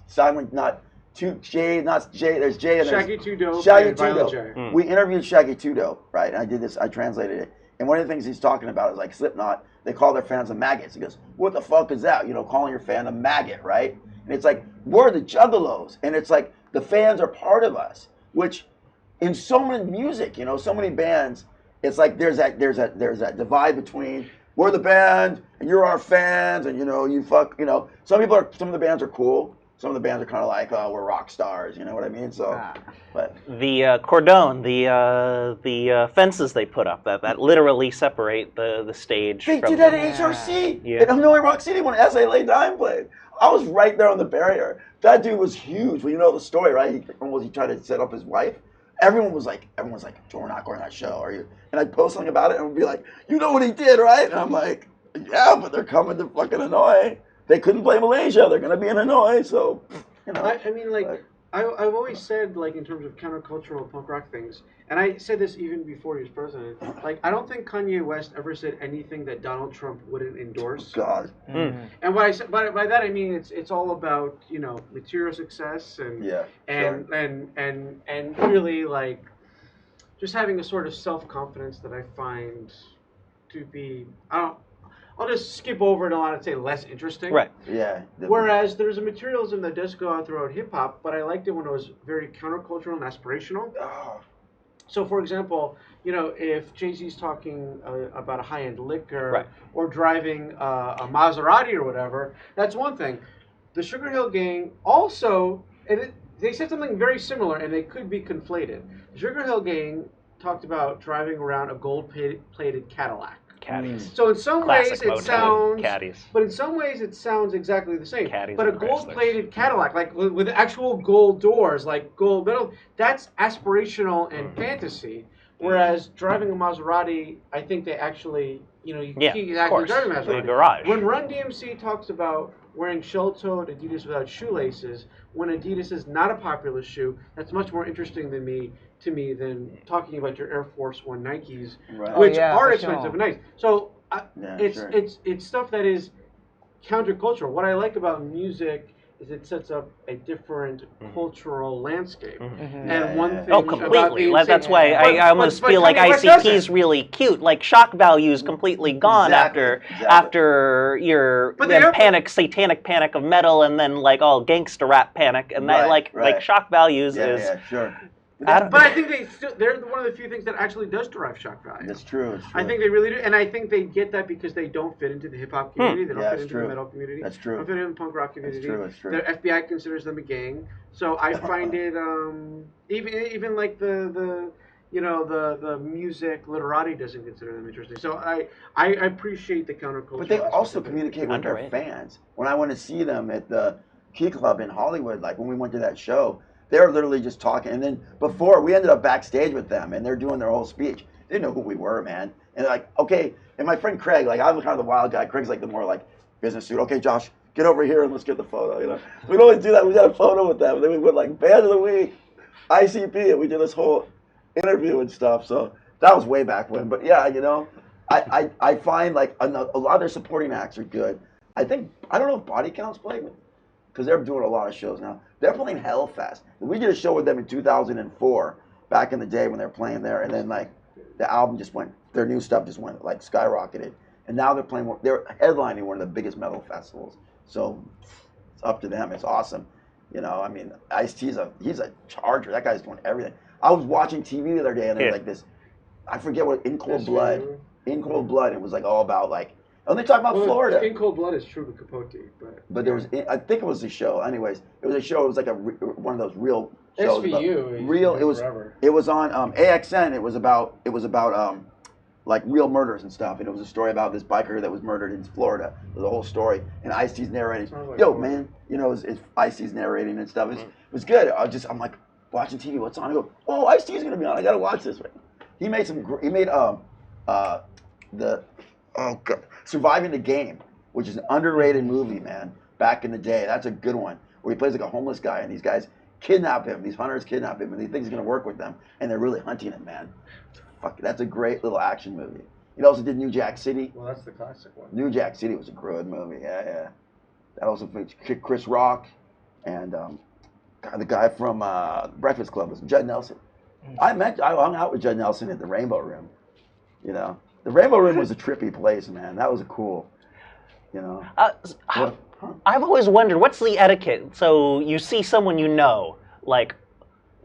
Speaker 3: Silent, there's Jay and there's
Speaker 2: Shaggy Two Dope.
Speaker 3: Shaggy Two Dope. We interviewed Shaggy Two Dope, right? And I did this, I translated it. And one of the things he's talking about is like Slipknot, they call their fans a maggots. He goes, what the fuck is that? Calling your fan a maggot, right? And it's like, we're the Juggalos. And it's like, the fans are part of us, which in so many music, so many bands, it's like there's that divide between we're the band and you're our fans and you fuck. Some of the bands are cool. Some of the bands are kind of like, oh, we're rock stars. You know what I mean? So, but
Speaker 5: the cordon, the fences they put up that literally separate the stage.
Speaker 3: They did that at HRC. Yeah. At Hanoi Rock City when S.A. Dhyan played. I was right there on the barrier. That dude was huge. Well, you know the story, right? He tried to set up his wife. Everyone was like, we're not going to that show, are you? And I'd post something about it and would be like, you know what he did, right? And I'm like, yeah, but they're coming to fucking Hanoi. They couldn't play Malaysia. They're going to be in Hanoi, so,
Speaker 2: I've always said, like, in terms of countercultural punk rock things, and I said this even before he was president, like, I don't think Kanye West ever said anything that Donald Trump wouldn't endorse.
Speaker 3: God.
Speaker 2: Mm. And what I said, by that I mean it's all about, material success and really, like, just having a sort of self-confidence that I find to be, I'll just skip over it a lot and say less interesting.
Speaker 5: Right.
Speaker 3: Yeah.
Speaker 2: Whereas there's a materialism that does go out throughout hip hop, but I liked it when it was very countercultural and aspirational.
Speaker 3: Oh.
Speaker 2: So, for example, if Jay-Z's talking about a high-end liquor or driving a Maserati or whatever, that's one thing. The Sugar Hill Gang also, they said something very similar, and they could be conflated. The Sugar Hill Gang talked about driving around a gold-plated Cadillac.
Speaker 5: Caddies.
Speaker 2: So in some ways it sounds,
Speaker 5: caddies.
Speaker 2: But in some ways it sounds exactly the same.
Speaker 5: Caddies
Speaker 2: but a gold-plated Cadillac, like with actual gold doors, like gold metal, that's aspirational and fantasy. Whereas driving a Maserati, I think they actually, you can't actually drive a Maserati.
Speaker 5: The garage.
Speaker 2: When Run DMC talks about wearing shell-toed Adidas without shoelaces, when Adidas is not a popular shoe, that's much more interesting than me
Speaker 6: to me than talking about your Air Force One Nikes,
Speaker 3: Right.
Speaker 6: which
Speaker 4: yeah,
Speaker 6: are
Speaker 4: for
Speaker 6: expensive and nice. So
Speaker 3: Yeah,
Speaker 6: it's
Speaker 3: sure.
Speaker 6: it's stuff that is countercultural. What I like about music is it sets up a different cultural landscape.
Speaker 4: Mhm.
Speaker 6: And one thing
Speaker 5: Oh,
Speaker 6: about
Speaker 5: completely.
Speaker 6: the
Speaker 5: That's
Speaker 6: insane,
Speaker 5: why I almost feel like
Speaker 6: Kanye West
Speaker 5: ICP is
Speaker 6: doesn't.
Speaker 5: really cute. Like shock value is completely gone
Speaker 3: Exactly.
Speaker 5: after your
Speaker 6: But they are-
Speaker 5: satanic panic of metal, and then like all gangster rap panic, and that
Speaker 3: Right,
Speaker 5: like shock values
Speaker 3: Yeah,
Speaker 5: is.
Speaker 3: yeah, sure.
Speaker 6: But I think they're one of the few things that actually does derive shock value.
Speaker 3: That's true. It's true.
Speaker 6: I think they really do, and I think they get that because they don't fit into the hip hop community. They don't
Speaker 3: Yeah,
Speaker 6: fit
Speaker 3: it's
Speaker 6: into
Speaker 3: true.
Speaker 6: the metal community.
Speaker 3: That's
Speaker 6: They
Speaker 3: true.
Speaker 6: don't fit into the punk rock community.
Speaker 3: It's true.
Speaker 6: The FBI considers them a gang. So I find it even like the music literati doesn't consider them interesting. So I appreciate the counterculture.
Speaker 3: But they
Speaker 6: aspect
Speaker 3: also
Speaker 6: of it.
Speaker 3: communicate with their
Speaker 5: Underrated.
Speaker 3: fans. When I went to see them at the Key Club in Hollywood, like when we went to that show, they were literally just talking. And then before, we ended up backstage with them, and they're doing their whole speech. They didn't know who we were, man. And like, okay, and my friend Craig, like I'm kind of the wild guy. Craig's like the more like business suit. Okay, Josh, get over here and let's get the photo. You know, we'd always do that. We got a photo with them. And then we went like Band of the Week, ICP, and we did this whole interview and stuff. So that was way back when. But yeah, you know, I find like a lot of their supporting acts are good. I don't know if Body Count's playing because they're doing a lot of shows now. They're playing Hellfest. We did a show with them in 2004, back in the day when they were playing there, and then like the album just went, their new stuff just went like skyrocketed, and now they're playing. They're headlining one of the biggest metal festivals. So it's up to them. It's awesome. You know, I mean, Ice-T's he's a charger. That guy's doing everything. I was watching TV the other day, and there's like this, I forget what, In Cold Blood. It was like all about like. And they talk about Florida.
Speaker 6: In Cold Blood is Truman Capote,
Speaker 3: But there was, I think it was a show. Anyways, it was a show. It was like one of those real shows.
Speaker 6: SVU.
Speaker 3: Real.
Speaker 6: Forever.
Speaker 3: It was on AXN. It was about like real murders and stuff. And it was a story about this biker that was murdered in Florida. It was a whole story. And Ice-T's narrating.
Speaker 6: Sounds like
Speaker 3: Yo,
Speaker 6: fun.
Speaker 3: man, you know, it's Ice-T's narrating and stuff. It was good. I'm like watching TV. What's on? I go, oh, Ice-T's gonna be on. I gotta watch this. He made Surviving the Game, which is an underrated movie, man. Back in the day, that's a good one. Where he plays like a homeless guy, and these guys kidnap him. These hunters kidnap him, and he thinks he's gonna work with them, and they're really hunting him, man. Fuck, that's a great little action movie. He also did New Jack City.
Speaker 6: Well, that's the classic one.
Speaker 3: New Jack City was a good movie. Yeah. That also featured Chris Rock, and the guy from Breakfast Club was Judd Nelson. I hung out with Judd Nelson at the Rainbow Room. You know, the Rainbow Room was a trippy place, man. That was cool. You know.
Speaker 5: I've always wondered, what's the etiquette? So you see someone you know, like,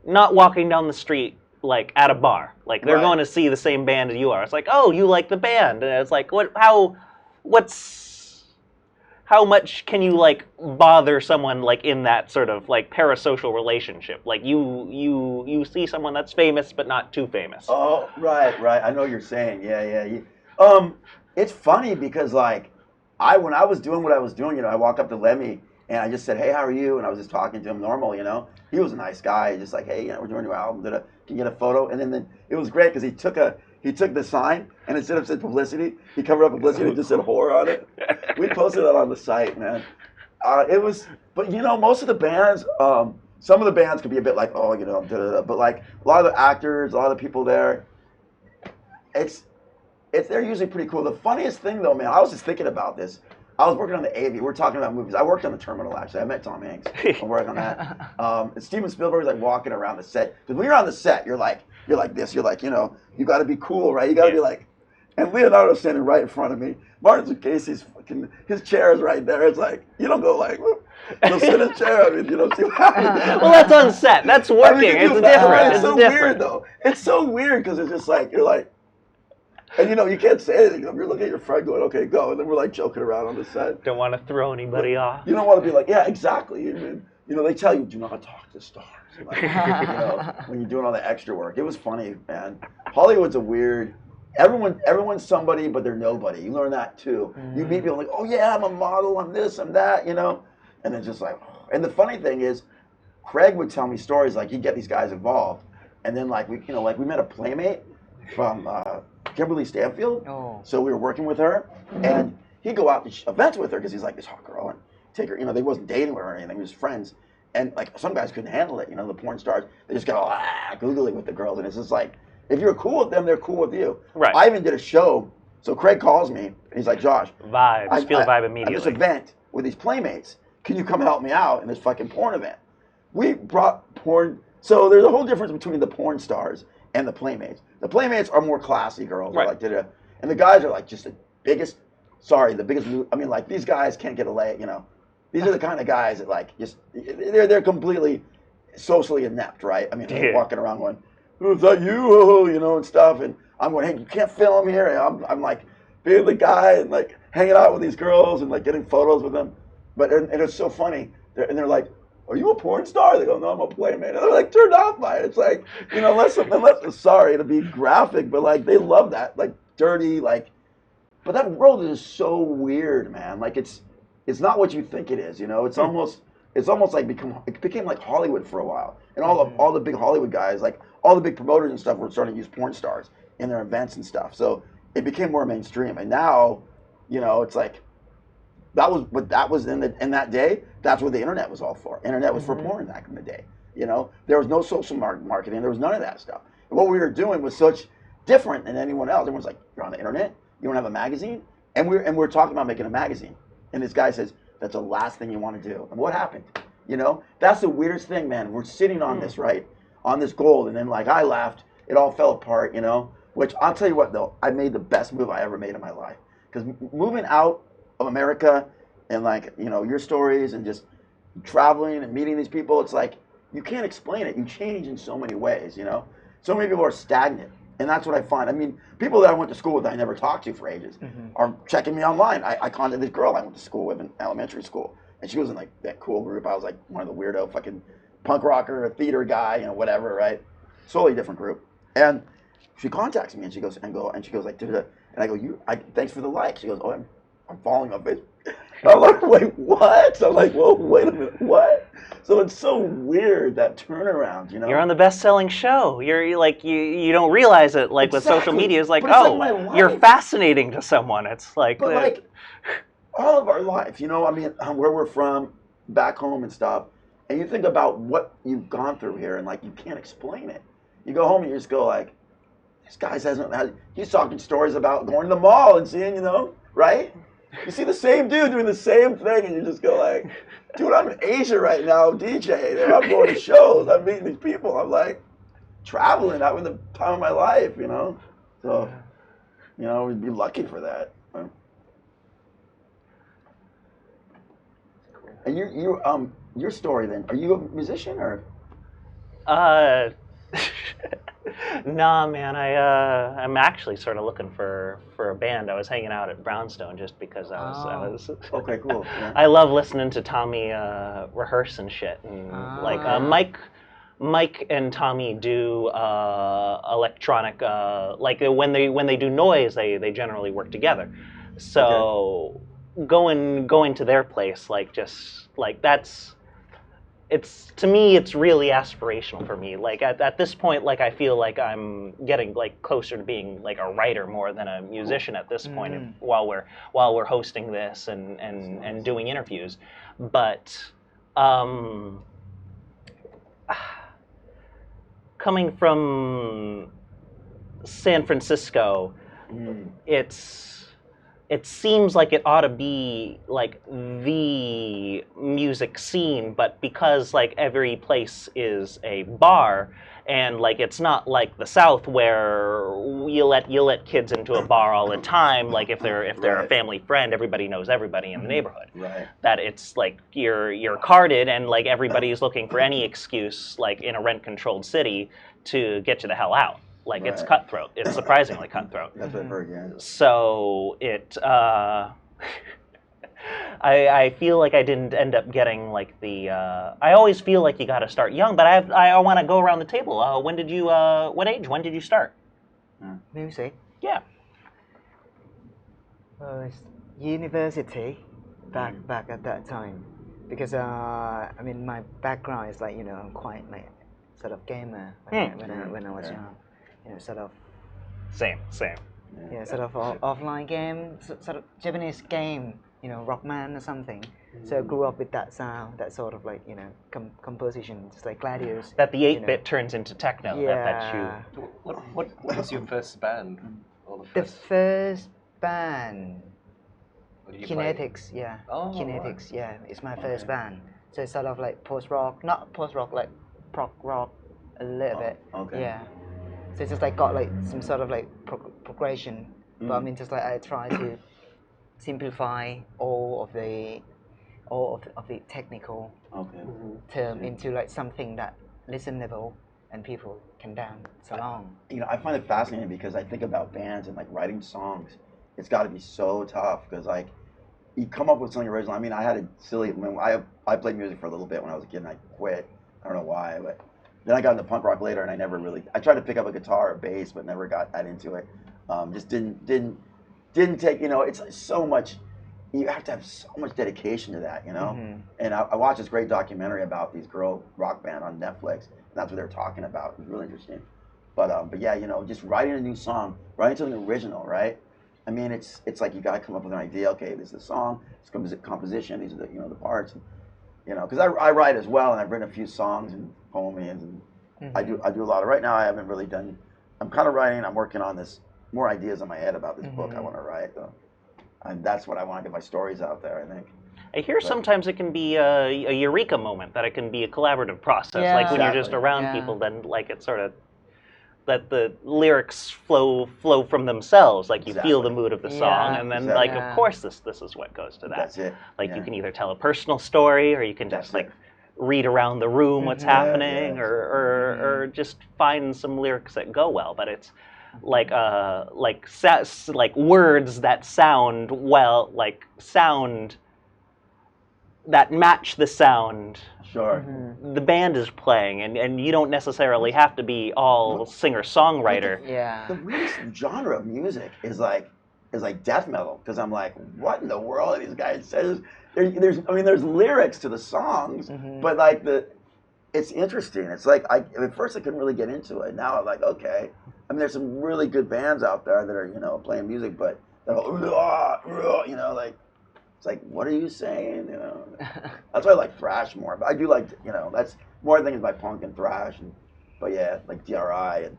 Speaker 5: not walking down the street, like, at a bar. Like, they're going to see the same band as you are. It's like, oh, you like the band. And it's like, how much can you, like, bother someone, like, in that sort of, like, parasocial relationship? Like, you see someone that's famous, but not too famous.
Speaker 3: Oh, right. I know what you're saying. Yeah. It's funny because, like, when I was doing what I was doing, you know, I walk up to Lemmy and I just said, hey, how are you? And I was just talking to him normal, you know. He was a nice guy, just like, hey, you know, we're doing your album. Can you get a photo? And then it was great because he took the sign and instead of saying publicity, he covered up publicity and just said whore on it. We posted that on the site, man. But you know, most of the bands, some of the bands could be a bit like, oh, you know, but like a lot of the actors, a lot of the people there, they're usually pretty cool. The funniest thing though, man, I was just thinking about this. I was working on the AV. We're talking about movies. I worked on The Terminal, actually. I met Tom Hanks. I worked on that. And Steven Spielberg was like walking around the set. Because when you're on the set, you're like this. You're like, you know, you got to be cool, right? You got to be like, and Leonardo's standing right in front of me. Martin Scorsese's his chair is right there. It's like, you don't go like, you'll sit in a chair. I mean, you don't see what happens.
Speaker 5: Well, that's on set. That's working. It's different.
Speaker 3: It's so weird, though. It's so weird because it's just like, you're like, and you know, you can't say anything. You're looking at your friend going, okay, go. And then we're like joking around on the set.
Speaker 5: Don't want to throw anybody off.
Speaker 3: You don't want to be like, yeah, exactly. You know, they tell you, do not talk to stars. Like, you know, when you're doing all the extra work. It was funny, man. Hollywood's a weird, everyone's somebody, but they're nobody. You learn that too. You meet people like, oh yeah, I'm a model, I'm this, I'm that, you know? And it's just like, oh. And the funny thing is, Craig would tell me stories like he'd get these guys involved. And then like we met a playmate from Kimberly Stanfield.
Speaker 4: Oh.
Speaker 3: So we were working with her, and he'd go out to events with her because he's like this hot girl and take her. You know, they wasn't dating her or anything; we was friends. And like some guys couldn't handle it, the porn stars, they just go googling with the girls, and it's just like, if you're cool with them, they're cool with you.
Speaker 5: Right.
Speaker 3: I even did a show, so Craig calls me, and he's like, Josh,
Speaker 5: vibes, feel the vibe
Speaker 3: I
Speaker 5: immediately.
Speaker 3: have this event with these playmates. Can you come help me out in this fucking porn event? We brought porn, so there's a whole difference between the porn stars and the playmates. The playmates are more classy girls,
Speaker 5: right.
Speaker 3: like and the guys are like just the biggest. I mean, like these guys can't get a lay, These are the kind of guys that like just they're completely socially inept, right? I mean, they're walking around going, "Oh, is that you?" And stuff. And I'm going, "Hey, you can't film here." And I'm like being the guy and like hanging out with these girls and like getting photos with them. But and it's so funny. They're like, "Are you a porn star?" They go, "No, I'm a playmate." And they're like turned off by it. It's like, unless sorry to be graphic, but like they love that, like dirty, like. But that world is so weird, man. Like it's not what you think it is, It's almost like it became like Hollywood for a while, and all the big Hollywood guys, like all the big promoters and stuff, were starting to use porn stars in their events and stuff. So it became more mainstream, and now, it's like that was in that day. That's what the internet was all for. Internet was for porn back in the day. There was no social marketing. There was none of that stuff. And what we were doing was such different than anyone else. Everyone's like, "You're on the internet. You don't have a magazine?" And we're talking about making a magazine. And this guy says, "That's the last thing you want to do." And what happened? That's the weirdest thing, man. We're sitting on this, right? On this gold. And then like I left, it all fell apart, Which I'll tell you what, though, I made the best move I ever made in my life. Because moving out of America and like, your stories and just traveling and meeting these people, it's like, you can't explain it. You change in so many ways, So many people are stagnant. And that's what I find. I mean, people that I went to school with that I never talked to for ages are checking me online. I contacted this girl I went to school with in elementary school. And she was in like that cool group. I was like one of the weirdo fucking punk rocker, theater guy, whatever, right? Totally different group. And she contacts me and she goes, like, "Duh-duh-duh." And I go, thanks for the like. She goes, "Oh, I'm following on Facebook." I'm like, "Wait, what?" I'm like, "Whoa, wait a minute, what?" So it's so weird, that turnaround,
Speaker 5: You're on the best-selling show. You're like, you don't realize it, like with social media, it's like, like you're fascinating to someone. It's like,
Speaker 3: but like all of our lives, I mean, where we're from, back home and stuff, and you think about what you've gone through here, and like you can't explain it. You go home and you just go like, this guy he's talking stories about going to the mall and seeing, right? You see the same dude doing the same thing, and you just go like, "Dude, I'm in Asia right now, DJing. I'm going to shows. I'm meeting these people. I'm like traveling, having the time of my life, So, we'd be lucky for that." And your story then? Are you a musician or?
Speaker 5: Nah, man. I'm actually sort of looking for a band. I was hanging out at Brownstone just because I was.
Speaker 3: Okay, cool. Yeah.
Speaker 5: I love listening to Tommy rehearse and shit, and like Mike and Tommy do electronic. Like when they do noise, they generally work together. So going to their place, like just like that's. To me, it's really aspirational for me. Like at this point, like I feel like I'm getting like closer to being like a writer more than a musician at this point. While we're hosting this and doing interviews, but coming from San Francisco, it seems like it ought to be like the music scene, but because like every place is a bar, and like it's not like the South where you let kids into a bar all the time. Like if they're a family friend, everybody knows everybody in the neighborhood.
Speaker 3: Right.
Speaker 5: That it's like you're carded, and like everybody's looking for any excuse, like in a rent-controlled city, to get you the hell out. Like it's cutthroat. It's surprisingly cutthroat.
Speaker 3: That's what I've heard, yeah.
Speaker 5: So I feel like I didn't end up getting like the. I always feel like you got to start young, but I want to go around the table. When did you? What age? When did you start?
Speaker 4: Music.
Speaker 5: Yeah.
Speaker 4: It's university back at that time, because I mean my background is like I'm quite like sort of gamer when I was young. Sort of.
Speaker 5: Same.
Speaker 4: Yeah, sort of offline game, sort of Japanese game Rockman or something. So I grew up with that sound, that sort of like composition, just like Gladius.
Speaker 5: That the 8-bit turns into techno.
Speaker 4: Yeah.
Speaker 1: What was your first band? Or
Speaker 4: The first band,
Speaker 1: what did you play?
Speaker 4: Kinetics, yeah.
Speaker 1: Oh,
Speaker 4: Kinetics, yeah. It's my first band. So it's sort of like post-rock, not post-rock, like prog rock a little bit.
Speaker 3: Okay.
Speaker 4: Yeah. So it's just like got like some sort of like progression. But I mean, just like I try to simplify all of the technical term into like something that listenable and people can dance along.
Speaker 3: I find it fascinating because I think about bands and like writing songs. It's got to be so tough because like you come up with something original. I mean, I had a silly. I played music for a little bit when I was a kid and I quit. I don't know why, but then I got into punk rock later and I never really. I tried to pick up a guitar or bass, but never got that into it. Just didn't take. It's so much. You have to have so much dedication to that, And I watched this great documentary about these girl rock band on Netflix. And that's what they're talking about. It was really interesting. But yeah, just writing a new song, writing something original, right? I mean, it's like you got to come up with an idea. Okay, this is the song. It's composition. These are the parts. Because I write as well, and I've written a few songs and poems, and I do a lot of. Right now, I haven't really done. I'm kind of writing. I'm working on this more ideas in my head about this book I want to write. And that's what I want to get my stories out there, I think.
Speaker 5: I hear sometimes it can be a eureka moment, that it can be a collaborative process.
Speaker 4: Yeah.
Speaker 5: Like when you're just around people, then like it's sort of that the lyrics flow from themselves. Like you feel the mood of the song, and then like of course this is what goes to that.
Speaker 3: That's it.
Speaker 5: Like you can either tell a personal story, or you can just like read around the room what's happening, or just find some lyrics that go well. But it's like words that sound well, like sound that match the sound the band is playing, and you don't necessarily have to be all singer-songwriter.
Speaker 3: The weirdest genre of music is like death metal, because I'm like, what in the world are these guys saying? There's lyrics to the songs, but like it's interesting. It's like at first I couldn't really get into it. Now I'm like, okay. I mean, there's some really good bands out there that are playing music, but they're all, like it's like, what are you saying? That's why I like thrash more. But I do like that's more things by punk and thrash, but yeah, like DRI and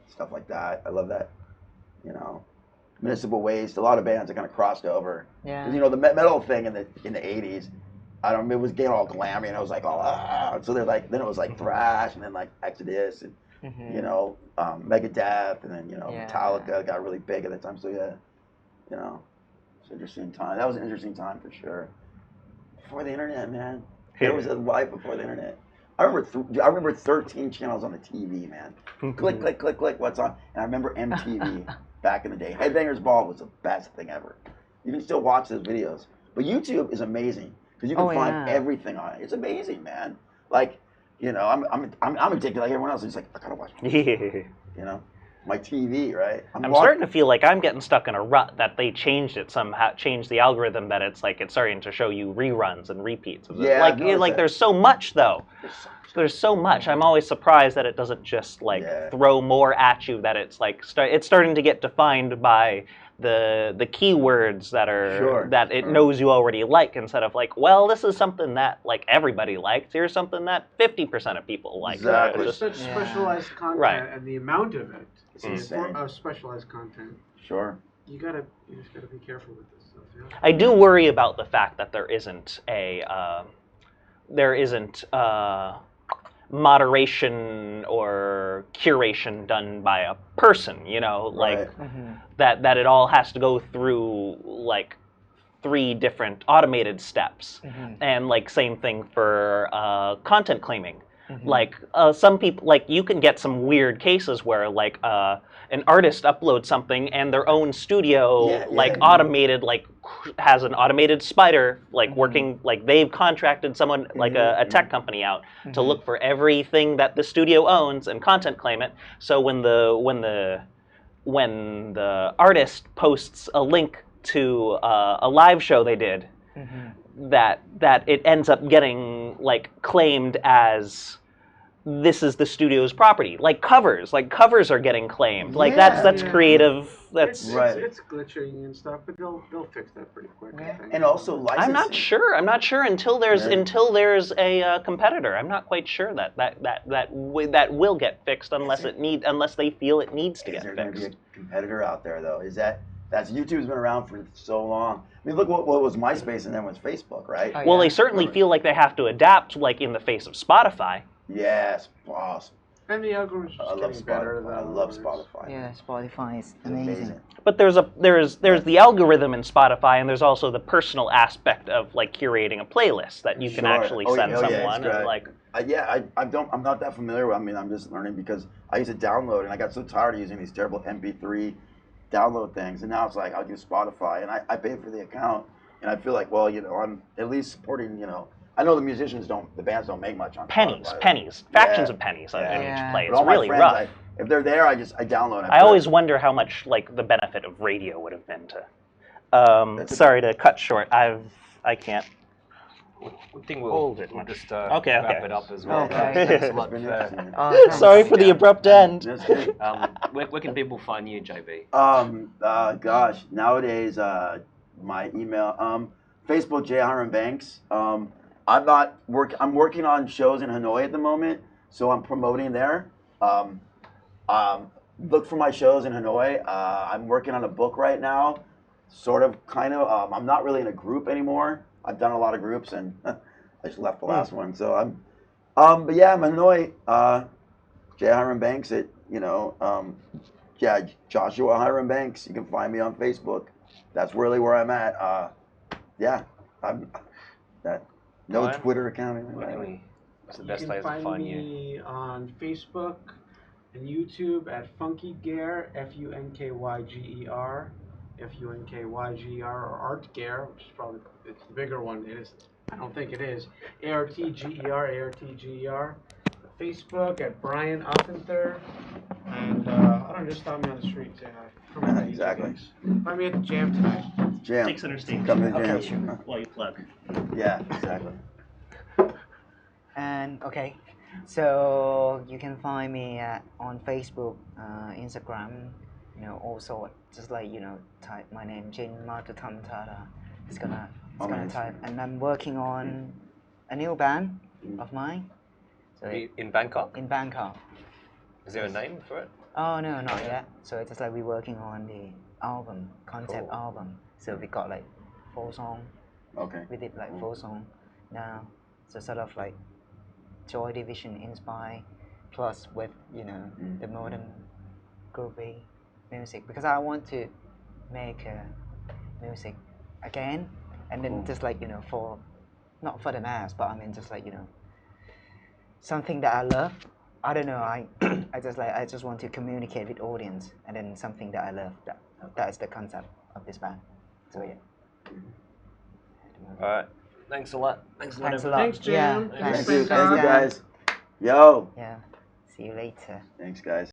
Speaker 3: stuff like that. I love that. Municipal Waste. A lot of bands that kind of crossed over.
Speaker 4: Yeah.
Speaker 3: 'Cause, the metal thing in the '80s. It was getting all glammy, and I was like, so they're like, then it was like thrash, and then like Exodus, and Megadeth, and then Metallica got really big at the time. So yeah, it's an interesting time. That was an interesting time for sure. Before the internet, man, there was a life before the internet. I remember 13 channels on the TV, man. Click, click, click, click. What's on? And I remember MTV back in the day. Headbangers Ball was the best thing ever. You can still watch those videos, but YouTube is amazing. Because you can find everything on it. It's amazing, man. Like, I'm addicted like everyone else. It's like, I gotta watch my TV, right?
Speaker 5: I'm starting to feel like I'm getting stuck in a rut that they changed it somehow, changed the algorithm that it's like it's starting to show you reruns and repeats. There's so much though. There's so much. I'm always surprised that it doesn't just throw more at you. That it's like it's starting to get defined by the keywords that are that it knows you already like, instead of like, well, this is something that like everybody likes. Here's something that 50% of people like.
Speaker 3: Exactly.
Speaker 6: There's such specialized content, and the amount of it for specialized content.
Speaker 3: Sure.
Speaker 6: You just gotta be careful with this stuff. Yeah?
Speaker 5: I do worry about the fact that there isn't moderation or curation done by a person, that it all has to go through like 3 different automated steps, and like same thing for content claiming. Like some people, like you can get some weird cases where like an artist uploads something and their own studio automated has an automated spider working, like they've contracted someone like a tech company out to look for everything that the studio owns and content claim it. So when the artist posts a link to a live show they did, that it ends up getting like claimed as this is the studio's property. Like covers are getting claimed. Like that's creative. That's
Speaker 6: it's glitching and stuff, but they'll fix that pretty quick. I think.
Speaker 3: And also licensing.
Speaker 5: I'm not sure until there's a competitor. I'm not quite sure that will get fixed unless they feel it needs to get
Speaker 3: fixed. Is there
Speaker 5: fixed.
Speaker 3: going to be a competitor out there though? That's YouTube's been around for so long. I mean, look what was MySpace and then was Facebook, right?
Speaker 5: Well, they certainly feel like they have to adapt, like in the face of Spotify.
Speaker 3: Yes, boss.
Speaker 6: And the algorithm's just getting better.
Speaker 3: I love Spotify.
Speaker 4: Yeah, Spotify is amazing.
Speaker 5: But there's the algorithm in Spotify, and there's also the personal aspect of like curating a playlist that you can actually send someone. And like,
Speaker 3: I'm not that familiar. I mean, I'm just learning because I used to download, and I got so tired of using these terrible MP3 download things, and now it's like I'll do Spotify, and I pay for the account, and I feel like, well, I'm at least supporting, I know the bands don't make much on Spotify.
Speaker 5: Pennies, fractions of pennies on each play. It's really
Speaker 3: friends,
Speaker 5: rough.
Speaker 3: If they're there, I download.
Speaker 5: I always wonder how much like the benefit of radio would have been to. Sorry to cut short. I can't.
Speaker 1: I think we'll just wrap it up as well.
Speaker 4: Okay.
Speaker 1: Thanks a lot for,
Speaker 5: Sorry for the abrupt end.
Speaker 3: That's good.
Speaker 1: where can people find you, JB?
Speaker 3: Gosh, nowadays, my email, Facebook, J. Hiram Banks. I'm working on shows in Hanoi at the moment, so I'm promoting there. Look for my shows in Hanoi. I'm working on a book right now, kind of. I'm not really in a group anymore. I've done a lot of groups, and I just left the last one. So I'm in Hanoi. J. Hiram Banks Joshua Hiram Banks. You can find me on Facebook. That's really where I'm at. No Twitter account.
Speaker 1: What's the best
Speaker 6: You
Speaker 1: way
Speaker 6: can
Speaker 1: to
Speaker 6: find
Speaker 1: find you?
Speaker 6: me on Facebook and YouTube at Funky Gear, FUNKYGER, FUNKYGER, or Art Gear, which is probably it's the bigger one. I don't think it is. ARTGER. Facebook at Brian Offenther, and I don't know, just stop me on the street. Say hi.
Speaker 3: Exactly.
Speaker 6: Find me at the Jam tonight.
Speaker 3: Jam.
Speaker 5: Take center stage.
Speaker 3: Come to the Jam.
Speaker 4: Okay, sure.
Speaker 5: While you plug.
Speaker 3: Yeah, exactly.
Speaker 4: And so you can find me on Facebook, Instagram, also just like type my name, Jin Matutamtada. It's gonna type, and I'm working on a new band of mine. So
Speaker 1: In Bangkok?
Speaker 4: in Bangkok.
Speaker 1: Is there a name for it?
Speaker 4: Oh no, not yet. So it's just like we're working on the concept album. So we got like 4 songs.
Speaker 3: Okay.
Speaker 4: We did like 4 songs now. So sort of like Joy Division inspired, plus with the modern groovy music, because I want to make music again, and then just like for not for the mass, but I mean just like something that I love. I don't know. I just want to communicate with audience, and then something that I love. That is the concept of this band. So yeah.
Speaker 1: All right. Thanks a lot.
Speaker 4: Thanks a lot.
Speaker 6: Thanks, Jam.
Speaker 4: Yeah.
Speaker 3: Thank you guys. Yo.
Speaker 4: Yeah. See you later.
Speaker 3: Thanks, guys.